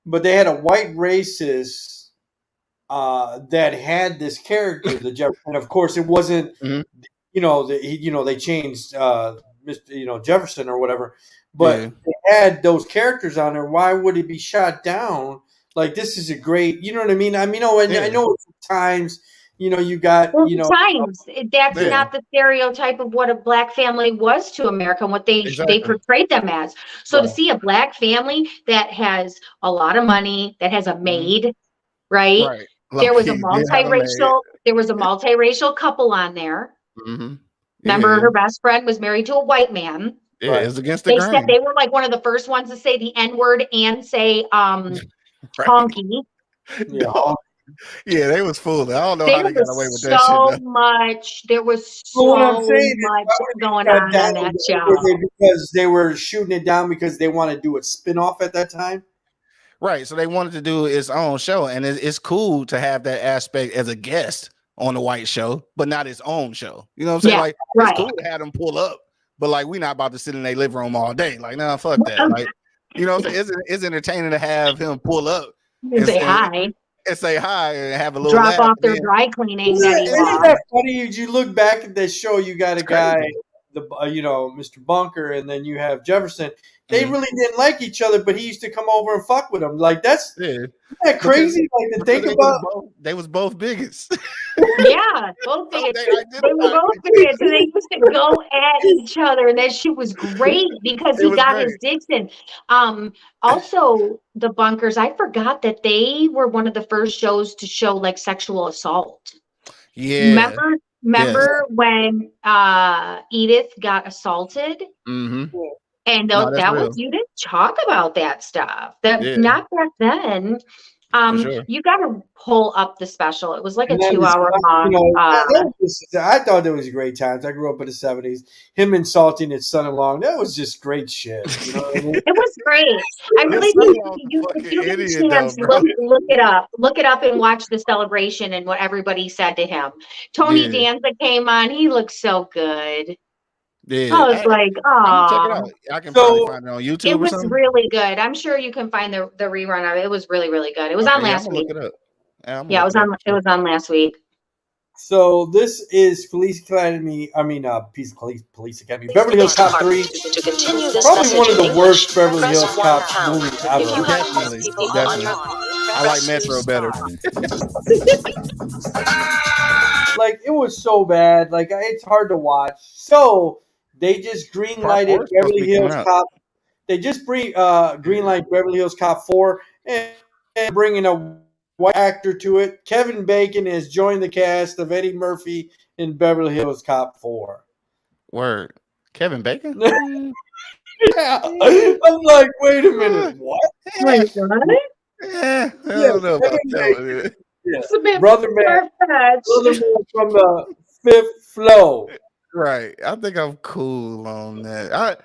But they had a white racist that had this character, the Jefferson. Of course, it wasn't. They changed, Jefferson or whatever. But they had those characters on there. Why would it be shot down? Like, this is a great. You know what I mean? I know times. You got times that's not the stereotype of what a black family was to America and what they portrayed them as. So to see a black family that has a lot of money, that has a maid, right? There was a multiracial couple on there. Remember, her best friend was married to a white man. Yeah, it's against the grain. Said they were like one of the first ones to say the N-word and say honky. Yeah, they was fooling. I don't know how they got away with that shit. There was so much going on that show. Because they were shooting it down because they want to do a spinoff at that time. Right. So they wanted to do its own show. And it's cool to have that aspect as a guest on the white show, but not its own show. You know what I'm saying? It's cool to have them pull up, but like, we're not about to sit in their living room all day. Like, nah, fuck that. Like, you know what I'm saying? It's entertaining to have him pull up and say hi. And say hi and have a little drop off their dry cleaning. Isn't that funny? You look back at this show, you got a guy, Mr. Bunker, and then you have Jefferson. They really didn't like each other, but he used to come over and fuck with them. Like, isn't that crazy? Like, to think about. They was both bigots. Yeah, both bigots. They were both bigots, and they used to go at each other, and that shit was great because he got his dicks in. Also, the Bunkers, I forgot that they were one of the first shows to show like sexual assault. Yeah. Remember when Edith got assaulted? Mm-hmm. And you didn't talk about that stuff. Not back then. You got to pull up the special. It was like a 2-hour long. I thought that was great times. I grew up in the 70s. Him insulting his son-in-law. That was just great shit. You know what I mean? It was great. I really think if you get a chance, look it up. Look it up and watch the celebration and what everybody said to him. Tony Danza came on. He looked so good. Yeah, I was like, oh, check it out. I can probably find it on YouTube. It was really good. I'm sure you can find the rerun of it. It was really, really good. It was on last week. Look it up. It was on last week. So this is Police Academy. Police Academy. Beverly Hills Cop 3. Probably one of the worst Beverly Hills Cop movies ever. Definitely. I like Metro better. Like, it was so bad. Like, it's hard to watch. So they just green-lighted Beverly Hills Cop. They just green-light Beverly Hills Cop 4 and bringing a white actor to it. Kevin Bacon has joined the cast of Eddie Murphy in Beverly Hills Cop 4. Word. Kevin Bacon? Yeah. I'm like, wait a minute. What? Wait, what? I don't know about that. Yeah. Brother man from the Fifth Flow. Right. I think I'm cool on that. I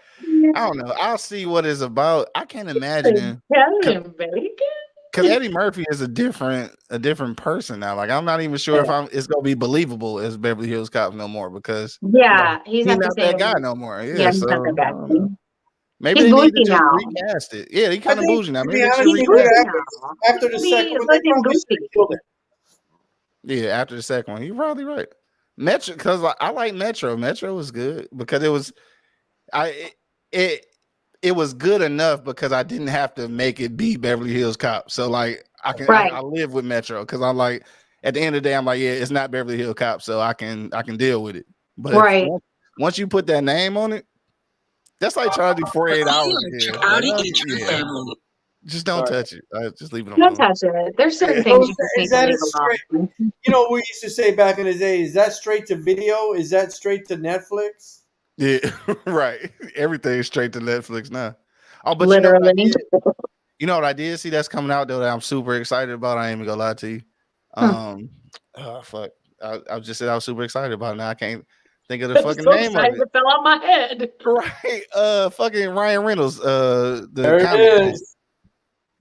don't know. I'll see what it's about. I can't imagine. Because Eddie Murphy is a different person now. Like, I'm not even sure if it's gonna be believable as Beverly Hills Cop no more, because he's not that guy no more. Yeah, he's not that guy. Maybe they need to just recast it. Yeah, he kind of bougie now. Maybe after the second one, they probably killed it. Yeah, after the second one, you're probably right. Metro, because I like Metro. Metro was good because it was good enough because I didn't have to make it be Beverly Hills Cop. So like I live with Metro because I'm like, at the end of the day, I'm like, yeah, it's not Beverly Hills Cop, so I can deal with it. But once you put that name on it, that's like charging 48 hours again. Just don't touch it. Just leave it Don't alone. touch it. There's certain So things you just need is that to a leave straight? alone. You know, we used to say back in the day, is that straight to video? Is that straight to Netflix? Yeah, right. Everything's straight to Netflix now. Oh, but Literally. you know what I did see that's coming out though that I'm super excited about. I ain't even gonna lie to you. Fuck. I just said I was super excited about it. Now I can't think of the fucking name of it. It fell on my head. Right. Fucking Ryan Reynolds. There it is.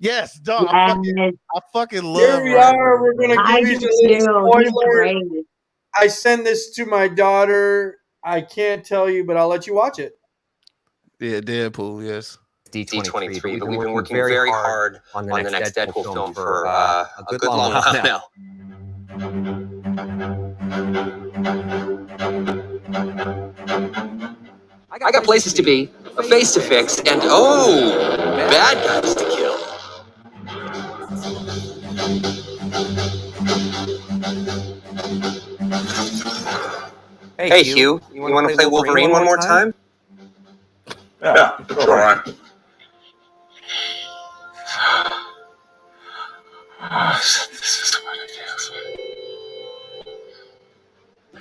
Yes, dog. Yes. I fucking love. Here we are. We're gonna I give you do the too. He's spoiler. great. I send this to my daughter. I can't tell you, but I'll let you watch it. Yeah, Deadpool. Yes. D23, but we've been working very hard on the next Deadpool film for a good long while now. I got places to be, a face to fix, and bad guys to kill. Hey, Hugh, you want to play Wolverine one more time? Yeah, all right. This is what it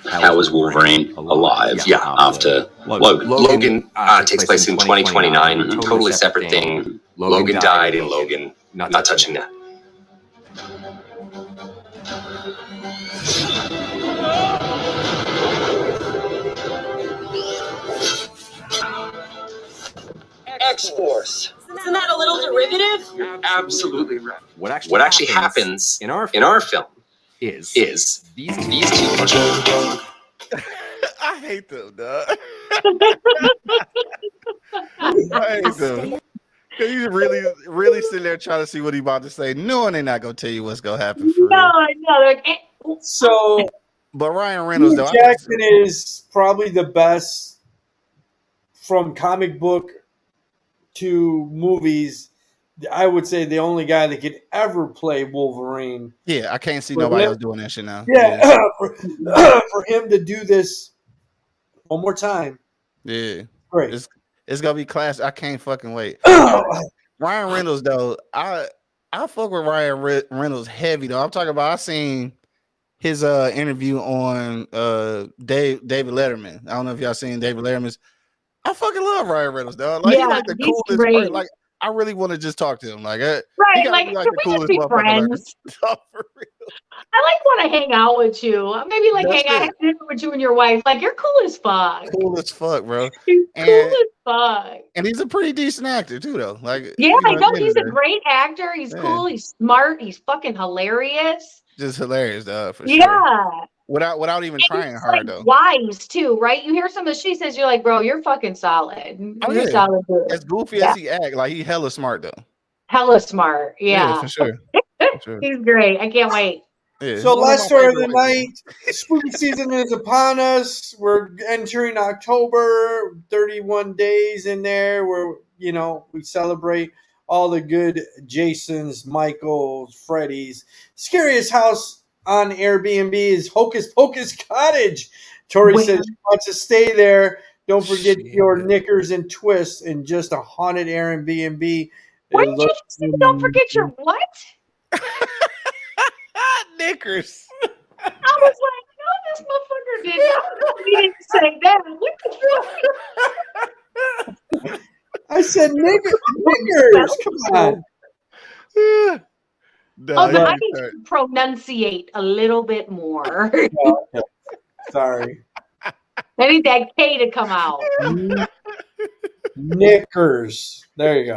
is. How is Wolverine alive? Yeah, after Logan. Logan takes place in 2029, totally separate thing. Logan died in Logan. Not touching that. X-Force. Isn't that a little derivative? You're absolutely right. What actually happens in our film is these two. I hate them, dog. I hate them. You really sitting there trying to see what he about to say, knowing they're not gonna tell you what's gonna happen. For No. So, but Ryan Reynolds, though, Jackson is probably the best from comic book to movies. I would say the only guy that could ever play Wolverine. Yeah, I can't see nobody else doing that shit now. Yeah, for him to do this one more time. Yeah, great. It's gonna be class. I can't fucking wait. Ryan Reynolds, though, I fuck with Ryan Reynolds heavy though. I'm talking about. I seen his interview on David Letterman. I don't know if y'all seen David Letterman's. I fucking love Ryan Reynolds, dog. Like, he's like the coolest person. Like, I really want to just talk to him. Like, right, like can we just be friends? I want to hang out with you. Maybe hang out with you and your wife. Like, you're cool as fuck. Cool as fuck, bro. He's cool as fuck. And he's a pretty decent actor too, though. Like, yeah, I know he's a great actor. He's cool. He's smart. He's fucking hilarious. Just hilarious, dog. For sure. Yeah. Without even trying hard though. Wise too, right? You hear some of the shit he says, you're like, bro, you're fucking solid. You're solid dude. As goofy as he act, like he hella smart though. Hella smart, yeah. For sure. He's great. I can't wait. Yeah. So last story of the night, spooky season is upon us. We're entering October, 31 days in there where, we celebrate all the good Jasons, Michaels, Freddy's. Scariest house on Airbnb is Hocus Pocus Cottage. Tori says she wants to stay there. Don't forget your knickers and twists in just a haunted Airbnb. What did you say? Don't forget your what? Knickers. I was like, no, this motherfucker did not. He didn't say that. What the fuck? I said knickers. Come on. I need to pronunciate a little bit more. Okay. Sorry. I need that K to come out. Knickers. There you go.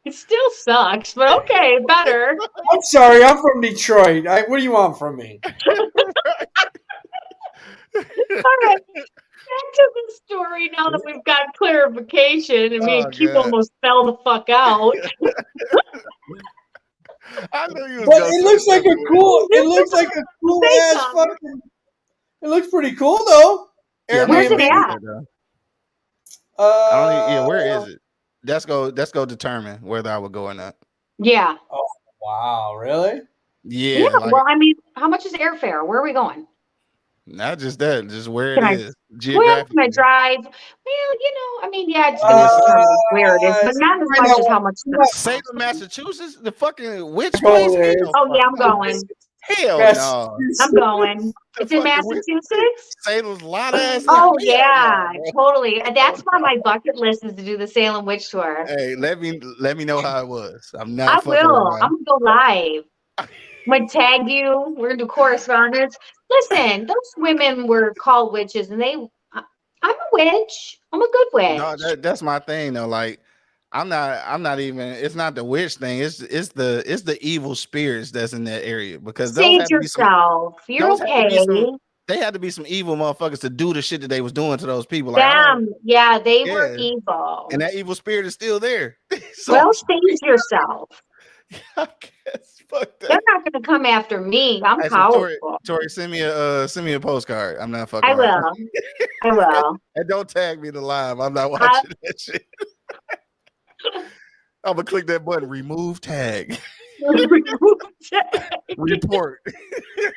It still sucks, but okay, better. I'm sorry. I'm from Detroit. What do you want from me? All right. Back to the story now that we've got clarification and me and Q almost fell the fuck out. I knew you was but it looks like a cool ass fucking. It looks pretty cool though. Yeah, where's it at? Where is it? Let's go determine whether I would go or not. Yeah. Oh wow, really? Yeah. Well, I mean, how much is airfare? Where are we going? Not just that, just where Can it I- is. Well, Geographically. can I drive? Well, I mean, yeah, it's determined where it is, but not as much as how much. Salem, Massachusetts, the fucking witch place. Oh yeah, I'm going. Hell no. I'm going. It's in Massachusetts. Salem's lot ass. Oh yeah, totally. That's on my bucket list is to do the Salem witch tour. Hey, let me know how it was. I'm not. I fucking will. around. I'm gonna go live. I'm gonna tag you. We're gonna do correspondence. Listen, those women were called witches, and I'm a witch. I'm a good witch. No, that's my thing though. Like, I'm not even. It's not the witch thing. It's the evil spirits that's in that area because those Save have to be yourself. You're okay. They had to be some evil motherfuckers to do the shit that they was doing to those people. Damn, yeah, they were evil. And that evil spirit is still there. Well, save yourself. I guess, fuck that. They're not going to come after me. I'm powerful. Tori, send me a postcard. I'm not fucking. I will. I will. And don't tag me to live. I'm not watching that shit. I'm gonna click that button. Remove tag. Report.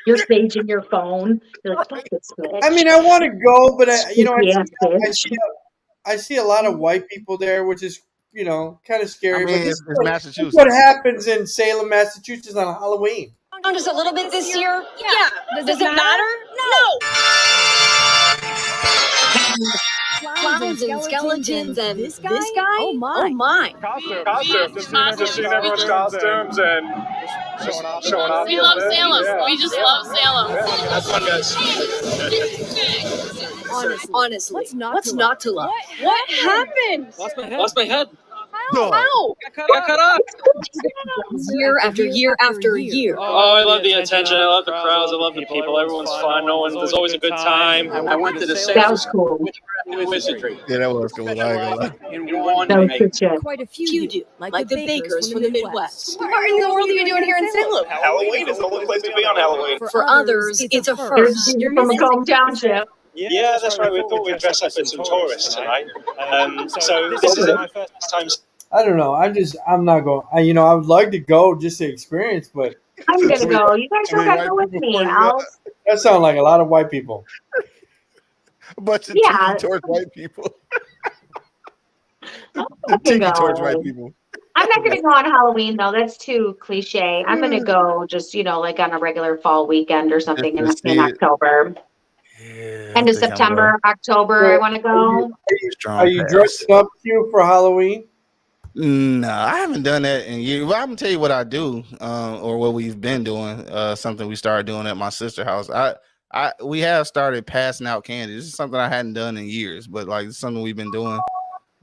You're staging your phone. You're like, fuck this bitch. I mean, I want to go, but I see a lot of white people there, which is kind of scary. I mean, but it's Massachusetts. What happens in Salem, Massachusetts on Halloween? Just a little bit this year. Yeah. Does it matter? No. Clowns and skeletons and this guy? Oh my. Costumes. Just seeing everyone's costumes and showing off. We love Salem. Yeah. We just love Salem. That's fun, guys. Honestly, what's not to love? What happened? Lost my head. How? Got cut off. Year after year after year. Oh, I love the attention. I love the crowds. I love the people. Everyone's fun. There's always a good time. I went to the Salem. That was cool. Wizardry. Yeah, that was cool. I ain't gonna lie. That was good shit. Quite a few do, like the bakers from the Midwest. What in the world are you doing here in Salem? Halloween is the only place to be on Halloween. For others, it's a first. You're from Macomb Township. Yeah, that's right. We thought we'd dress up as some tourists tonight. So this is my first time. I don't know. I'm not going. I would like to go just to experience, but I'm gonna go. You guys don't gotta go with me. That sounds like a lot of white people. A bunch of Yeah. tiki towards white people. I'm Tiki gonna towards go. white people. I'm not gonna go on Halloween though. That's too cliche. I'm gonna go just like on a regular fall weekend or something in October. Yeah, End of September, October. I want to go. Are you dressing up cute for Halloween? No, I haven't done that in years. Well, I'm gonna tell you what I do, or what we've been doing. Something we started doing at my sister's house. We have started passing out candy. This is something I hadn't done in years, but like it's something we've been doing,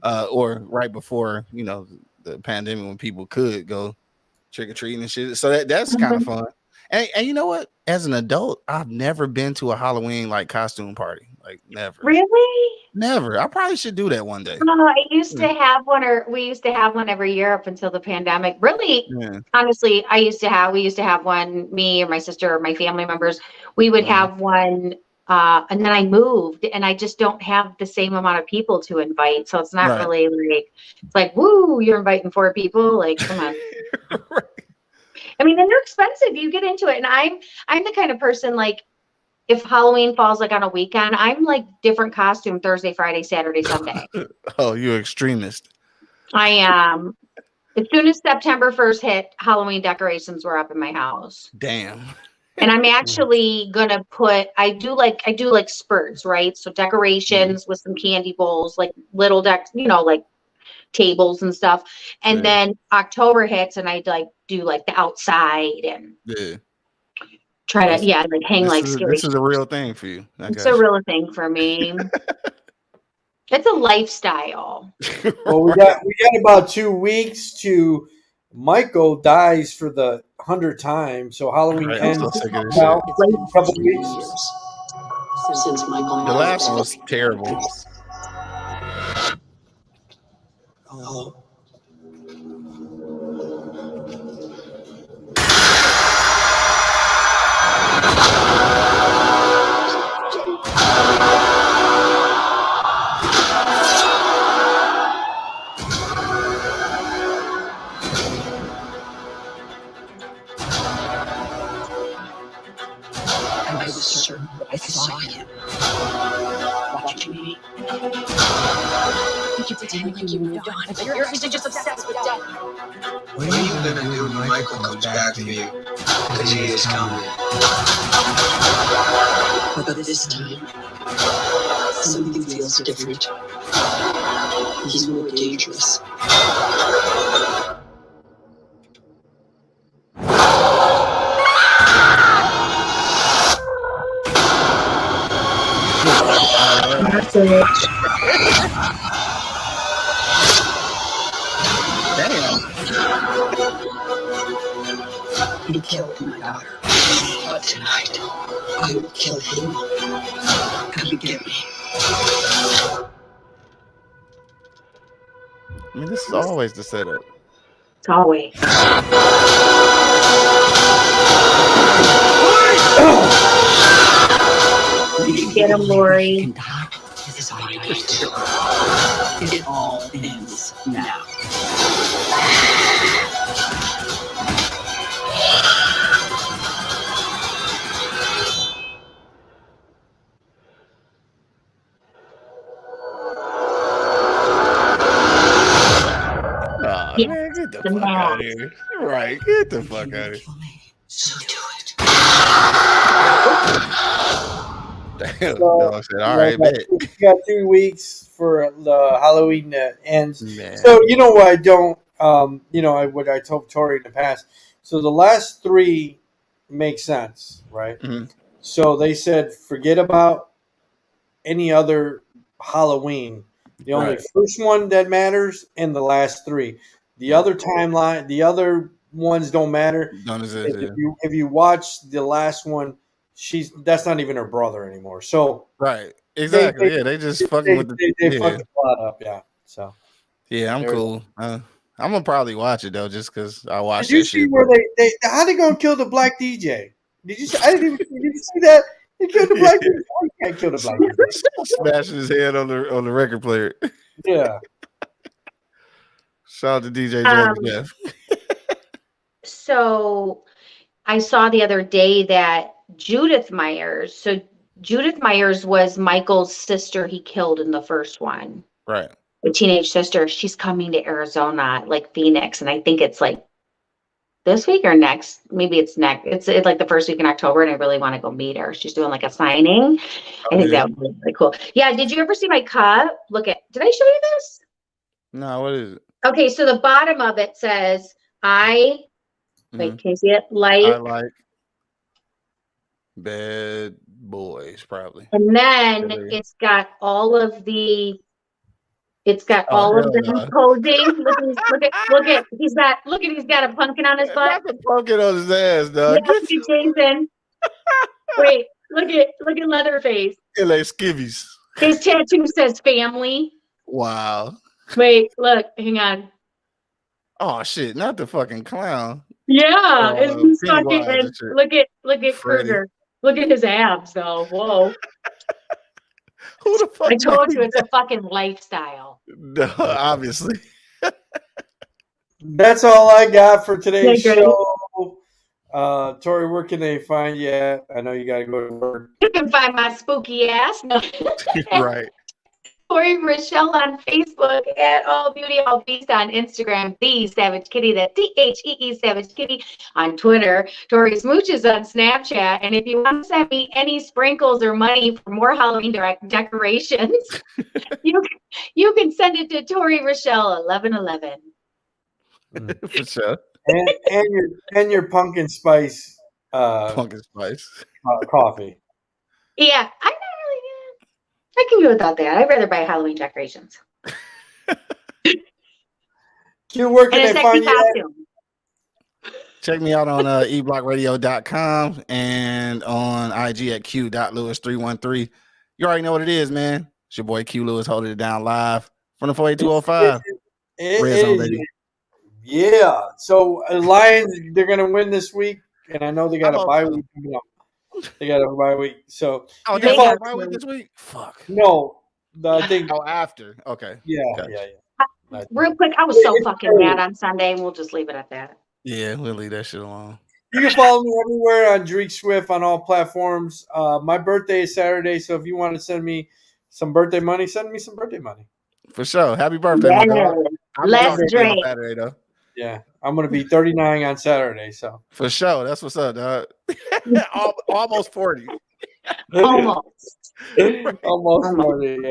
or right before the pandemic when people could go trick or treating and shit. So that's kind of fun. And you know what? As an adult, I've never been to a Halloween costume party. Like never. Really? Never. I probably should do that one day. I used to have one, or we used to have one every year up until the pandemic. Really, honestly, we used to have one. Me or my sister or my family members, we would have one. And then I moved, and I just don't have the same amount of people to invite. So it's not really it's like, woo, you're inviting 4 people. Like, come on. I mean, and they're expensive. You get into it, and I'm the kind of person if Halloween falls on a weekend, I'm different costume Thursday, Friday, Saturday, Sunday. Oh, you're extremist. I am. As soon as September 1st hit, Halloween decorations were up in my house. Damn. And I'm actually gonna I do spurts, right? So decorations with some candy bowls, little decks, tables and stuff. And then October hits, and I do the outside and try to hang scary. This is a real thing for you. It's a real thing for me. It's a lifestyle. Well, we got about 2 weeks to Michael dies for the 100th time, so Halloween ends out a couple weeks. The last one was terrible. Hello. certain I saw him watching me. You pretend like you moved on, but you're actually just obsessed with death. What are you gonna do when Michael comes back to you? Because he is coming. But this time, something feels different. He's more dangerous. He killed my daughter. But tonight, I will kill him. Come and get me. I mean, this is always the setup. It's always. Get him, Lori. It all ends now. Oh, man, get the fuck out of here. Right, get the fuck out of here. So do it. Damn, dog said, all right, bet. We got 2 weeks for the Halloween ends. Man. So you know what I don't, what I told Tori in the past. So the last 3 make sense, right? Mm-hmm. So they said forget about any other Halloween. The only first one that matters and the last 3. The other timeline, the other ones don't matter. If you watch the last one, that's not even her brother anymore. So right, exactly. They just fucking with the. They fucked the plot up. Yeah. So. Yeah, I'm cool. I'm gonna probably watch it though, just because I watched. Did you see where they how they gonna kill the black DJ? Did you see? Did you see that? They killed the black DJ. You can't kill the black DJ. Smashing his head on the record player. Yeah. Shout out to DJ Jeff. So I saw the other day that Judith Myers was Michael's sister he killed in the first one. Right. The teenage sister. She's coming to Arizona, like Phoenix, and I think it's like this week or next. Maybe it's next. It's like the first week in October, and I really want to go meet her. She's doing like a signing. I think that would be really cool. Yeah. Did you ever see my cup? Did I show you this? No, what is it? Okay, so the bottom of it says, wait, can you see it? I like bad boys, probably. And then it's got all of the posing. He's got a pumpkin on his butt. Got a pumpkin on his ass, dog. Yeah, look at Jason. Wait, look at Leatherface. Like skivvies. His tattoo says family. Wow. Wait, look, hang on. Oh shit, not the fucking clown. Yeah, it's fucking. Look at Kruger. Look at his abs, though. Whoa. Who the fuck? I told you it's a fucking lifestyle. No, obviously. That's all I got for today's show. Tori, where can they find you at? I know you got to go to work. You can find my spooky ass. No. Right. Tori Rochelle on Facebook, at All Beauty All Beast on Instagram, The Savage Kitty, that's THEE Savage Kitty on Twitter, Tori Smooches on Snapchat, and if you want to send me any sprinkles or money for more Halloween decorations, you can send it to Tori Rochelle 1111. For sure. And your pumpkin spice coffee. Yeah, I can go without that. I'd rather buy Halloween decorations. Q, where can they find you? Check me out on eblockradio.com and on IG at q.lewis313. You already know what it is, man. It's your boy Q Lewis holding it down live from the 48205. Red Zone, baby. Yeah. So Lions, they're gonna win this week, and I know they got a bye week coming up. They got a bye week. So they got a bye week this week? Fuck. No. I think after. Okay. Yeah. Real quick, I was so fucking mad on Sunday, and we'll just leave it at that. Yeah, we'll leave that shit alone. You can follow me everywhere on Dreek Swift on all platforms. My birthday is Saturday, so if you want to send me some birthday money, send me some birthday money. For sure. Happy birthday, my dog. Let's drink. Saturday, though. Yeah, I'm gonna be 39 on Saturday, so for sure. That's what's up, dog. Almost 40. Almost 40. Yeah.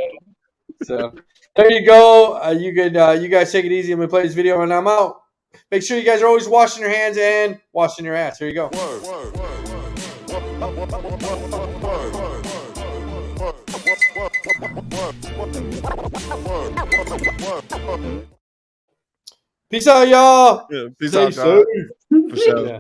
So there you go. You guys take it easy. I'm gonna play this video, and I'm out. Make sure you guys are always washing your hands and washing your ass. Here you go. Peace out, y'all. Yeah, peace out, dog. For sure. Yeah.